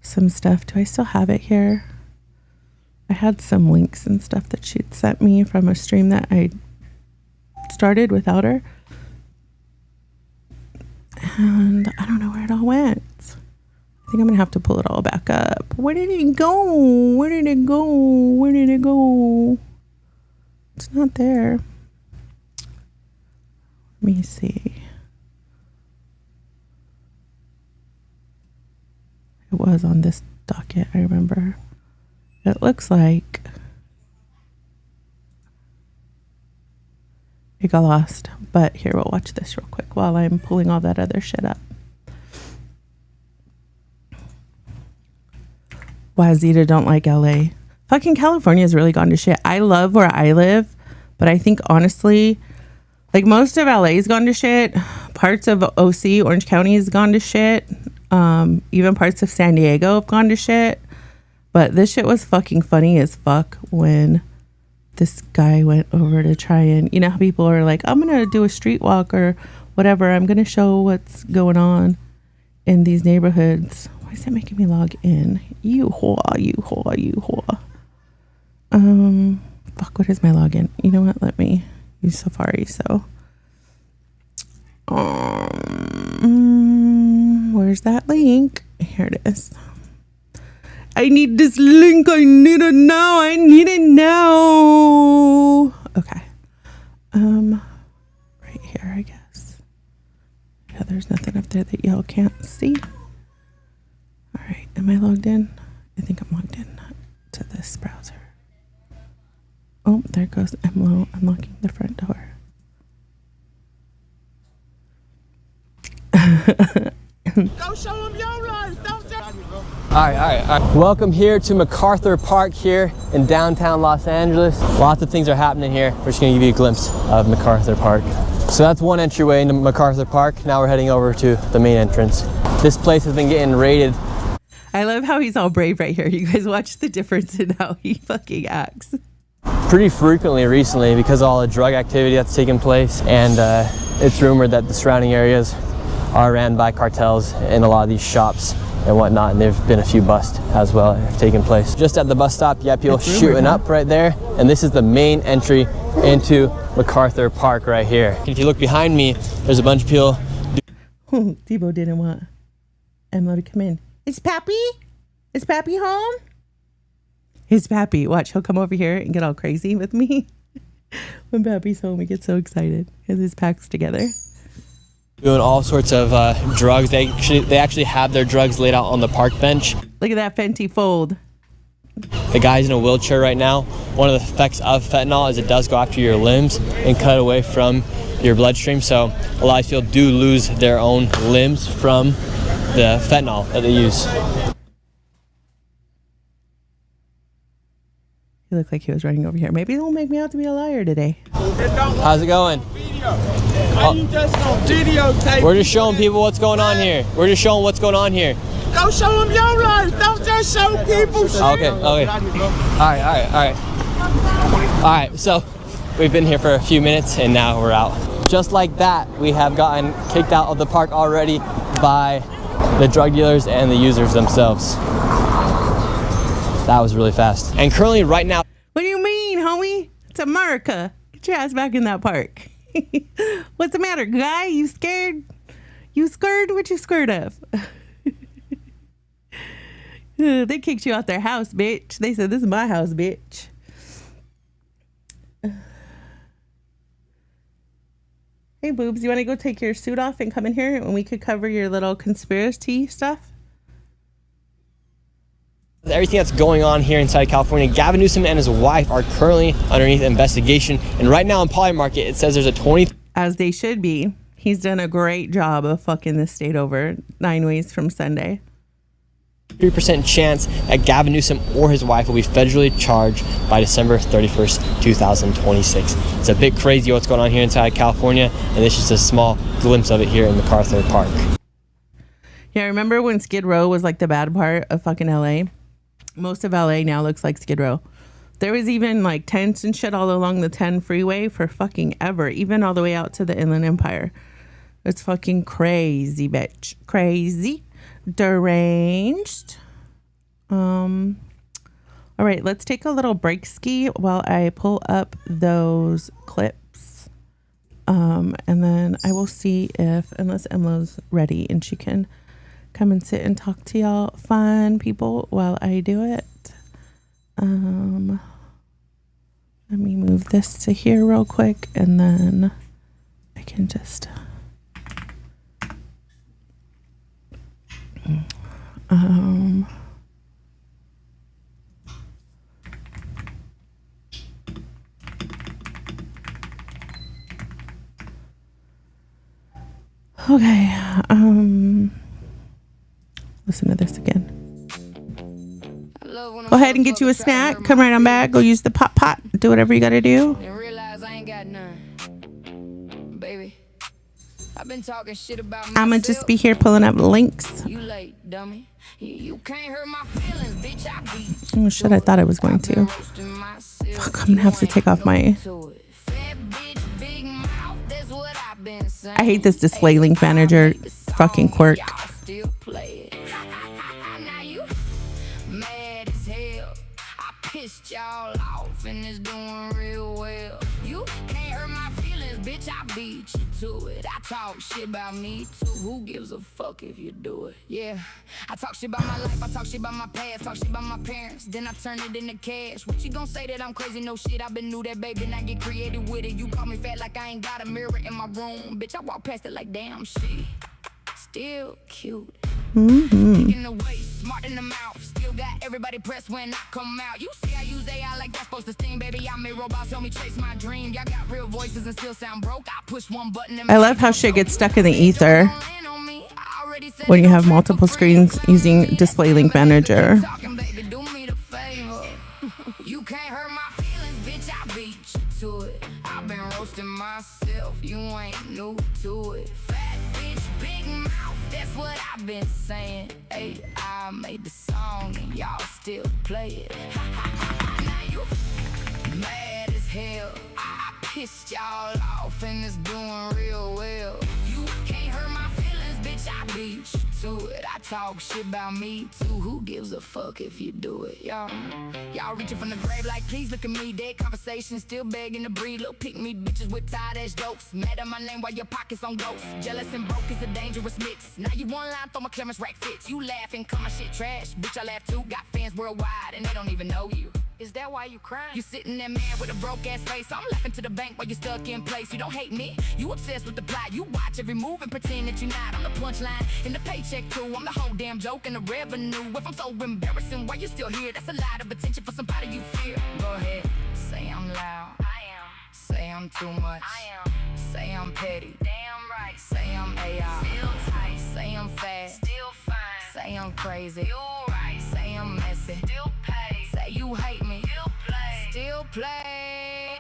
some stuff. Do I still have it here? I had some links and stuff that she'd sent me from a stream that I started without her. And I don't know where it all went. I think I'm gonna have to pull it all back up. Where did it go? Where did it go? Where did it go? It's not there. Let me see. It was on this docket, I remember. It looks like it got lost. But here, we'll watch this real quick while I'm pulling all that other shit up. Why Zita don't like LA. Fucking California's really gone to shit. I love where I live, but I think honestly, like most of LA's gone to shit. Parts of OC, Orange County, has gone to shit. Even parts of San Diego have gone to shit. But this shit was fucking funny as fuck when this guy went over to try and, you know how people are like, I'm gonna do a street walk or whatever. I'm gonna show what's going on in these neighborhoods. Why is it making me log in? You whore, you whore, you whore. Fuck, what is my login? You know what? Let me use Safari. So, where's that link? Here it is. I need this link. I need it now. I need it now. Okay. Right here, I guess. Yeah, there's nothing up there that y'all can't see. All right, am I logged in? I think I'm logged in to this browser. Oh, there goes Emlo unlocking the front door. Go show them your life. Don't just... All right. Welcome here to MacArthur Park here in downtown Los Angeles. Lots of things are happening here. We're just gonna give you a glimpse of MacArthur Park. So that's one entryway into MacArthur Park. Now we're heading over to the main entrance. This place has been getting raided. I love how he's all brave right here. You guys watch the difference in how he fucking acts. Pretty frequently recently because of all the drug activity that's taken place, and it's rumored that the surrounding areas are ran by cartels in a lot of these shops and whatnot, and there've been a few busts as well that have taken place. Just at the bus stop, you have people shooting up right there, and this is the main entry into MacArthur Park right here. If you look behind me, there's a bunch of people. Debo didn't want Emma to come in. Is Pappy? Is Pappy home? Is Pappy? Watch, he'll come over here and get all crazy with me. When Pappy's home, he gets so excited because his pack's together. Doing all sorts of drugs. They actually have their drugs laid out on the park bench. Look at that Fenty fold. The guy's in a wheelchair right now. One of the effects of fentanyl is it does go after your limbs and cut away from your bloodstream. So a lot of people do lose their own limbs from the fentanyl that they use. He looked like he was running over here. Maybe he'll make me out to be a liar today. How's it going? We're just showing people what's going on here. We're just showing what's going on here. Go show them your life. Don't just show people shit. Okay. All right. So we've been here for a few minutes and now we're out. Just like that, we have gotten kicked out of the park already by the drug dealers and the users themselves. That was really fast. And currently right now... What do you mean, homie? It's America. Get your ass back in that park. What's the matter, guy? You scared? You scared? What you scared of? They kicked you out their house, bitch. They said, this is my house, bitch. Hey, boobs, you want to go take your suit off and come in here and we could cover your little conspiracy stuff? Everything that's going on here inside California, Gavin Newsom and his wife are currently underneath investigation. And right now in Polymarket, it says there's a 20... As they should be. He's done a great job of fucking this state over 9 ways from Sunday. 3% chance that Gavin Newsom or his wife will be federally charged by December 31st, 2026. It's a bit crazy what's going on here inside California, and this is just a small glimpse of it here in MacArthur Park. Yeah, remember when Skid Row was like the bad part of fucking LA? Most of LA now looks like Skid Row. There was even like tents and shit all along the 10 freeway for fucking ever, even all the way out to the Inland Empire. It's fucking crazy, bitch. Crazy. Deranged. All right, let's take a little break ski while I pull up those clips. And then I will see if, unless Emlo's ready and she can come and sit and talk to y'all fine people while I do it. Let me move this to here real quick and then I can just okay, listen to this again. Go ahead and get you a snack. Come right on back. Go use the pot. Do whatever you gotta do. I'ma just be here pulling up links. Oh shit, I thought I was going to. Fuck, I'm gonna have to take off my... I hate this display link manager fucking quirk. Pissed y'all off and it's doing real well. You can't hurt my feelings, bitch. I beat you to it. I talk shit about me too. Who gives a fuck if you do it? Yeah, I talk shit about my life. I talk shit about my past. Talk shit about my parents. Then I turn it into cash. What you gonna say that I'm crazy? No shit. I been knew that, baby. And I get creative with it. You call me fat like I ain't got a mirror in my room. Bitch, I walk past it like damn shit. Still cute. In the way, smart in the mouth. Still got everybody pressed when I come out. You see I use AI like that's supposed to sting, baby. I made robots help me chase my dream. Y'all got real voices and still sound broke. I push one button and I love how shit gets stuck in the ether when you have multiple screens using display link manager. You can't hurt my feelings, bitch. I beat you to it. I've been roasting myself. You ain't new to it. Fat bitch, big mouth. That's what I've been saying. Hey, I made the song and y'all still play it. Now you mad as hell. I pissed y'all off and it's doing real well. You can't hurt my feelings, bitch. I beat you to it. I talk shit about me too. Who gives a fuck if you do it, y'all? Y'all reaching from the grave like, please look at me. Dead conversation, still begging to breathe. Little pick me bitches with tired ass jokes. Mad at my name while your pockets on ghost. Jealous and broke is a dangerous mix. Now you one line, throw my clearance rack fits. You laughing, call my shit trash. Bitch, I laugh too. Got fans worldwide and they don't even know you. Is that why you crying? You sitting there mad with a broke ass face. I'm laughing to the bank while you're stuck in place. You don't hate me, you obsessed with the plot. You watch every move and pretend that you're not. I'm the punchline in the paycheck too. I'm the whole damn joke and the revenue. If I'm so embarrassing, why you still here? That's a lot of attention for somebody you fear. Go ahead, say I'm loud. I am. Say I'm too much. I am. Say I'm petty. Damn right. Say I'm AI. Still tight. Say I'm fat. Still fine. Say I'm crazy. You right. Say I'm messy. Still pay. Say you hate me. Still play. Still play.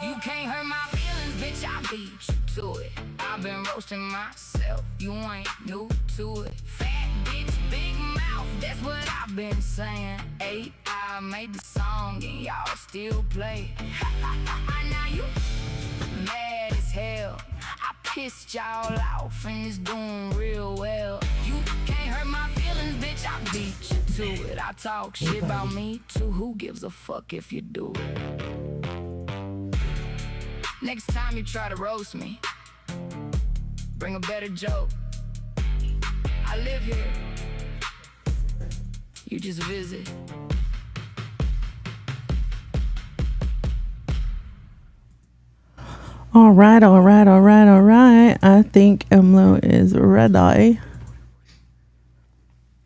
You can't hurt my feelings, bitch. I beat you to it. I've been roasting myself. You ain't new to it. Fat bitch, big mouth. That's what I've been saying. Hey, I made the song and y'all still play. Now you mad as hell. I pissed y'all off and it's doing real well. You can't hurt my feelings, bitch. I beat you to it. I talk shit about me too. Who gives a fuck if you do it? Next time you try to roast me, bring a better joke. I live here. You just visit. All right. I think Emlo is ready.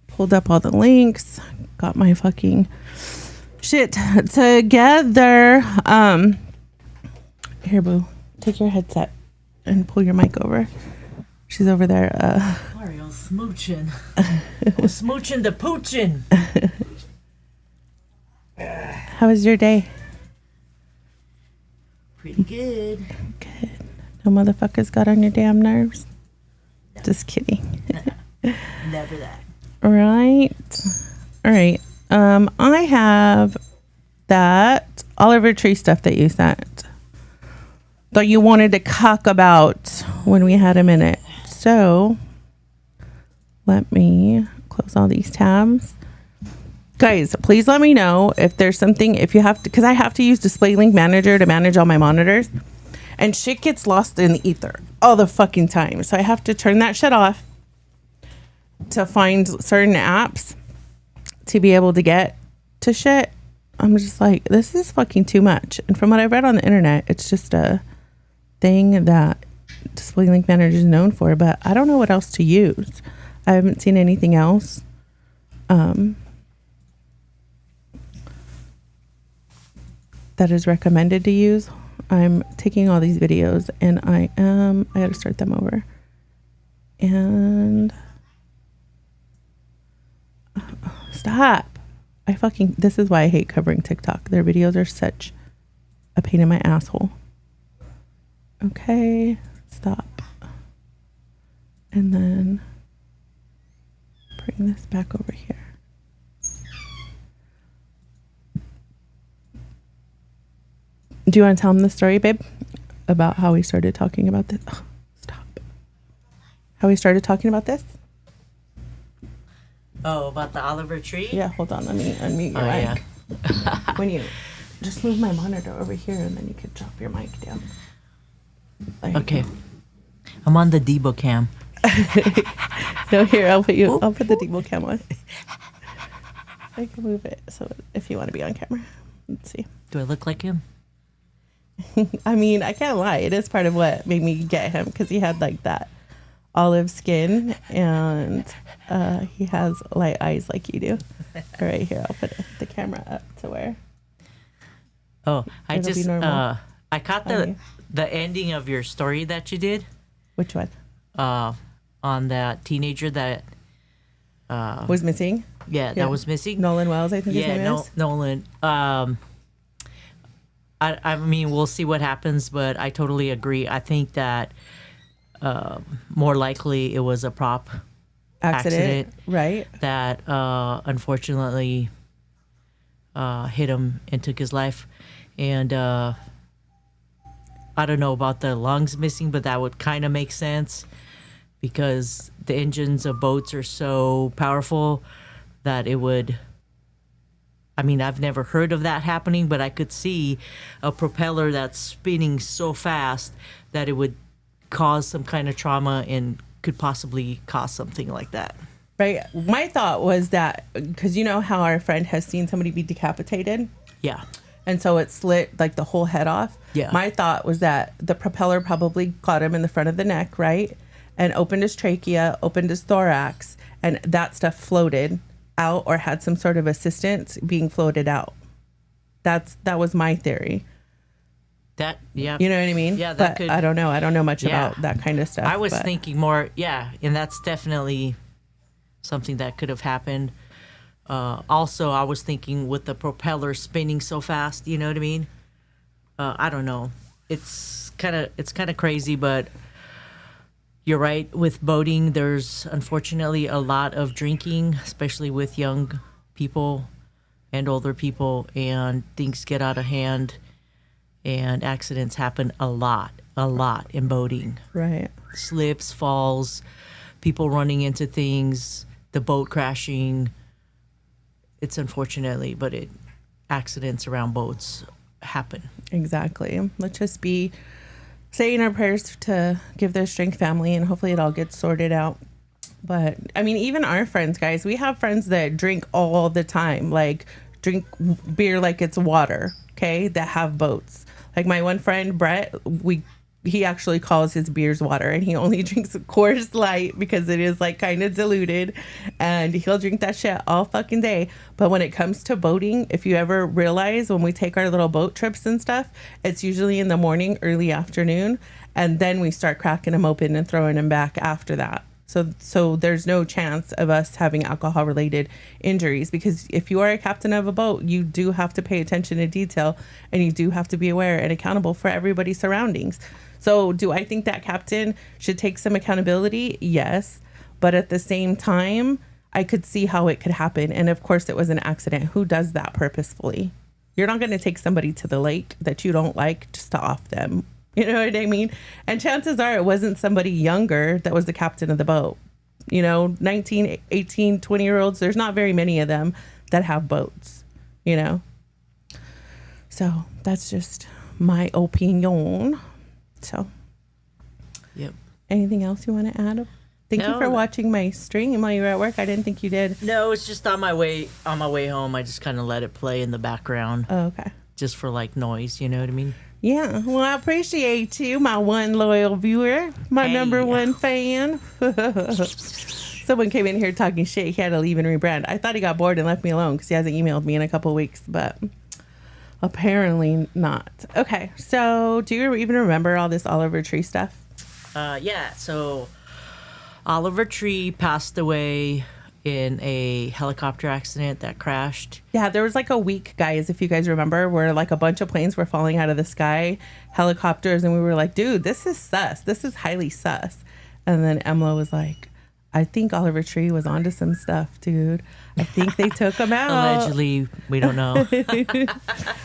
Pulled up all the links. Got my fucking shit together. Here, boo. Take your headset and pull your mic over. She's over there. Mario smooching. Smooching the pooching. How was your day? Pretty good. Good. No motherfuckers got on your damn nerves? No. Just kidding. Never that. Right. All right. I have that Oliver Tree stuff that you sent. That you wanted to cuck about when we had a minute. So let me close all these tabs. Guys, please let me know if there's something, if you have to, because I have to use Display Link Manager to manage all my monitors, and shit gets lost in the ether all the fucking time. So I have to turn that shit off to find certain apps to be able to get to shit. I'm just like, this is fucking too much. And from what I've read on the internet, it's just a thing that Display Link Manager is known for, but I don't know what else to use. I haven't seen anything else. That is recommended to use. I'm taking all these videos and I gotta start them over. And stop. This is why I hate covering TikTok. Their videos are such a pain in my asshole. Okay, stop. And then bring this back over here. Do you want to tell them the story, babe? About how we started talking about this? Oh, stop. How we started talking about this? Oh, about the Oliver tree? Yeah, hold on. Let me unmute your mic. Yeah. When you just move my monitor over here and then you can drop your mic down. Okay. I'm on the Debo cam. No, here, I'll put the Debo cam on. I can move it so if you want to be on camera. Let's see. Do I look like him? I mean, I can't lie. It is part of what made me get him, because he had like that olive skin and he has light eyes like you do. All right, here, I'll put the camera up to where. Oh, I caught the ending of your story that you did. Which one? On that teenager that was missing. Yeah, that was missing. Nolan Wells, I think his name is. Nolan. I mean, we'll see what happens, but I totally agree. I think that more likely it was a prop accident, right? That unfortunately hit him and took his life. And I don't know about the lungs missing, but that would kind of make sense because the engines of boats are so powerful that it would. I mean, I've never heard of that happening, but I could see a propeller that's spinning so fast that it would cause some kind of trauma and could possibly cause something like that. Right. My thought was that, because you know how our friend has seen somebody be decapitated? Yeah. And so it slit like the whole head off. Yeah. My thought was that the propeller probably caught him in the front of the neck, right? And opened his trachea, opened his thorax, and that stuff floated out or had some sort of assistance being floated out. That was my theory. That, yeah. You know what I mean? Yeah, but I don't know. I don't know much about that kind of stuff. I was thinking more, and that's definitely something that could have happened. Also, I was thinking with the propeller spinning so fast, you know what I mean? I don't know. It's kind of crazy, but you're right. With boating, there's unfortunately a lot of drinking, especially with young people and older people, and things get out of hand, and accidents happen a lot in boating. Right. Slips, falls, people running into things, the boat crashing. It's unfortunately, but accidents around boats happen. Exactly. Let's just be saying our prayers to give their strength family, and hopefully it all gets sorted out. But I mean, even our friends, guys, we have friends that drink all the time, like drink beer like it's water, okay, that have boats. Like my one friend, Brett, he actually calls his beers water, and he only drinks Coors Light because it is like kind of diluted, and he'll drink that shit all fucking day. But when it comes to boating, if you ever realize when we take our little boat trips and stuff, it's usually in the morning, early afternoon, and then we start cracking them open and throwing them back after that. So there's no chance of us having alcohol related injuries, because if you are a captain of a boat, you do have to pay attention to detail, and you do have to be aware and accountable for everybody's surroundings. So do I think that captain should take some accountability? Yes. But at the same time, I could see how it could happen. And of course it was an accident. Who does that purposefully? You're not going to take somebody to the lake that you don't like just to off them You know what I mean? And chances are it wasn't somebody younger that was the captain of the boat. 19, 18, 20-year-olds, there's not very many of them that have boats, So that's just my opinion. So, yep. Anything else you want to add? Thank you for watching my stream while you were at work. I didn't think you did. No, it's just on my way home. I just kind of let it play in the background. Oh, okay. Just for like noise, you know what I mean? Yeah. Well, I appreciate you, my one loyal viewer, my number one fan. Someone came in here talking shit. He had to leave and rebrand. I thought he got bored and left me alone because he hasn't emailed me in a couple of weeks, but apparently not. Okay. So do you even remember all this Oliver Tree stuff? Yeah. So Oliver Tree passed away in a helicopter accident that crashed. Yeah, there was like a week, guys, if you guys remember, where like a bunch of planes were falling out of the sky, helicopters, and we were like, dude, this is sus. This is highly sus. And then Emma was like, I think Oliver Tree was onto some stuff, dude. I think they took him out. Allegedly, we don't know.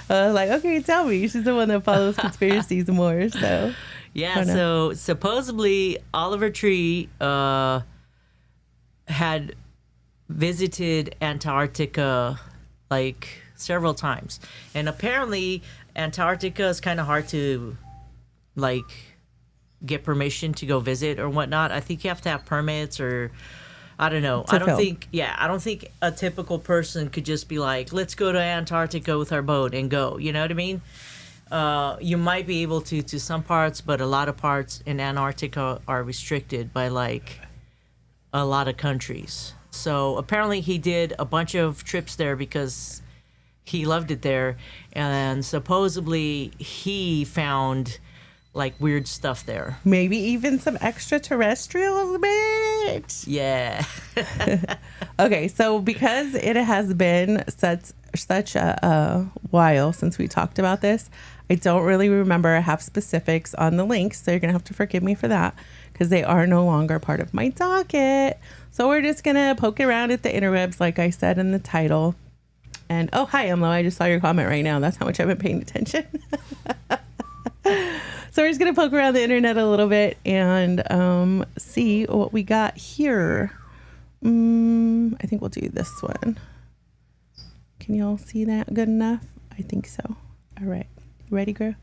Like, okay, tell me. She's the one that follows conspiracies more, so. Yeah, so supposedly Oliver Tree had visited Antarctica like several times, and apparently Antarctica is kind of hard to like get permission to go visit or whatnot. I think you have to have permits, or I don't know. I don't think a typical person could just be like, let's go to Antarctica with our boat and go, you know what I mean? You might be able to some parts, but a lot of parts in Antarctica are restricted by like a lot of countries. So apparently he did a bunch of trips there because he loved it there, and supposedly he found like weird stuff there. Maybe even some extraterrestrials, bitch. Yeah. Okay, so because it has been such a while since we talked about this, I don't really remember. I have specifics on the links, so you're gonna have to forgive me for that because they are no longer part of my docket. So we're just gonna poke around at the interwebs, like I said in the title. And oh, hi, Emlo. I just saw your comment right now. That's how much I've been paying attention. So we're just gonna poke around the internet a little bit and see what we got here. I think we'll do this one. Can y'all see that good enough? I think so. All right. You ready, girl?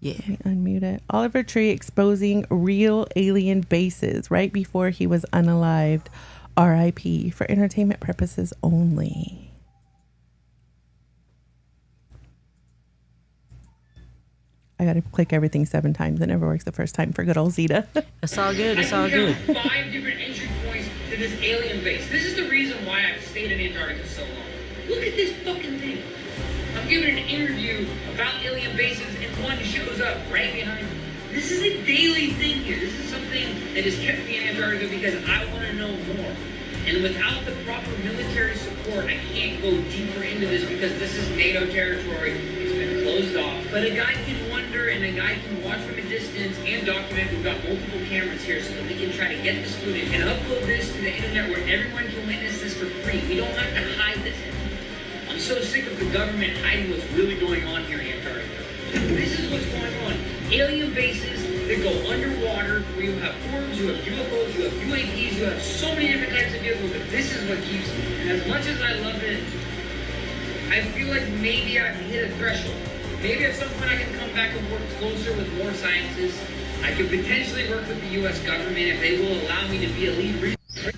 Yeah. Let me unmute it. Oliver Tree exposing real alien bases right before he was unalived. R.I.P. for entertainment purposes only. I got to click everything 7 times. It never works the first time for good old Zita. It's all good. It's all good. 5 different entry points to this alien base. This is the reason why I've stayed in Antarctica so long. Look at this fucking thing. I'm giving an interview about alien bases and one shows up right behind me. This is a daily thing here. This is something that has kept me in Antarctica because I want to know more. And without the proper military support, I can't go deeper into this because this is NATO territory. It's been closed off. But a guy can wonder and a guy can watch from a distance and document. We've got multiple cameras here so that we can try to get this footage and upload this to the internet where everyone can witness this for free. We don't have to hide this anymore. I'm so sick of the government hiding what's really going on here in Antarctica. This is what's going on. Alien bases that go underwater where you have orbs, you have UFOs, you have UAPs, you have so many different types of vehicles, but this is what keeps me. And as much as I love it, I feel like maybe I've hit a threshold. Maybe at some point I can come back and work closer with more scientists. I could potentially work with the U.S. government if they will allow me to be a lead researcher.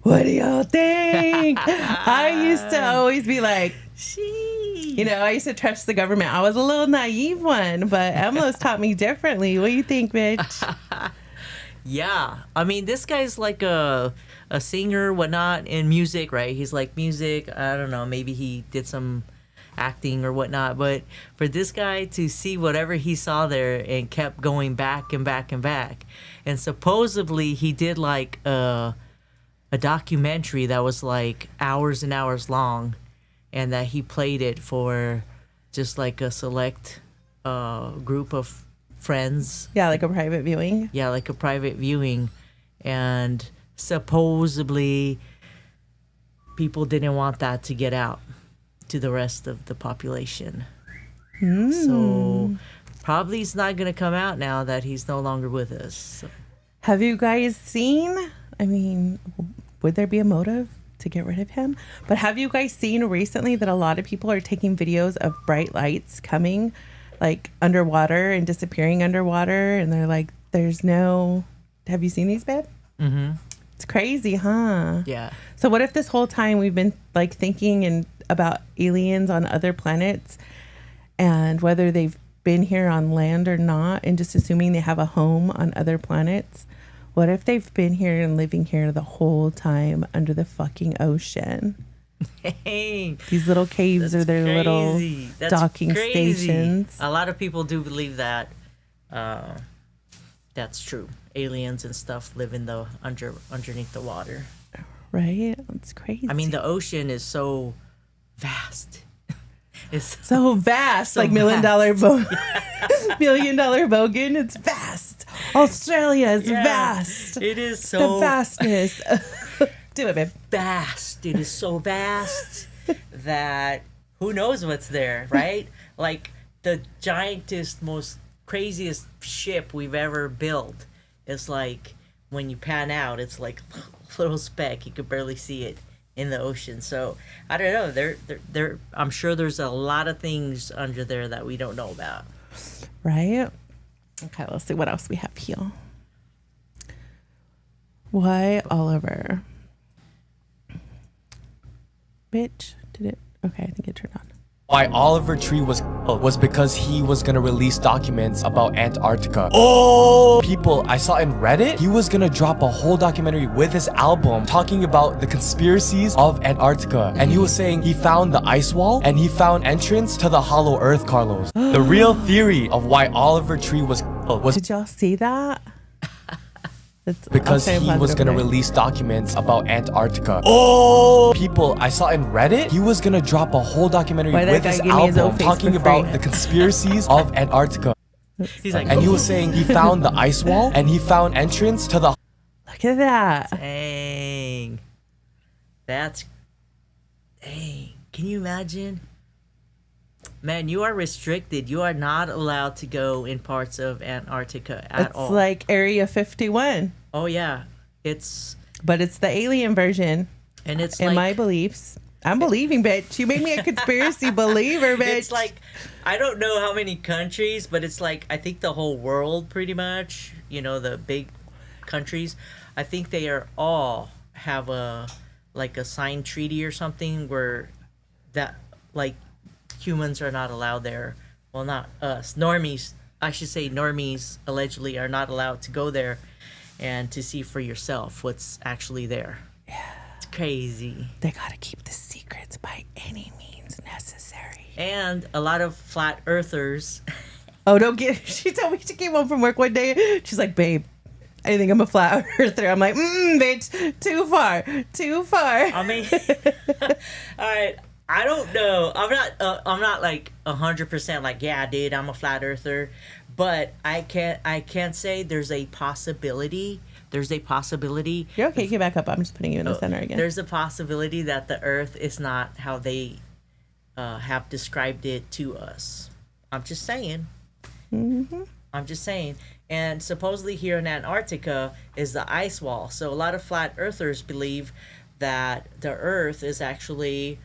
What do y'all think? I used to always be like, I used to trust the government. I was a little naive one, but Emma's taught me differently. What do you think, bitch? Yeah. I mean, this guy's like a singer, whatnot, in music, right? He's like music. I don't know. Maybe he did some acting or whatnot. But for this guy to see whatever he saw there and kept going back and back and back. And supposedly he did like a documentary that was like hours and hours long, and that he played it for just like a select group of friends. Yeah, like a private viewing. Yeah, like a private viewing. And supposedly people didn't want that to get out to the rest of the population. So probably it's not going to come out now that he's no longer with us. So. Have you guys seen? I mean, would there be a motive to get rid of him? But have you guys seen recently that a lot of people are taking videos of bright lights coming, like underwater and disappearing underwater, and they're like, "There's no." Have you seen these, babe? Mm-hmm. It's crazy, huh? Yeah. So what if this whole time we've been like thinking and about aliens on other planets, and whether they've been here on land or not, and just assuming they have a home on other planets? What if they've been here and living here the whole time under the fucking ocean? Dang. These little caves are their little docking stations. A lot of people do believe that. That's true. Aliens and stuff live in the underneath the water. Right? It's crazy. I mean, the ocean is so vast. It's so vast, so like $1 million bogan. It's vast. Australia is vast. It is so the vastness. Do it, babe. Vast. It is so vast that who knows what's there, right? Like the giantest, most craziest ship we've ever built. It's like when you pan out, it's like a little speck. You could barely see it in the ocean. So I don't know. There. I'm sure there's a lot of things under there that we don't know about. Right. Okay. Let's see what else we have here. Why Oliver? Bitch. Did it? Okay. I think it turned on. Why Oliver Tree was because he was gonna release documents about Antarctica. Oh! People, I saw in Reddit, he was gonna drop a whole documentary with his album talking about the conspiracies of Antarctica. And he was saying he found the ice wall and he found entrance to the hollow earth, Carlos. The real theory of why Oliver Tree was Did y'all see that? because he was gonna release documents about Antarctica. Oh! People, I saw in Reddit, he was gonna drop a whole documentary with his album talking about the conspiracies of Antarctica. He's like, and he was saying he found the ice wall and he found entrance to the... Look at that. Dang. That's... Dang. Can you imagine? Man, you are restricted. You are not allowed to go in parts of Antarctica at all. It's like Area 51. Oh, yeah. But it's the alien version. And it's in my beliefs. I'm believing, bitch. You made me a conspiracy believer, bitch. It's like, I don't know how many countries, but it's like, I think the whole world pretty much, you know, the big countries, I think they are all have a signed treaty or something where that, like, humans are not allowed there. Well, not us. Normies, I should say normies allegedly are not allowed to go there and to see for yourself what's actually there. Yeah. It's crazy. They gotta keep the secrets by any means necessary. And a lot of flat earthers. Oh, don't get... She told me she came home from work one day. She's like, babe, I think I'm a flat earther. I'm like, bitch, too far. I mean, all right. I don't know. I'm not like 100% like, yeah, dude, I'm a flat earther, but I can't say there's a possibility. There's a possibility. You're okay. Get back up. I'm just putting you in the center again. There's a possibility that the Earth is not how they have described it to us. I'm just saying. Mm-hmm. I'm just saying. And supposedly here in Antarctica is the ice wall. So a lot of flat earthers believe that the Earth is actually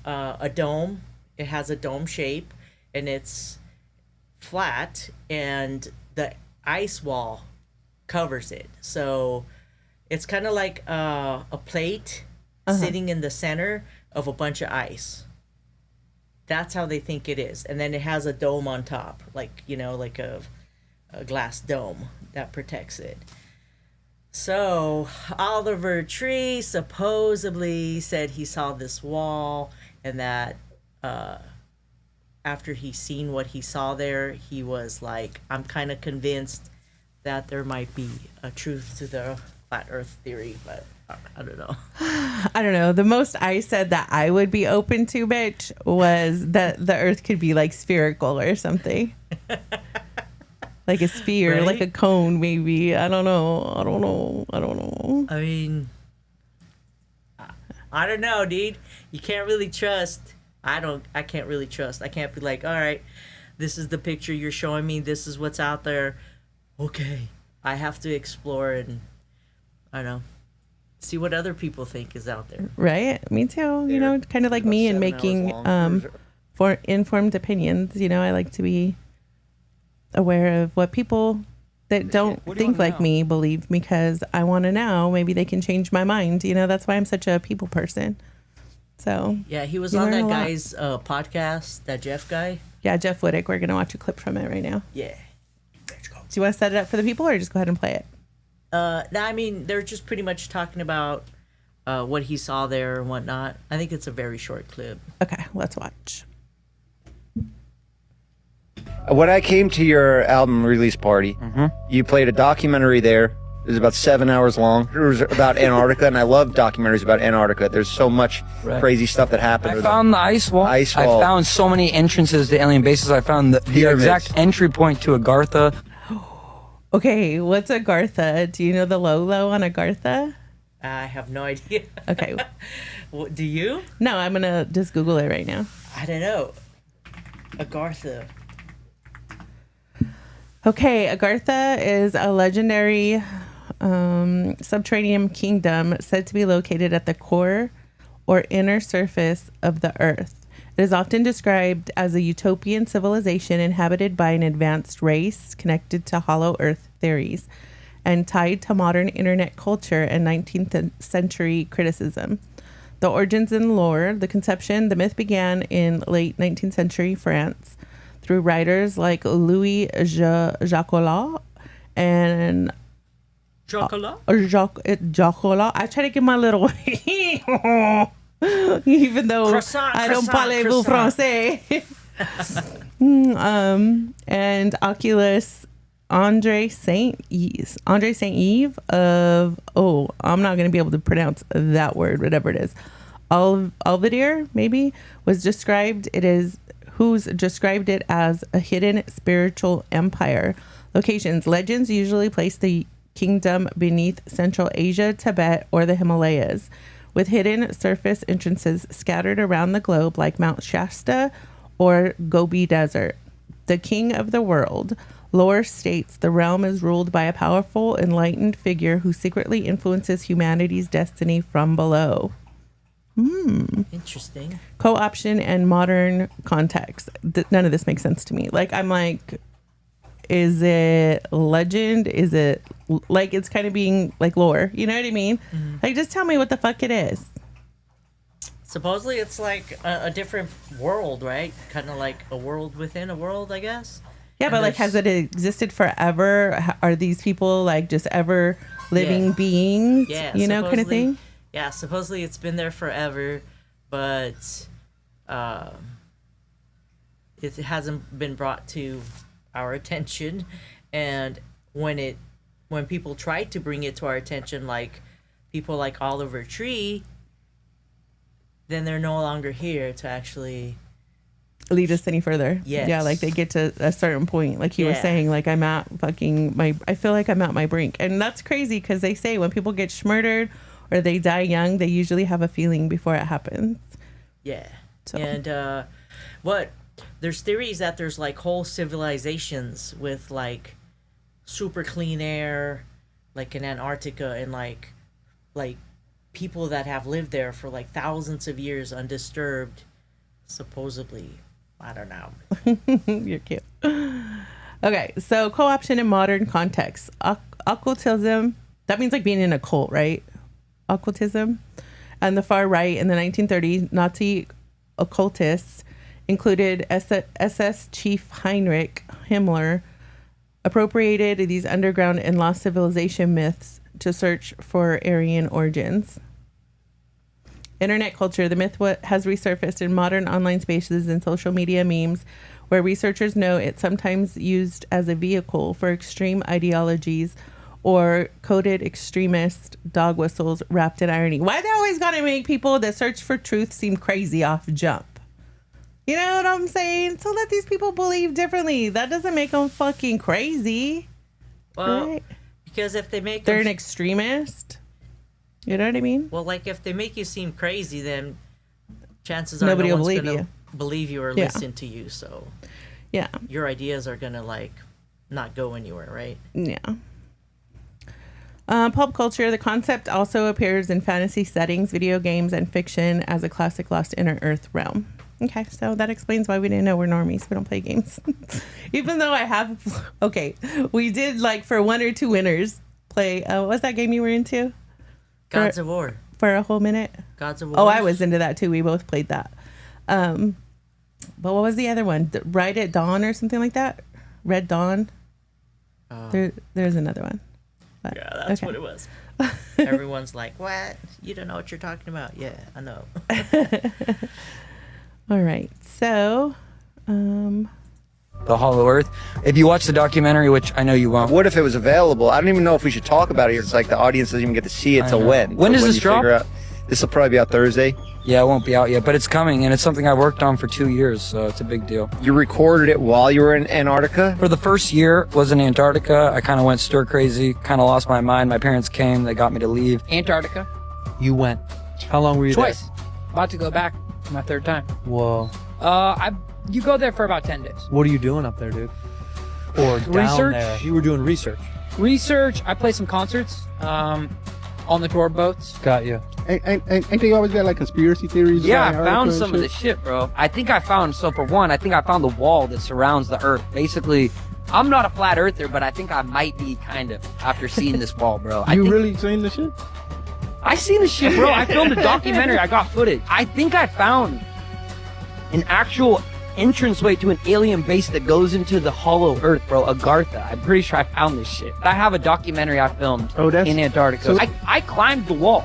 a dome. It has a dome shape and it's flat and the ice wall covers it. So it's kind of like a plate sitting in the center of a bunch of ice. That's how they think it is. And then it has a dome on top, like, you know, like a glass dome that protects it. So Oliver Tree supposedly said he saw this wall and that after he seen what he saw there, he was like, I'm kind of convinced that there might be a truth to the flat earth theory, but I don't know. I don't know. The most I said that I would be open to, bitch, was that the earth could be like spherical or something. Like a sphere, Right? like a cone, maybe. I don't know. I mean, I don't know, dude. You can't really trust. I can't really trust. I can't be like, all right, this is the picture you're showing me. This is what's out there. Okay, I have to explore and I don't know, see what other people think is out there. Right, me too. You know, kind of like me in making for informed opinions. You know, I like to be aware of what people that don't think like me believe, because I want to know, maybe they can change my mind. You know, that's why I'm such a people person. So yeah, he was you on learn that a lot. guy's podcast, that Jeff guy. Yeah, Jeff Wittick. We're gonna watch a clip from it right now. Yeah. Do you want to set it up for the people, or just go ahead and play it? No, I mean, they're just pretty much talking about what he saw there and whatnot. I think it's a very short clip. Okay, let's watch. When I came to your album release party, you played a documentary there. It was about 7 hours long. It was about Antarctica, and I love documentaries about Antarctica. There's so much crazy stuff that happened. I found the ice wall. I found so many entrances to alien bases. I found the exact entry point to Agartha. Okay, what's Agartha? Do you know the Lolo on Agartha? I have no idea. Okay. Do you? No, I'm gonna just Google it right now. I don't know. Agartha. Okay, Agartha is a legendary subterranean kingdom said to be located at the core or inner surface of the earth. It is often described as a utopian civilization inhabited by an advanced race connected to hollow earth theories and tied to modern internet culture and 19th century criticism. The origins and lore, the conception, the myth began in late 19th century France through writers like Louis Jacolat and Jacolat. I try to get my little even though I don't parle français. And Oculus Andre Saint-Yves of, I'm not going to be able to pronounce that word, whatever it is. Alvidir, maybe, who's described it as a hidden spiritual empire. Locations. Legends usually place the kingdom beneath Central Asia, Tibet, or the Himalayas, with hidden surface entrances scattered around the globe like Mount Shasta or Gobi Desert. The king of the world. Lore states the realm is ruled by a powerful, enlightened figure who secretly influences humanity's destiny from below. Interesting. Co-option and modern context. None of this makes sense to me. Like, I'm like, is it legend? Is it like it's kind of being like lore? You know what I mean? Mm-hmm. Like, just tell me what the fuck it is. Supposedly it's like a different world, right? Kind of like a world within a world, I guess. Yeah, but like, has it existed forever? Are these people like just ever living beings? Yeah, you know, kind of thing. Yeah, supposedly it's been there forever, but it hasn't been brought to our attention. And when people tried to bring it to our attention, like people like Oliver Tree, then they're no longer here to actually lead us any further. Yes. Yeah, like they get to a certain point. Like he was saying, like I feel like I'm at my brink. And that's crazy because they say when people get murdered or they die young, they usually have a feeling before it happens. Yeah. So. And there's theories that there's like whole civilizations with like super clean air, like in Antarctica, and like people that have lived there for like thousands of years undisturbed, supposedly. I don't know. You're cute. Okay, so co-option in modern context. Occultism, that means like being in a cult, right? Occultism. And the far right in the 1930s, Nazi occultists included SS Chief Heinrich Himmler, appropriated these underground and lost civilization myths to search for Aryan origins. Internet culture. The myth has resurfaced in modern online spaces and social media memes, where researchers know it's sometimes used as a vehicle for extreme ideologies or coded extremist dog whistles wrapped in irony. Why they always gotta make people that search for truth seem crazy off jump? You know what I'm saying? So let these people believe differently. That doesn't make them fucking crazy. Well, right? Because if they make they're an extremist. You know what I mean? Well, like if they make you seem crazy, then chances are nobody no will one's believe gonna believe you or listen to you. So Yeah. your ideas are gonna like not go anywhere, right? Yeah. Pulp culture. The concept also appears in fantasy settings, video games, and fiction as a classic Lost Inner Earth realm. Okay, so that explains why we didn't know we're normies. We don't play games. Even though I have... Okay, we did, like, for 1 or 2 winners, play... what was that game you were into? Gods of War. For a whole minute? Gods of War. Oh, I was into that, too. We both played that. But what was the other one? Ride at Dawn or something like that? Red Dawn? There's another one. But, yeah, that's what it was. Everyone's like, what? You don't know what you're talking about. Yeah, I know. All right. So, The Hollow Earth. If you watch the documentary, which I know you won't. What if it was available? I don't even know if we should talk about it here. It's like the audience doesn't even get to see it till when. When does this you drop? figure out- This will probably be out Thursday. Yeah, it won't be out yet, but it's coming, and it's something I worked on for 2 years, so it's a big deal. You recorded it while you were in Antarctica? For the first year, was in Antarctica. I kind of went stir crazy, kind of lost my mind. My parents came, they got me to leave. Antarctica? You went. How long were you Twice. About to go back my 3rd time. Whoa. You go there for about 10 days. What are you doing up there, dude? Or down Research? there? You were doing research. Research. I play some concerts on the tour boats. Got you. Ain't they always got like conspiracy theories? Yeah, I about found Antarctica some and of the shit, bro. I think I found, so for one, I think I found the wall that surrounds the Earth. Basically, I'm not a flat earther, but I think I might be kind of after seeing this wall, bro. You really seen the shit? I seen the shit, bro. I filmed a documentary. I got footage. I think I found an actual entranceway to an alien base that goes into the hollow earth, bro. Agartha. I'm pretty sure I found this shit. I have a documentary I filmed in Antarctica. so- I climbed the wall.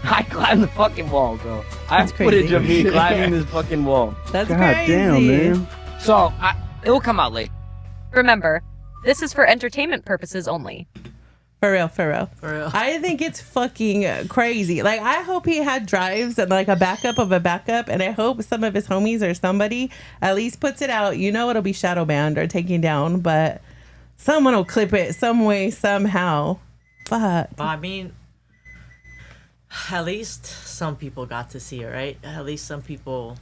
I climbed the fucking wall, bro. I have footage of me climbing this fucking wall. That's God crazy. damn, man. So, it will come out later. Remember, this is for entertainment purposes only. For real, for real. For real. I think it's fucking crazy. Like, I hope he had drives and like a backup of a backup, and I hope some of his homies or somebody at least puts it out. You know it'll be shadow banned or taken down, but someone will clip it some way, somehow. Fuck. But I mean, at least some people got to see it, right? At least some people,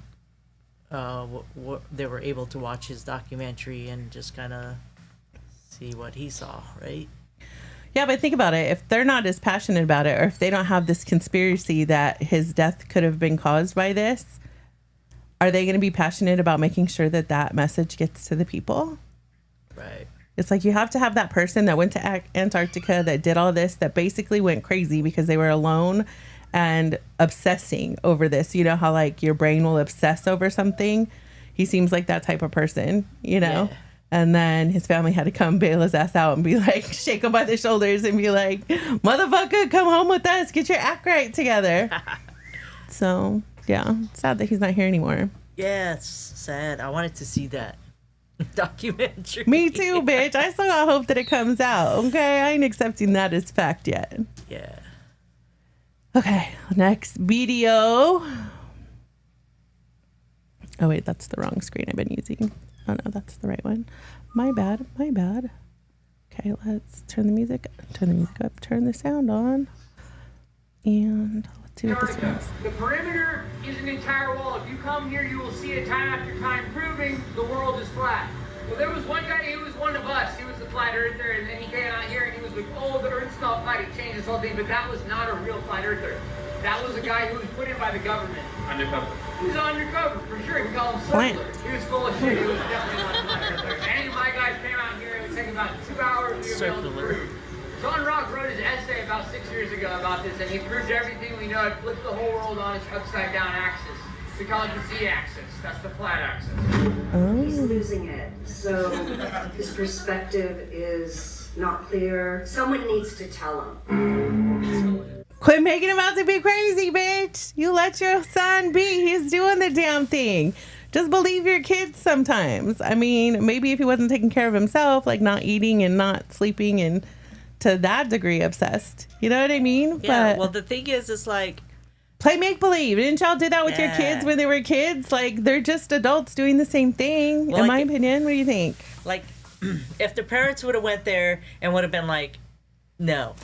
they were able to watch his documentary and just kind of see what he saw, right? Yeah, but think about it. If they're not as passionate about it, or if they don't have this conspiracy that his death could have been caused by this, are they going to be passionate about making sure that that message gets to the people? Right. It's like you have to have that person that went to Antarctica, that did all this, that basically went crazy because they were alone and obsessing over this. You know how like your brain will obsess over something? He seems like that type of person, you know? Yeah. And then his family had to come bail his ass out and be like, shake him by the shoulders and be like, motherfucker, come home with us. Get your act right together. So, yeah, sad that he's not here anymore. Yeah, it's sad. I wanted to see that documentary. Me too, bitch. I still got hope that it comes out. Okay, I ain't accepting that as fact yet. Yeah. Okay, next video. Oh, wait, that's the wrong screen I've been using. Oh, no, that's the right one. My bad, my bad. Okay, let's turn the music up, turn the sound on. And let's see what this one is. The perimeter is an entire wall. If you come here, you will see it time after time proving the world is flat. Well, there was one guy, he was one of us. He was a flat earther, and then he came out here and he was like, oh, the earth's not flat. He changed this whole thing, but that was not a real flat earther. That was a guy who was put in by the government. Undercover. He was undercover, for sure. We call him Circler. He was full of shit. He was definitely not a flat earther. Any of my guys came out here, it would take about 2 hours to be able to prove. John Rock wrote his essay about 6 years ago about this, and he proved everything we know. It flipped the whole world on its upside down axis. We call it the Z-axis. That's the flat axis. He's losing it. So his perspective is not clear. Someone needs to tell him. Quit making him out to be crazy, bitch. You let your son be. He's doing the damn thing. Just believe your kids sometimes. I mean, maybe if he wasn't taking care of himself, like not eating and not sleeping and to that degree obsessed. You know what I mean? Yeah, but well, the thing is, it's like... Play make-believe. Didn't y'all do that with your kids when they were kids? Like, they're just adults doing the same thing, Well, in like, my opinion. What do you think? Like, if the parents would have went there and would have been like, no,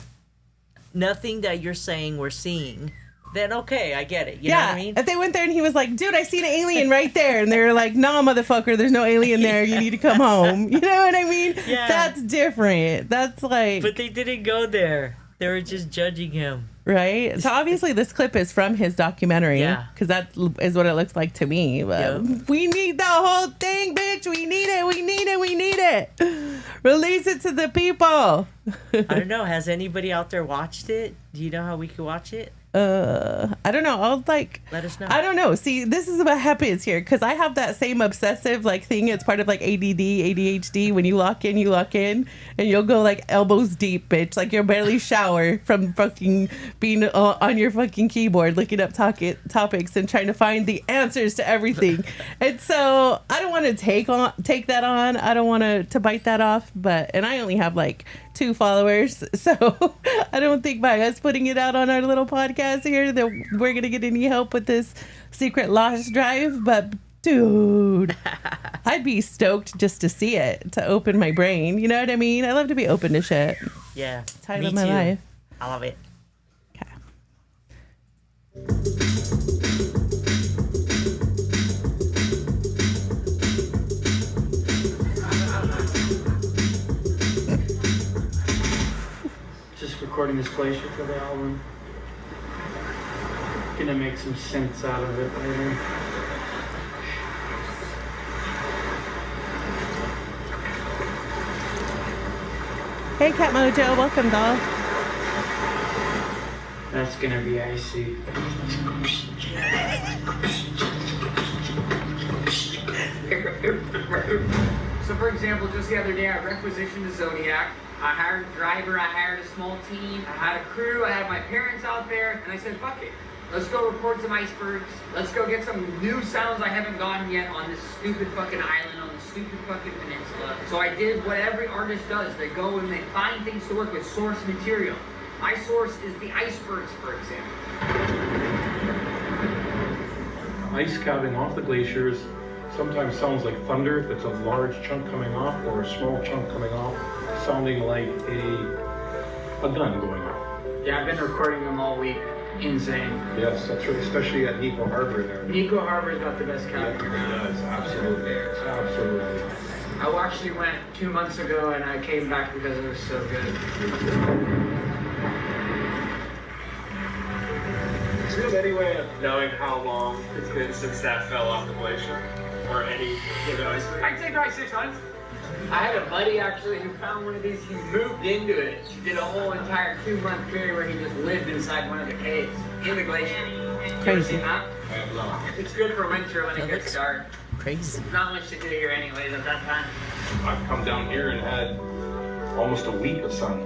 nothing that you're saying we're seeing, then okay, I get it. You know what I mean? If they went there and he was like, dude, I seen an alien right there. And they were like, no, motherfucker, there's no alien there. You need to come home. You know what I mean? Yeah. That's different. That's like... But they didn't go there. They were just judging him. Right? So obviously this clip is from his documentary. Yeah. Because that is what it looks like to me. But we need the whole thing, bitch. We need it. We need it. We need it. Release it to the people. I don't know. Has anybody out there watched it? Do you know how we could watch it? I don't know. I'll like let us know. I don't know. See, this is what happens here because I have that same obsessive like thing. It's part of like ADD, ADHD. When you lock in, and you'll go like elbows deep, bitch. Like you'll barely shower from fucking being on your fucking keyboard, looking up topics and trying to find the answers to everything. And so I don't want to take that on. I don't want to bite that off. And I only have like 2 followers, so I don't think by us putting it out on our little podcast here that we're gonna get any help with this secret lost drive. But dude, I'd be stoked just to see it, to open my brain. You know what I mean? I love to be open to shit. Yeah, it's how I me live my too. life. I love it. Just recording this glacier for the album. Gonna make some sense out of it later. Hey, Cat Mojo, welcome, doll. That's gonna be icy. So for example, just the other day I requisitioned a Zodiac. I hired a driver, I hired a small team, I had a crew, I had my parents out there, and I said, fuck it. Let's go record some icebergs. Let's go get some new sounds I haven't gotten yet on this stupid fucking island, on this stupid fucking peninsula. So I did what every artist does. They go and they find things to work with, source material. My source is the icebergs, for example. Ice calving off the glaciers sometimes sounds like thunder if it's a large chunk coming off or a small chunk coming off, sounding like a gun going off. Yeah, I've been recording them all week. Insane. Yes, that's right, especially at Nico Harbor there. Nico Harbor's got the best calving. Yeah, it does, absolutely. Absolutely. I actually went 2 months ago and I came back because it was so good. Do you have any way of knowing how long it's been since that fell off the glacier? Or any given iceberg? I'd say probably 6 months. I had a buddy actually who found one of these. He moved into it. He did a whole entire 2-month period where he just lived inside one of the caves in the glacier. Crazy. Huh? It's good for winter when it gets dark. Crazy. Not much to do here anyways at that time. I've come down here and had almost a week of sun.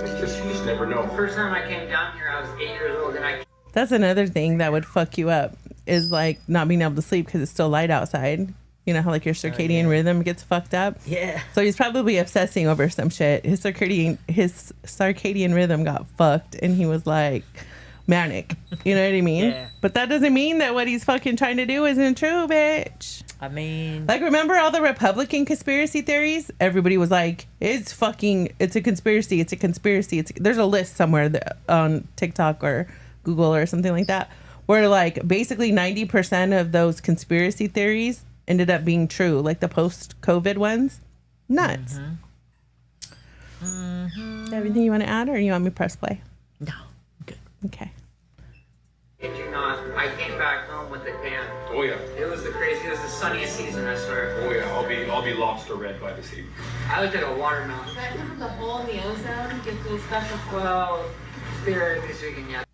It's just, you just never know. First time I came down here, I was 8 years old and I... That's another thing that would fuck you up is like not being able to sleep because it's still light outside. You know how like your circadian rhythm gets fucked up? Yeah. So he's probably obsessing over some shit. His circadian rhythm got fucked and he was like manic. You know what I mean? Yeah. But that doesn't mean that what he's fucking trying to do isn't true, bitch. I mean, like, remember all the Republican conspiracy theories? Everybody was like, it's a conspiracy. It's a conspiracy. There's a list somewhere on TikTok or Google or something like that where like basically 90% of those conspiracy theories ended up being true, like the post-COVID ones. Nuts. Everything you want to add, or you want me to press play? No, good. Okay. Kid you not, I came back home with a tan. Oh yeah. It was the sunniest season, I swear. Oh yeah, I'll be lobster red by this evening. I looked at a watermelon. Is that because of the hole in the ozone gives you a special Well, theoretically speaking, yeah.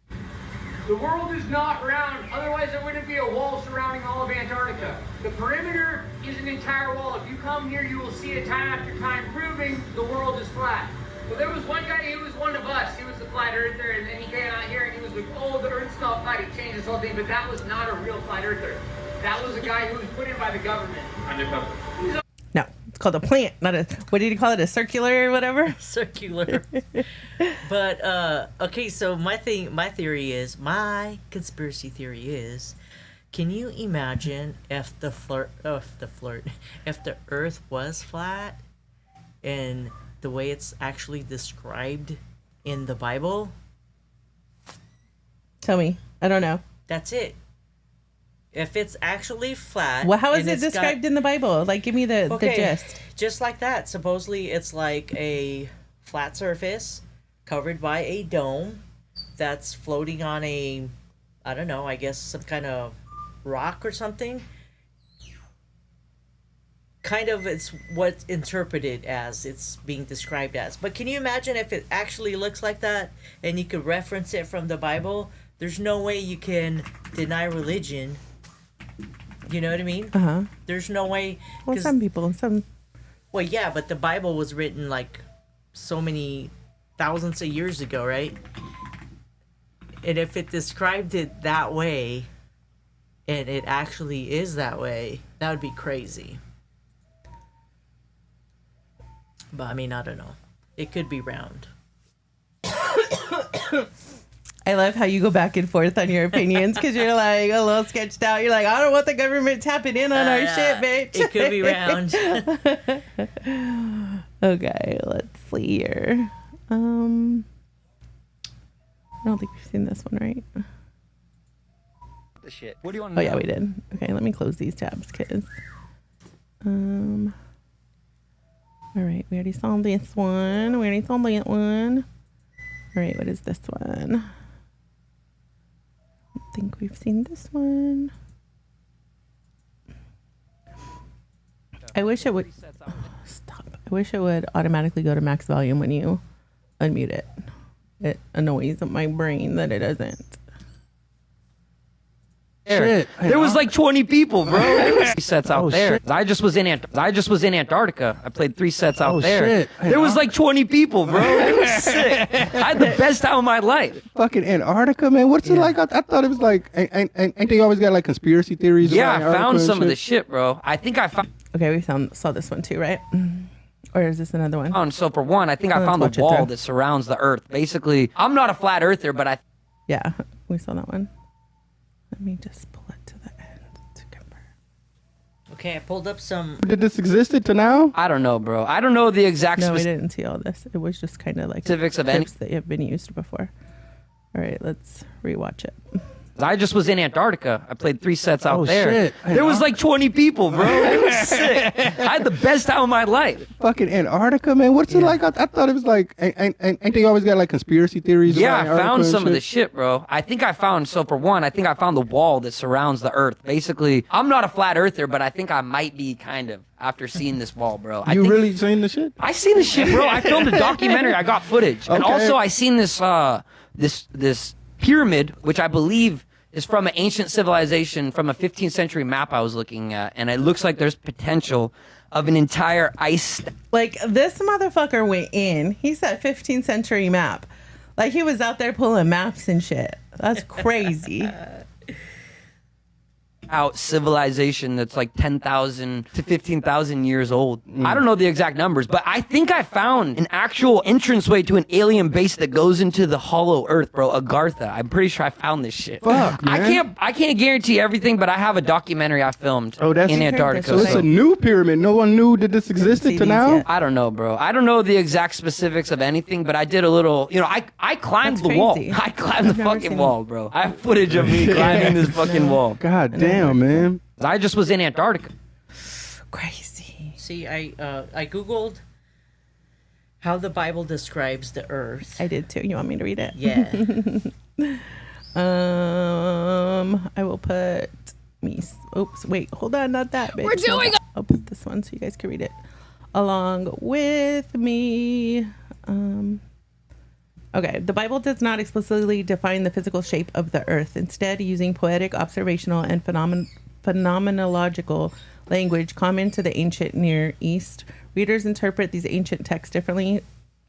The world is not round, otherwise there wouldn't be a wall surrounding all of Antarctica. The perimeter is an entire wall. If you come here, you will see it time after time proving the world is flat. But there was one guy, he was one of us. He was the flat earther, and then he came out here and he was like, oh, the earth's not flat. He changed this whole thing, but that was not a real flat earther. That was a guy who was put in by the government. Undercover. No, it's called a plant, not a, what did he call it, a circular or whatever? Circular. But, okay, so my conspiracy theory is, can you imagine if the earth was flat and the way it's actually described in the Bible? Tell me. I don't know. That's it. If it's actually flat. Well, how is and it it's described in the Bible? Like, give me the gist. Just like that. Supposedly, it's like a flat surface covered by a dome that's floating on a, I don't know, I guess some kind of rock or something. Kind of, it's what's interpreted as, it's being described as. But can you imagine if it actually looks like that and you could reference it from the Bible? There's no way you can deny religion. You know what I mean? Uh-huh. There's no way. Well, some people, Well, yeah, but the Bible was written like so many thousands of years ago, right? And if it described it that way, and it actually is that way, that would be crazy. But I mean, I don't know. It could be round. I love how you go back and forth on your opinions because you're like a little sketched out. You're like, I don't want the government tapping in on our shit, bitch. It could be round. Okay, let's see here. I don't think we've seen this one, right? The shit. What do you want Oh to know? yeah, we did. Okay, let me close these tabs, kids. All right, we already saw this one. We already saw that one. All right, what is this one? I think we've seen this one. I wish it would stop. I wish it would automatically go to max volume when you unmute it. It annoys my brain that it doesn't. Shit. There was like 20 people, bro. There was 3 sets out there. I just was in Antarctica. I played 3 sets out there. Shit. There was like 20 people, bro. It was sick. I had the best time of my life. Fucking Antarctica, man. What's it like? I thought it was like, ain't they always got like conspiracy theories? Yeah, about I Antarctica found and some of shit? the shit, bro. I think I found. Okay, we saw this one too, right? Or is this another one? So for one, I think I Let's found the watch it wall through. that surrounds the Earth. Basically, I'm not a flat earther, but I. Yeah, we saw that one. Let me just pull it to the end to compare. Okay, I pulled up some. Did this existed to now? I don't know, bro. I don't know the exact. No, we didn't see all this. It was just kind of like Specifics of clips that have been used before. All right, let's rewatch it. I just was in Antarctica. I played 3 sets out there. Shit. There was like 20 people, bro. It was sick. I had the best time of my life. Fucking Antarctica, man. What's it like? I thought it was like, ain't they always got like conspiracy theories? Yeah, about I Antarctica found and some of shit? the shit, bro. I think I found, so for one, I think I found the wall that surrounds the Earth. Basically, I'm not a flat earther, but I think I might be kind of after seeing this wall, bro. I You think, really seen the shit? I seen the shit, bro. I filmed a documentary. I got footage. And Okay. also I seen this, this pyramid, which I believe is from an ancient civilization, from a 15th century map I was looking at. And it looks like there's potential of an entire ice. Like, this motherfucker went in. He said 15th century map. Like, he was out there pulling maps and shit. That's crazy. Out civilization that's like 10,000 to 15,000 years old. I don't know the exact numbers, but I think I found an actual entranceway to an alien base that goes into the hollow earth, bro. Agartha. I'm pretty sure I found this shit. Fuck, man. I can't guarantee everything, but I have a documentary I filmed in Antarctica. So it's a new pyramid. No one knew that this existed to now? I don't know, bro. I don't know the exact specifics of anything, but I did a little, I climbed the wall. I climbed the fucking wall, bro. I have footage of me climbing this fucking wall. God damn, man. I just was in Antarctica. Crazy. See, I googled how the Bible describes the Earth. I did too. You want me to read it? Yeah. I will put me. Oops, wait, hold on, not that. Bitch. We're doing. I'll put this one so you guys can read it along with me. Okay, the Bible does not explicitly define the physical shape of the earth. Instead, using poetic, observational, and phenomenological language common to the ancient Near East, readers interpret these ancient texts differently,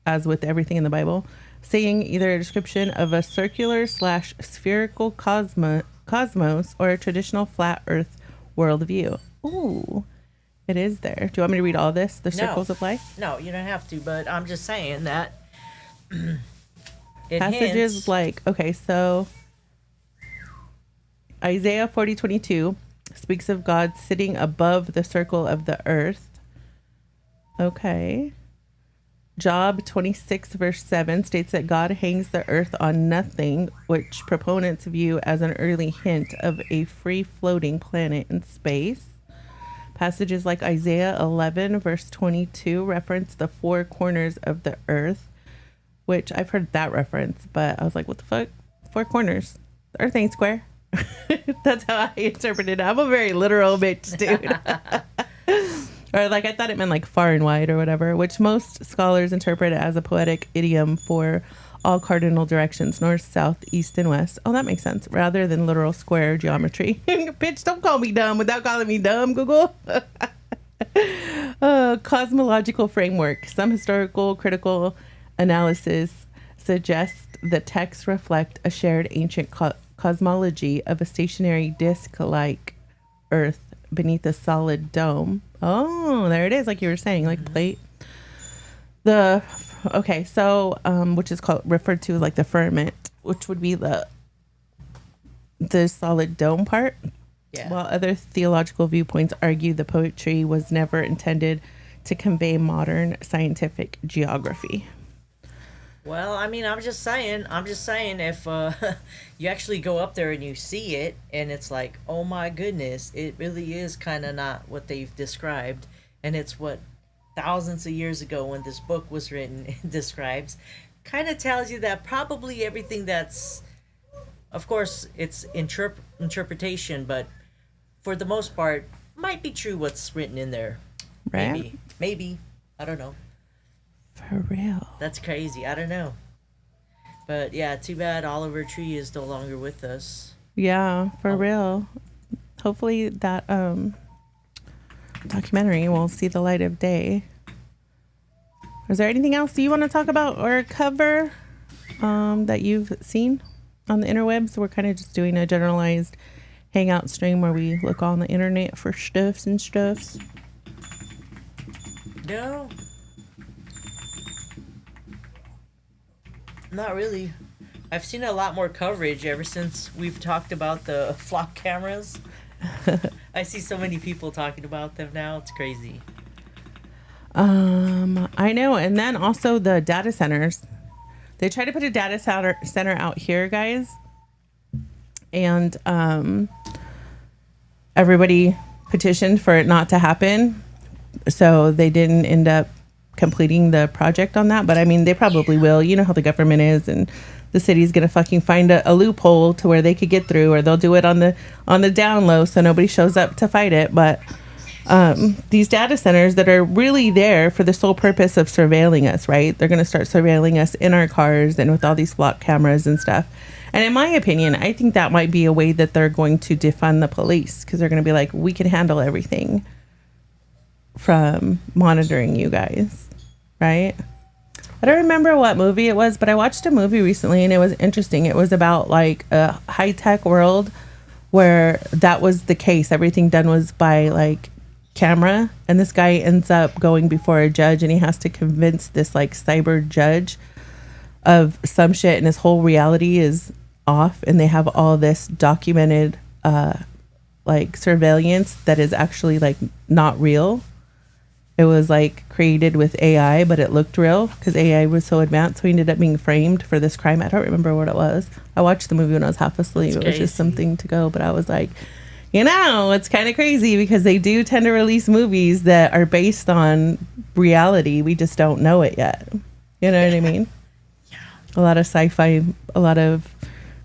as with everything in the Bible, saying either a description of a circular/spherical cosmos or a traditional flat earth worldview. Ooh, it is there. Do you want me to read all this? The circles of life? No, you don't have to, but I'm just saying that it Passages hints. like, okay, so Isaiah 40:22 speaks of God sitting above the circle of the earth. Okay. Job 26 verse 7 states that God hangs the earth on nothing, which proponents view as an early hint of a free-floating planet in space. Passages like Isaiah 11 verse 22 reference the four corners of the earth, which I've heard that reference, but I was like, what the fuck? Four corners. The earth ain't square. That's how I interpreted it. I'm a very literal bitch, dude. Or like I thought it meant like far and wide or whatever, which most scholars interpret it as a poetic idiom for all cardinal directions, north, south, east, and west. Oh, that makes sense. Rather than literal square geometry. Bitch, don't call me dumb without calling me dumb, Google. Cosmological framework. Some historical critical analysis suggests the texts reflect a shared ancient cosmology of a stationary disk-like Earth beneath a solid dome. Oh, there it is, like you were saying, like a plate. Which is referred to like the firmament, which would be the solid dome part. Yeah. While other theological viewpoints argue the poetry was never intended to convey modern scientific geography. Well, I mean, I'm just saying, if you actually go up there and you see it, and it's like, oh my goodness, it really is kind of not what they've described, and it's what thousands of years ago when this book was written describes, kind of tells you that probably everything that's, of course, it's interpretation, but for the most part, might be true what's written in there. Right. Maybe. I don't know. For real. That's crazy. I don't know. But yeah, too bad Oliver Tree is no longer with us. Yeah, for real. Hopefully that documentary will see the light of day. Is there anything else you want to talk about or cover that you've seen on the interwebs? We're kind of just doing a generalized hangout stream where we look on the internet for stuffs. No. Not really. I've seen a lot more coverage ever since we've talked about the flock cameras. I see so many people talking about them now. It's crazy. I know. And then also the data centers. They try to put a data center out here, guys. And everybody petitioned for it not to happen. So they didn't end up completing the project on that. But I mean, they probably will. You know how the government is, and the city's gonna fucking find a loophole to where they could get through, or they'll do it on the down low so nobody shows up to fight it. But these data centers that are really there for the sole purpose of surveilling us, right? They're gonna start surveilling us in our cars and with all these flock cameras and stuff. And in my opinion, I think that might be a way that they're going to defund the police, because they're gonna be like, we can handle everything from monitoring you guys, right? I don't remember what movie it was, but I watched a movie recently and it was interesting. It was about like a high-tech world where that was the case. Everything done was by like camera, and this guy ends up going before a judge and he has to convince this like cyber judge of some shit, and his whole reality is off, and they have all this documented like surveillance that is actually like not real. It was like created with AI, but it looked real because AI was so advanced. So he ended up being framed for this crime. I don't remember what it was. I watched the movie when I was half asleep. It was just something to go. But I was like, you know, it's kind of crazy because they do tend to release movies that are based on reality. We just don't know it yet. You know what I mean? Yeah. A lot of sci-fi, a lot of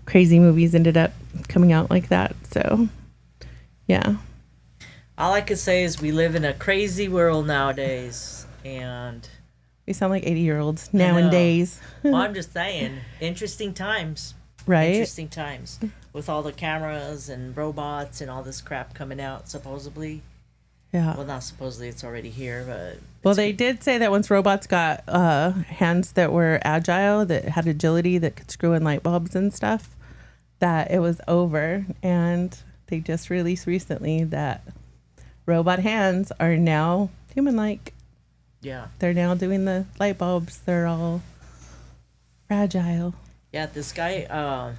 crazy movies ended up coming out like that. So, yeah. All I could say is we live in a crazy world nowadays, and we sound like 80-year-olds nowadays. Well, I'm just saying, interesting times. Right? Interesting times with all the cameras and robots and all this crap coming out, supposedly. Yeah. Well, not supposedly, it's already here, but... Well, they did say that once robots got hands that were agile, that had agility, that could screw in light bulbs and stuff, that it was over. And they just released recently that robot hands are now human-like. Yeah. They're now doing the light bulbs. They're all fragile. Yeah, this guy,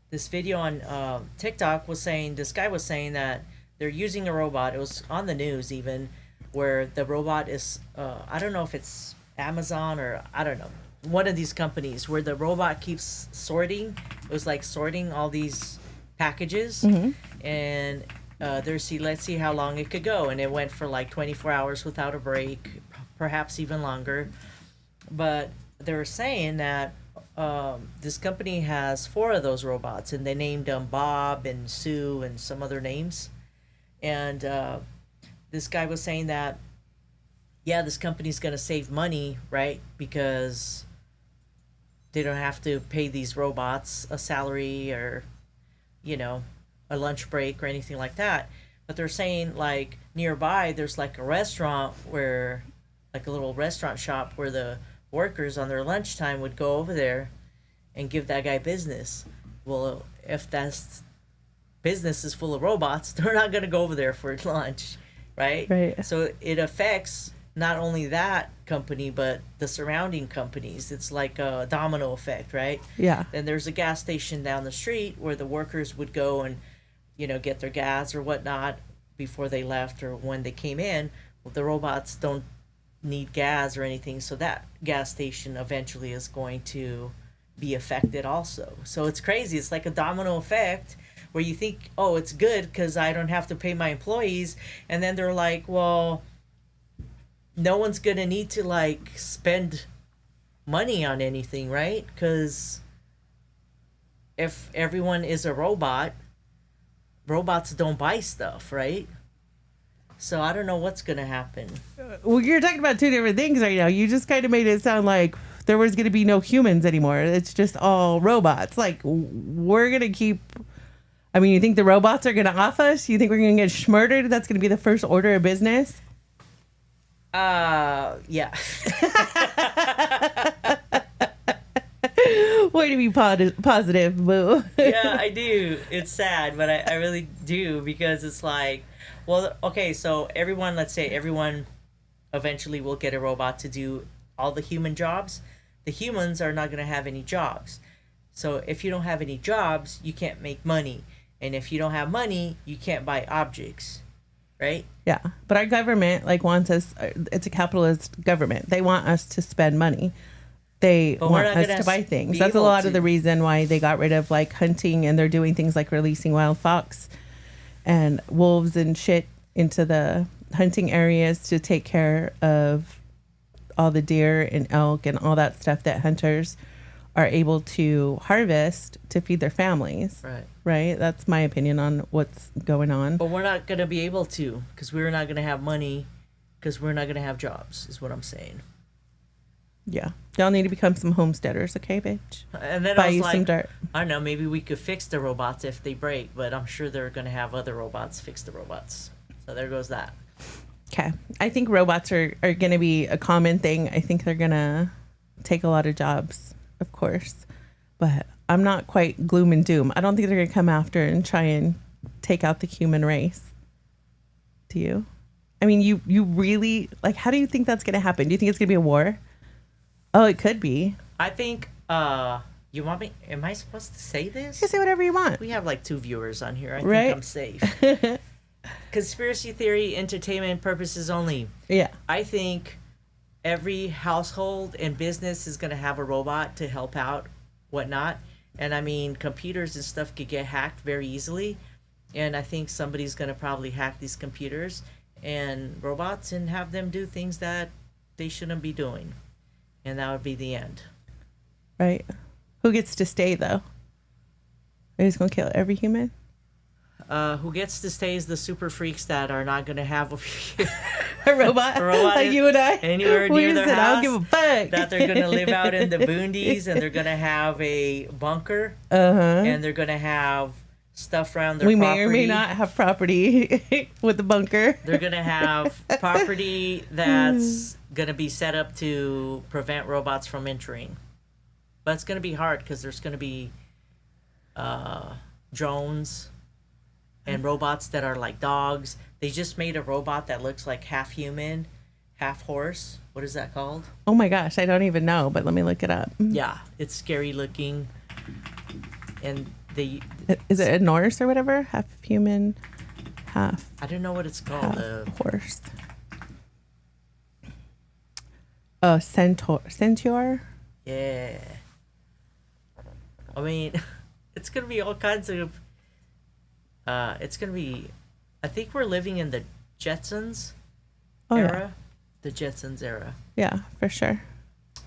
this video on TikTok was saying, this guy was saying that they're using a robot. It was on the news even, where the robot is, I don't know if it's Amazon or I don't know, one of these companies where the robot keeps sorting. It was like sorting all these packages, and let's see how long it could go, and it went for like 24 hours without a break, perhaps even longer. But they were saying that this company has 4 of those robots, and they named them Bob and Sue and some other names. And this guy was saying that, yeah, this company's going to save money, right? Because they don't have to pay these robots a salary or, you know, a lunch break or anything like that. But they're saying, like, nearby there's like a restaurant where, like a little restaurant shop where the workers on their lunchtime would go over there and give that guy business. Well, if that's business is full of robots, they're not going to go over there for lunch, right? Right. So it affects not only that company, but the surrounding companies. It's like a domino effect, right? Yeah. Then there's a gas station down the street where the workers would go and, you know, get their gas or whatnot before they left or when they came in. Well, the robots don't need gas or anything, so that gas station eventually is going to be affected also. So it's crazy. It's like a domino effect where you think, oh, it's good because I don't have to pay my employees, and then they're like, well, no one's gonna need to like spend money on anything, right? Because if everyone is a robot, robots don't buy stuff, right? So I don't know what's gonna happen. Well, you're talking about 2 different things right now. You just kind of made it sound like there was going to be no humans anymore. It's just all robots. Like, we're going to keep... I mean, you think the robots are going to off us? You think we're going to get schmurdered? That's going to be the first order of business? Yeah. Way to be positive, boo. Yeah, I do. It's sad, but I really do, because it's like, well, okay, so let's say everyone eventually will get a robot to do all the human jobs. The humans are not going to have any jobs. So if you don't have any jobs, you can't make money. And if you don't have money, you can't buy objects, right? Yeah, but our government wants us. It's a capitalist government. They want us to spend money. They want us to buy things. That's a lot of the reason why they got rid of like hunting, and they're doing things like releasing wild fox and wolves and shit into the hunting areas to take care of all the deer and elk and all that stuff that hunters are able to harvest to feed their families. Right? That's my opinion on what's going on. But we're not going to be able to, because we're not going to have money, because we're not going to have jobs, is what I'm saying. Yeah. Y'all need to become some homesteaders, okay, bitch? And then buy I was you like, some dirt. I don't know, maybe we could fix the robots if they break, but I'm sure they're going to have other robots fix the robots. So there goes that. Okay. I think robots are going to be a common thing. I think they're going to take a lot of jobs, of course. But I'm not quite gloom and doom. I don't think they're going to come after and try and take out the human race. Do you? I mean, you really, like, how do you think that's going to happen? Do you think it's going to be a war? Oh, it could be. I think, you want me, am I supposed to say this? You can say whatever you want. We have like 2 viewers on here. I Right? think I'm safe. Conspiracy theory, entertainment purposes only. Yeah. I think every household and business is going to have a robot to help out, whatnot. And I mean, computers and stuff could get hacked very easily. And I think somebody's going to probably hack these computers and robots and have them do things that they shouldn't be doing. And that would be the end. Right. Who gets to stay, though? Are you just going to kill every human? Who gets to stay is the super freaks that are not going to have a robot like you and I anywhere near their house. I don't give a fuck. That they're going to live out in the boondies, and they're going to have a bunker, and they're going to have stuff around their property. May or may not have property with the bunker. They're going to have property that's going to be set up to prevent robots from entering. But it's going to be hard because there's going to be drones and robots that are like dogs. They just made a robot that looks like half human, half horse. What is that called? Oh my gosh, I don't even know, but let me look it up. Yeah, it's scary looking. And is it a Norse or whatever? Half human, half. I don't know what it's called. Horse. Centaur? Yeah. I mean, it's gonna be all kinds of. It's gonna be. I think we're living in the Jetsons era. The Jetsons era. Yeah, for sure.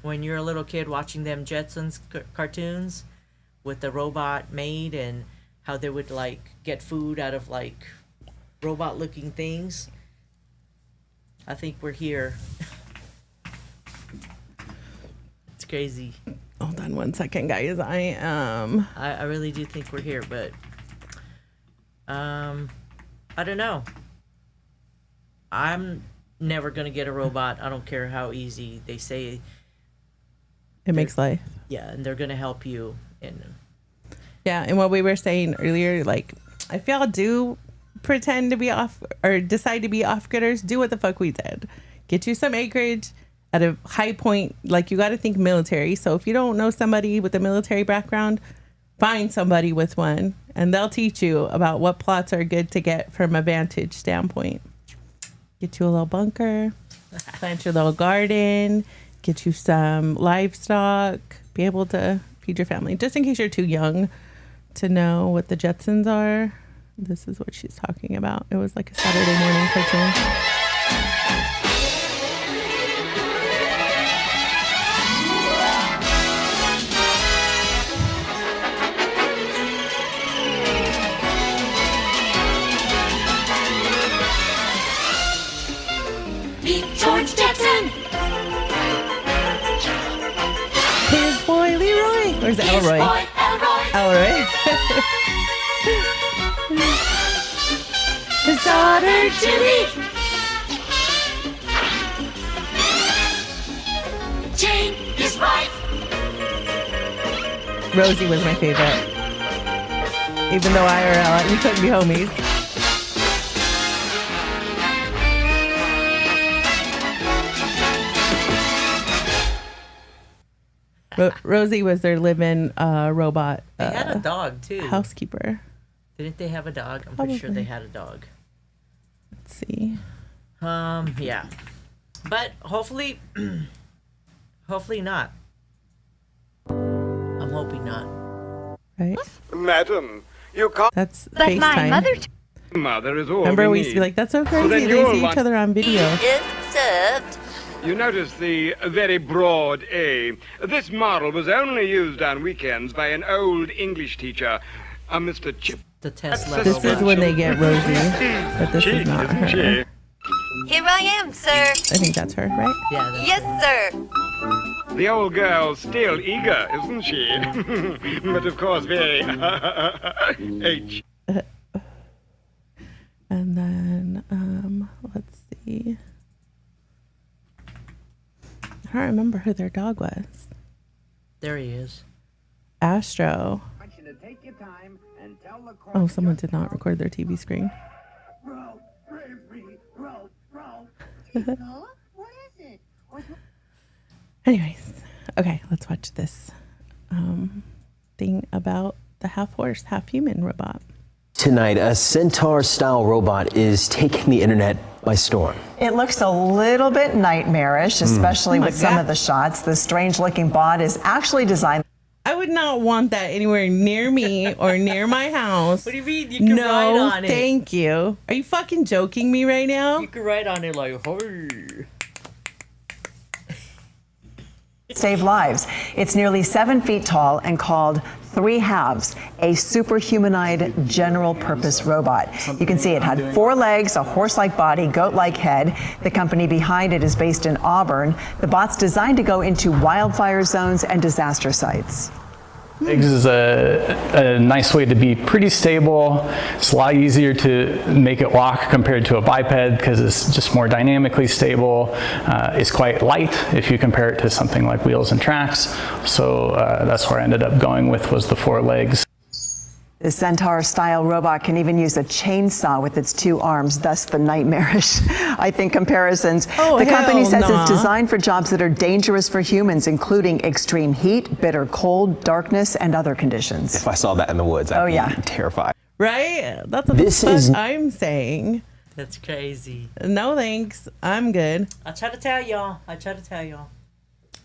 When you're a little kid watching them Jetsons cartoons with the robot maid and how they would like get food out of like robot looking things. I think we're here. It's crazy. Hold on one second, guys. I really do think we're here, but I don't know. I'm never gonna get a robot. I don't care how easy they say it makes life. Yeah, and they're gonna help you. Yeah, and what we were saying earlier, like, if y'all do pretend to be off or decide to be off-gridders, do what the fuck we did. Get you some acreage at a high point. Like, you got to think military. So if you don't know somebody with a military background, find somebody with one, and they'll teach you about what plots are good to get from a vantage standpoint. Get you a little bunker, plant your little garden, get you some livestock, be able to feed your family. Just in case you're too young to know what the Jetsons are, this is what she's talking about. It was like a Saturday morning cartoon. George Jetson! His boy Leroy. Where's Elroy? Boy, Elroy. His daughter Judy! Jane, his wife! Rosie was my favorite. Even though IRL, we couldn't be homies. Rosie was their live-in robot. They had a dog too. Housekeeper. Didn't they have a dog? I'm pretty sure they had a dog. Let's see. Yeah, but hopefully, hopefully not. I'm hoping not. Right. Madam, you can't. That's But FaceTime. my mother is all Remember, we we used to need. be like, "That's so So crazy. then They you'll see want- each other on video." Is served. You notice the very broad A. This model was only used on weekends by an old English teacher, a Mr. Chip. The Tesla. This is when they get Rosie, but this is not her. She. Here I am, sir. I think that's her, right? Yeah. Yes, sir. The old girl's still eager, isn't she? But of course very H. And then, let's see. I don't remember who their dog was. There he is. Astro. Oh, someone did not record their TV screen. Anyways, okay, let's watch this thing about the half horse, half human robot. Tonight, a centaur-style robot is taking the internet by storm. It looks a little bit nightmarish, especially with some of the shots. The strange-looking bot is actually designed. I would not want that anywhere near me or near my house. What do you mean? You can ride on it. No, thank you. Are you fucking joking me right now? You can ride on it like, "Hey." Save lives. It's nearly 7 feet tall and called 3 Halves, a superhumanized general-purpose robot. You can see it had 4 legs, a horse-like body, goat-like head. The company behind it is based in Auburn. The bot's designed to go into wildfire zones and disaster sites. Legs is a nice way to be pretty stable. It's a lot easier to make it walk compared to a biped because it's just more dynamically stable. It's quite light if you compare it to something like wheels and tracks. So that's where I ended up going with was the 4 legs. The Centaur-style robot can even use a chainsaw with its 2 arms, thus the nightmarish, I think, comparisons. The company says it's designed for jobs that are dangerous for humans, including extreme heat, bitter cold, darkness, and other conditions. If I saw that in the woods, I'd be terrified. Right? That's what This the fuck is- I'm saying. That's crazy. No thanks. I'm good. I try to tell y'all.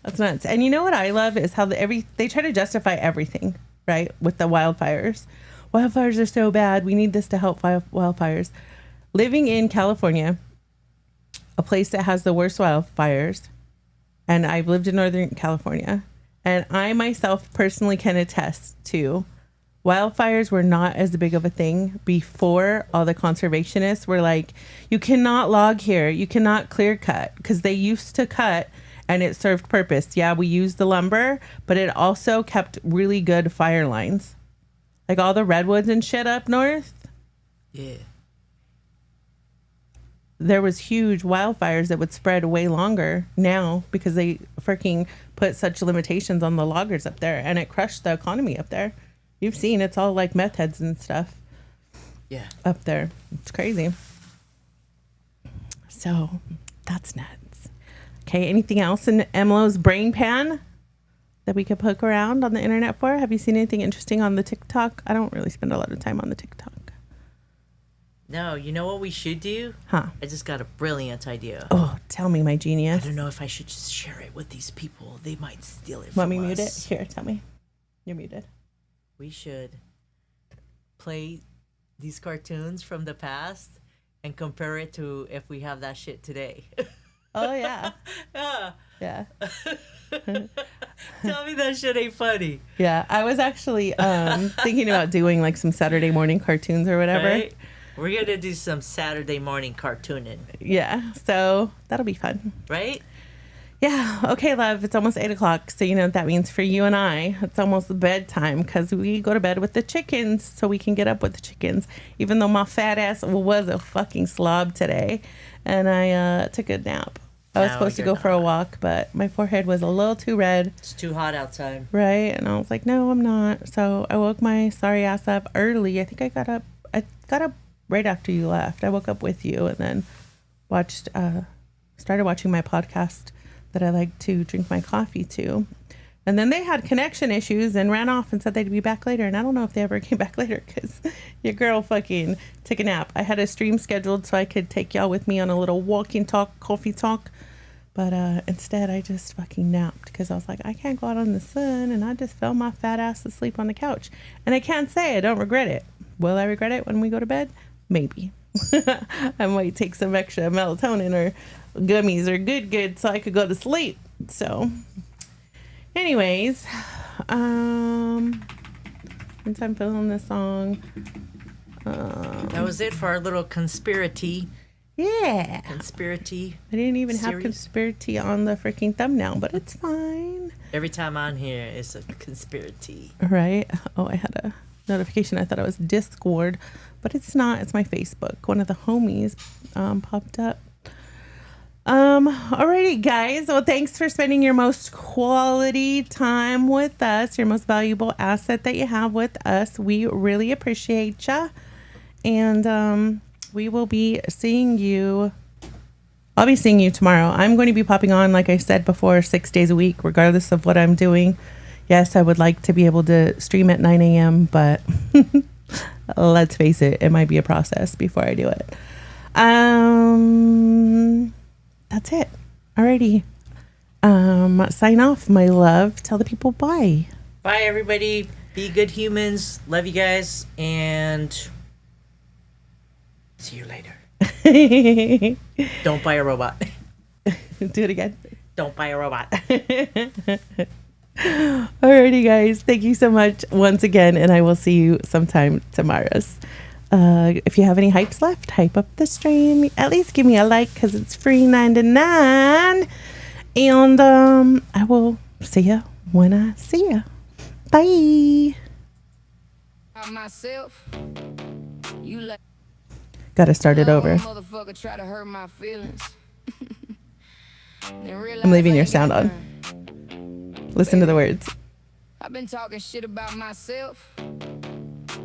That's nuts. And you know what I love is how they try to justify everything, right? With the wildfires. Wildfires are so bad. We need this to help wildfires. Living in California, a place that has the worst wildfires, and I've lived in Northern California, and I myself personally can attest to wildfires were not as big of a thing before all the conservationists were like, you cannot log here, you cannot clear cut, because they used to cut and it served purpose. Yeah, we used the lumber, but it also kept really good fire lines. Like all the redwoods and shit up north. Yeah. There was huge wildfires that would spread way longer now because they freaking put such limitations on the loggers up there, and it crushed the economy up there. You've seen it's all like meth heads and stuff. Yeah. Up there. It's crazy. So that's nuts. Okay, anything else in Emilo's brain pan that we could poke around on the internet for? Have you seen anything interesting on the TikTok? I don't really spend a lot of time on the TikTok. No, you know what we should do? Huh? I just got a brilliant idea. Oh, tell me, my genius. I don't know if I should just share it with these people. They might steal it Want from me us. mute it? Here, tell me. You're muted. We should play these cartoons from the past and compare it to if we have that shit today. Oh, yeah. Yeah. Yeah. Tell me that shit ain't funny. Yeah, I was actually thinking about doing like some Saturday morning cartoons or whatever. Right? We're going to do some Saturday morning cartooning. Yeah, so that'll be fun. Right? Yeah. Okay, love, it's almost 8 o'clock. So you know what that means for you and I. It's almost bedtime because we go to bed with the chickens so we can get up with the chickens. Even though my fat ass was a fucking slob today and I took a nap. I was supposed to go for a walk, but my forehead was a little too red. It's too hot outside. Right? And I was like, no, I'm not. So I woke my sorry ass up early. I think I got up right after you left. I woke up with you and then started watching my podcast that I like to drink my coffee to. And then they had connection issues and ran off and said they'd be back later. And I don't know if they ever came back later because your girl fucking took a nap. I had a stream scheduled so I could take y'all with me on a little walking talk, coffee talk. But instead, I just fucking napped because I was like, I can't go out on the sun. And I just fell my fat ass asleep on the couch. And I can't say I don't regret it. Will I regret it when we go to bed? Maybe. I might take some extra melatonin or gummies or good so I could go to sleep. So anyways, since I'm feeling this song, that was it for our little conspiracy. Yeah. Conspiracy. I didn't even series. have conspiracy on the freaking thumbnail, but it's fine. Every time on here, it's a conspiracy. Right? Oh, I had a notification. I thought it was Discord, but it's not. It's my Facebook. One of the homies popped up. Alrighty, guys. Well, thanks for spending your most quality time with us, your most valuable asset that you have with us. We really appreciate ya. And we will be seeing you. I'll be seeing you tomorrow. I'm going to be popping on, like I said before, 6 days a week, regardless of what I'm doing. Yes, I would like to be able to stream at 9 a.m., but let's face it, it might be a process before I do it. That's it. Alrighty. Sign off, my love. Tell the people bye. Bye, everybody. Be good humans. Love you guys. And see you later. Don't buy a robot. Do it again. Don't buy a robot. Alrighty, guys. Thank you so much once again, and I will see you sometime tomorrow. If you have any hypes left, hype up the stream. At least give me a like because it's free 99. And I will see ya when I see ya. Bye. Myself, you like Gotta start it over. motherfucker try to hurt my feelings. I'm leaving your sound on. Listen to the words. I've been talking shit about myself.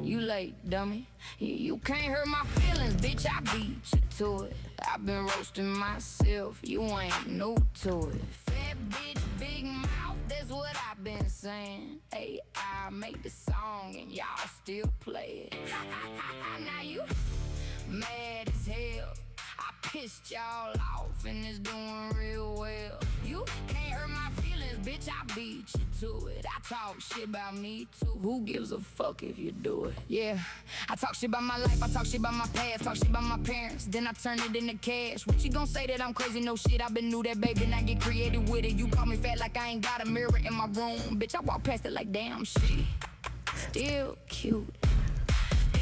You late, dummy. You can't hurt my feelings, bitch. I beat you to it. I've been roasting myself. You ain't new to it. Fat bitch, big mouth. That's what I've been saying. Hey, I make the song and y'all still play it. Now you mad as hell. I pissed y'all off and it's doing real well. You can't hurt my feelings. bitch, I beat you to it. I talk shit about me too. Who gives a fuck if you do it? Yeah, I talk shit about my life, I talk shit about my past, talk shit about my parents, then I turn it into cash. What you gon' say that I'm crazy? No shit, I been knew that, baby, and I get creative with it. You call me fat like I ain't got a mirror in my room. Bitch, I walk past it like damn shit. Still cute.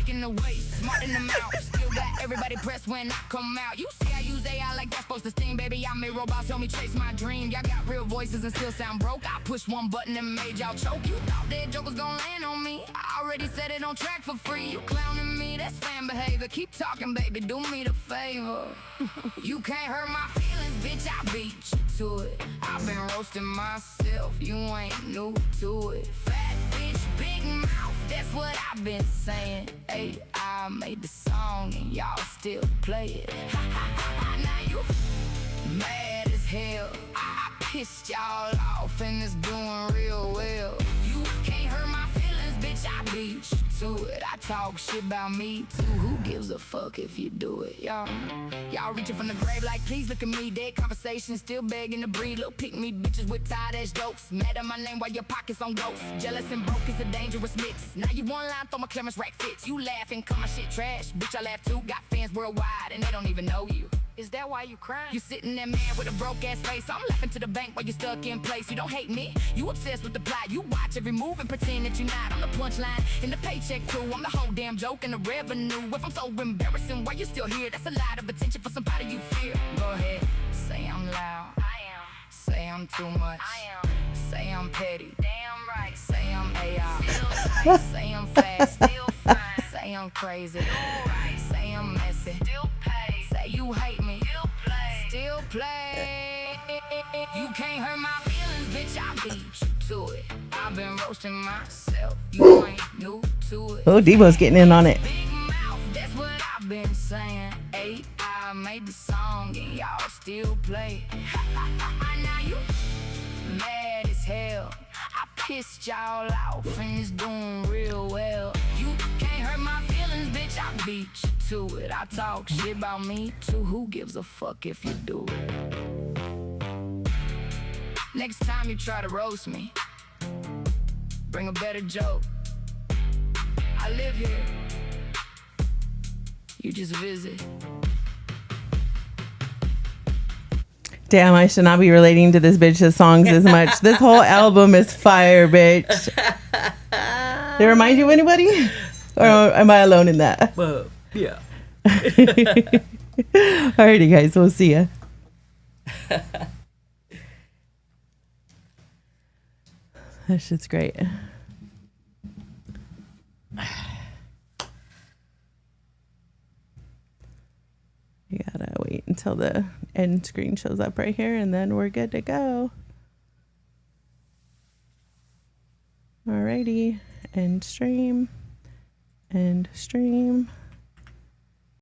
In the waist, smart in the mouth. Still got everybody pressed when I come out. You see I use AI like that's supposed to sting, baby. I made robots help me chase my dream. Y'all got real voices and still sound broke. I push one button and made y'all choke. You thought that joke was gonna land on me. I already set it on track for free. You clowning me, that's fan behavior. Keep talking, baby, do me the favor. You can't hurt my feelings, bitch, I beat you to it. I've been roasting myself, you ain't new to it. Fat bitch, big mouth, that's what I've been saying. Hey, I made the song and y'all still play it. Now you mad as hell. I pissed y'all off and it's doing real well. You can't hurt my feelings, bitch, I beat you to it. I talk shit about me too. Who gives a fuck if you do it, y'all? Y'all reaching from the grave like, please look at me. Dead conversation, still begging to breathe. Little pick me bitches with tired ass jokes. Mad at my name while your pockets on ghost. Jealous and broke is a dangerous mix. Now you one line, throw my clearance rack fits. You laughing, call my shit trash. Bitch, I laugh too. Got fans worldwide and they don't even know you. Is that why you crying? You sitting there, man, with a broke ass face. I'm laughing to the bank while you stuck in place. You don't hate me, you obsessed with the plot. You watch every move and pretend that you're not. I'm the punchline in the paycheck crew. I'm the whole damn joke in the revenue. If I'm so embarrassing, why you still here? That's a lot of attention for somebody you fear. Go ahead, say I'm loud. I am. Say I'm too much. I am. Say I'm petty. Damn right. Say I'm AI. Say I'm fast. Still fine. Say I'm crazy. Right. Say I'm messy. Still pay. Say you hate me. Still play. Still play. You can't hurt my feelings, bitch. I beat you to it. I've been roasting myself. You ain't new to it. Oh, Devo's getting in on it. Big mouth, that's what I've been saying. I made the song and y'all still play it. Now you mad as hell. I pissed y'all off and it's doing real well. You can't hurt my feelings, bitch. I beat you to it. I talk shit about me too. Who gives a fuck if you do it? Next time you try to roast me, bring a better joke. I live here. You just visit. Damn, I should not be relating to this bitch's songs as much. This whole album is fire, bitch. They remind you of anybody? Or am I alone in that? Yeah. Alrighty, guys. We'll see ya. That shit's great. You gotta wait until the end screen shows up right here, and then we're good to go. Alrighty, end stream, end stream.